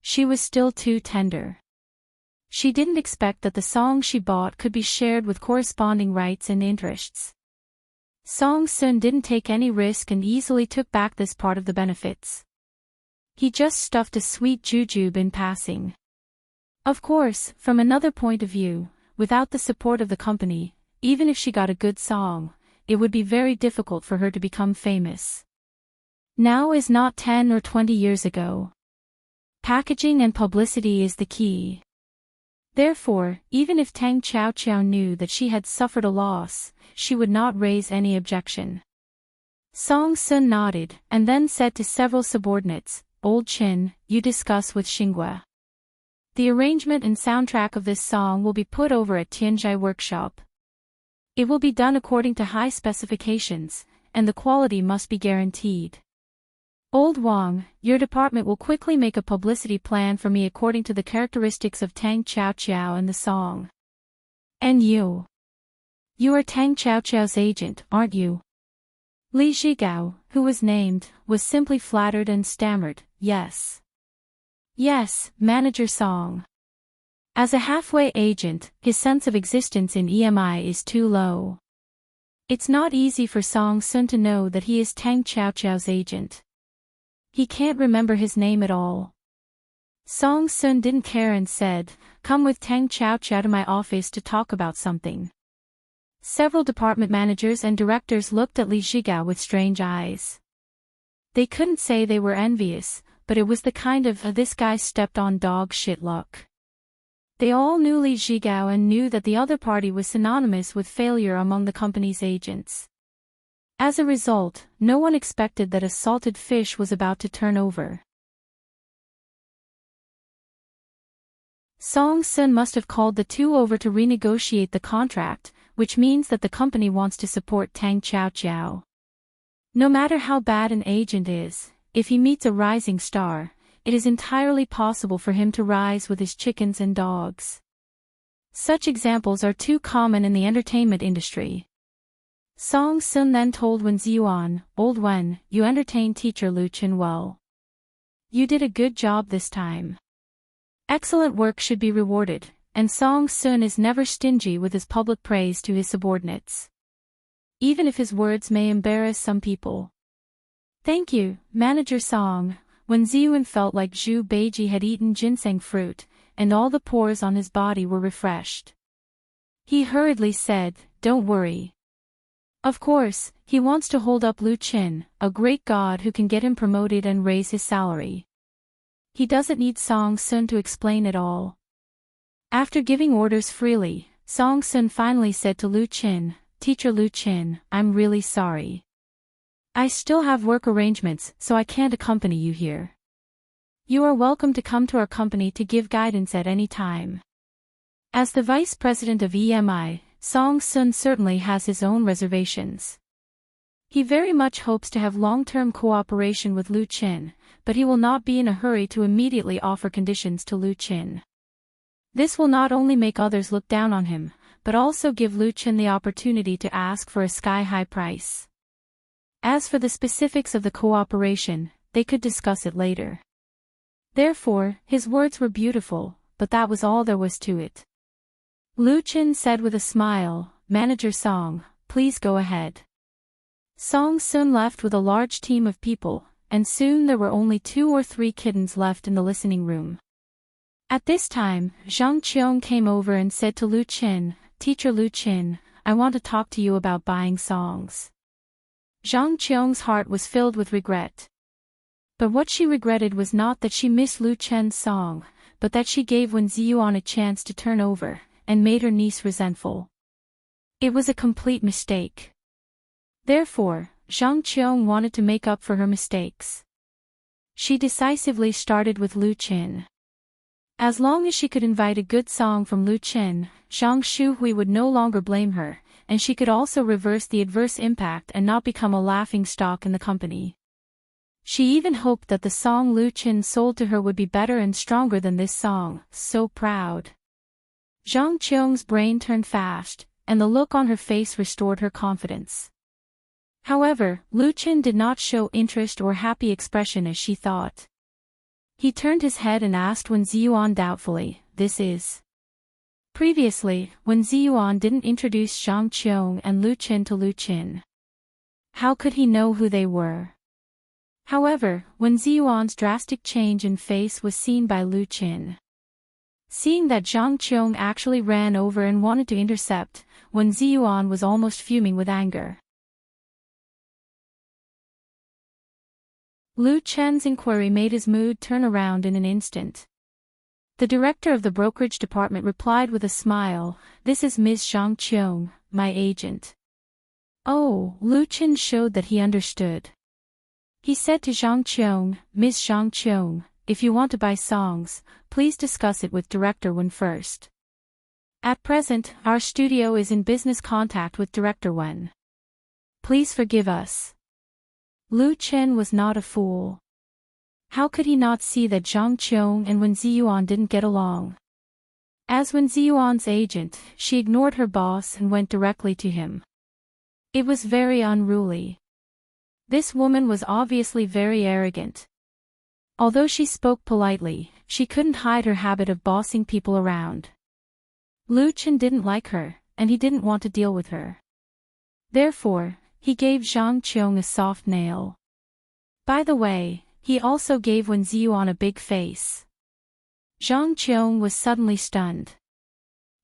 She was still too tender. She didn't expect that the song she bought could be shared with corresponding rights and interests. Song Sun didn't take any risk and easily took back this part of the benefits. He just stuffed a sweet jujube in passing. Of course, from another point of view, without the support of the company, even if she got a good song, it would be very difficult for her to become famous. Now is not 10 or 20 years ago. Packaging and publicity is the key. Therefore, even if Tang Xiaoqiao knew that she had suffered a loss, she would not raise any objection. Song Sun nodded, and then said to several subordinates, Old Chin, you discuss with Xinghua. The arrangement and soundtrack of this song will be put over at Tianjai Workshop. It will be done according to high specifications, and the quality must be guaranteed. Old Wang, your department will quickly make a publicity plan for me according to the characteristics of Tang Chao Chao and the song. And you? You are Tang Chao Chao's agent, aren't you? Li Zhigao, who was named, was simply flattered and stammered, yes. Yes, Manager Song. As a halfway agent, his sense of existence in EMI is too low. It's not easy for Song Sun to know that he is Tang Chao Chao's agent. He can't remember his name at all. Song Sun didn't care and said, "Come with Tang Chao Chao to my office to talk about something." Several department managers and directors looked at Li Zhigao with strange eyes. They couldn't say they were envious, but it was the kind of this guy stepped on dog shit look. They all knew Li Zhigao and knew that the other party was synonymous with failure among the company's agents. As a result, no one expected that a salted fish was about to turn over. Song Sun must have called the two over to renegotiate the contract, which means that the company wants to support Tang Chao Chao. No matter how bad an agent is, if he meets a rising star, it is entirely possible for him to rise with his chickens and dogs. Such examples are too common in the entertainment industry. Song Sun then told Wen Ziyuan, "Old Wen, you entertained teacher Lu Chen well. You did a good job this time. Excellent work should be rewarded, and Song Sun is never stingy with his public praise to his subordinates. Even if his words may embarrass some people." "Thank you, Manager Song." When Ziyuan felt like Zhu Beiji had eaten ginseng fruit, and all the pores on his body were refreshed. He hurriedly said, "Don't worry. Of course, he wants to hold up Lu Qin, a great god who can get him promoted and raise his salary. He doesn't need Song Sun to explain it all." After giving orders freely, Song Sun finally said to Lu Qin, "Teacher Lu Qin, I'm really sorry. I still have work arrangements, so I can't accompany you here. You are welcome to come to our company to give guidance at any time." As the vice president of EMI, Song Sun certainly has his own reservations. He very much hopes to have long-term cooperation with Lu Qin, but he will not be in a hurry to immediately offer conditions to Lu Qin. This will not only make others look down on him, but also give Lu Qin the opportunity to ask for a sky-high price. As for the specifics of the cooperation, they could discuss it later. Therefore, his words were beautiful, but that was all there was to it. Lu Qin said with a smile, "Manager Song, please go ahead." Song Sun left with a large team of people, and soon there were only 2 or 3 kittens left in the listening room. At this time, Zhang Qiong came over and said to Lu Qin, "Teacher Lu Qin, I want to talk to you about buying songs." Zhang Qiong's heart was filled with regret. But what she regretted was not that she missed Lu Chen's song, but that she gave Wen Ziyuan a chance to turn over, and made her niece resentful. It was a complete mistake. Therefore, Zhang Qiong wanted to make up for her mistakes. She decisively started with Lu Qin. As long as she could invite a good song from Lu Qin, Zhang Shuhui would no longer blame her, and she could also reverse the adverse impact and not become a laughingstock in the company. She even hoped that the song Lu Qin sold to her would be better and stronger than this song, So Proud. Zhang Qiong's brain turned fast, and the look on her face restored her confidence. However, Lu Qin did not show interest or happy expression as she thought. He turned his head and asked Wen Ziyuan doubtfully, "This is?" Previously, Wen Ziyuan didn't introduce Zhang Qiong and Lu Qin to Lu Qin. How could he know who they were? However, Wen Ziyuan's drastic change in face was seen by Lu Qin. Seeing that Zhang Qiong actually ran over and wanted to intercept, Wen Ziyuan was almost fuming with anger. Lu Chen's inquiry made his mood turn around in an instant. The director of the brokerage department replied with a smile, "This is Ms. Zhang Qiong, my agent." Oh, Lu Chen showed that he understood. He said to Zhang Qiong, Ms. Zhang Qiong, if you want to buy songs, please discuss it with Director Wen first. At present, our studio is in business contact with Director Wen. Please forgive us. Lu Chen was not a fool. How could he not see that Zhang Qiong and Wen Ziyuan didn't get along? As Wen Ziyuan's agent, she ignored her boss and went directly to him. It was very unruly. This woman was obviously very arrogant. Although she spoke politely, she couldn't hide her habit of bossing people around. Lu Chen didn't like her, and he didn't want to deal with her. Therefore, he gave Zhang Qiong a soft nail. By the way, he also gave Wen Ziyuan a big face. Zhang Qiong was suddenly stunned.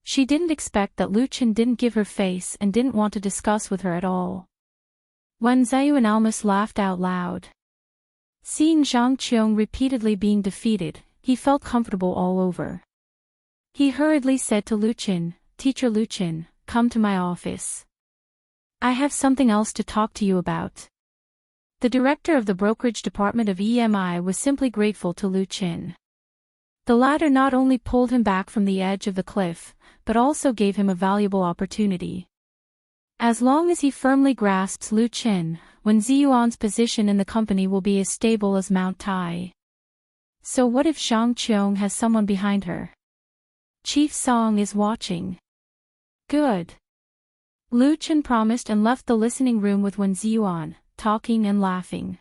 She didn't expect that Lu Chen didn't give her face and didn't want to discuss with her at all. Wen Ziyuan almost laughed out loud. Seeing Zhang Qiong repeatedly being defeated, he felt comfortable all over. He hurriedly said to Lu Chen, Teacher Lu Chen, come to my office. I have something else to talk to you about. The director of the brokerage department of EMI was simply grateful to Lu Chen. The latter not only pulled him back from the edge of the cliff, but also gave him a valuable opportunity. As long as he firmly grasps Lu Chen, Wen Ziyuan's position in the company will be as stable as Mount Tai. So what if Zhang Qiong has someone behind her? Chief Song is watching. Good. Lu Chen promised and left the listening room with Wen Ziyuan, talking and laughing.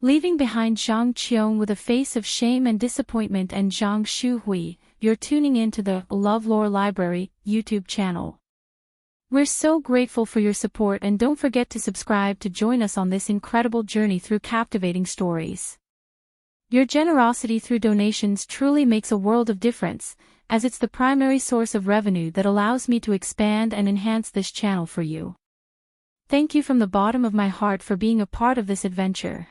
Leaving behind Zhang Qiong with a face of shame and disappointment and Zhang Shuhui, you're tuning in to the LoveLore Library YouTube channel. We're so grateful for your support and don't forget to subscribe to join us on this incredible journey through captivating stories. Your generosity through donations truly makes a world of difference, as it's the primary source of revenue that allows me to expand and enhance this channel for you. Thank you from the bottom of my heart for being a part of this adventure.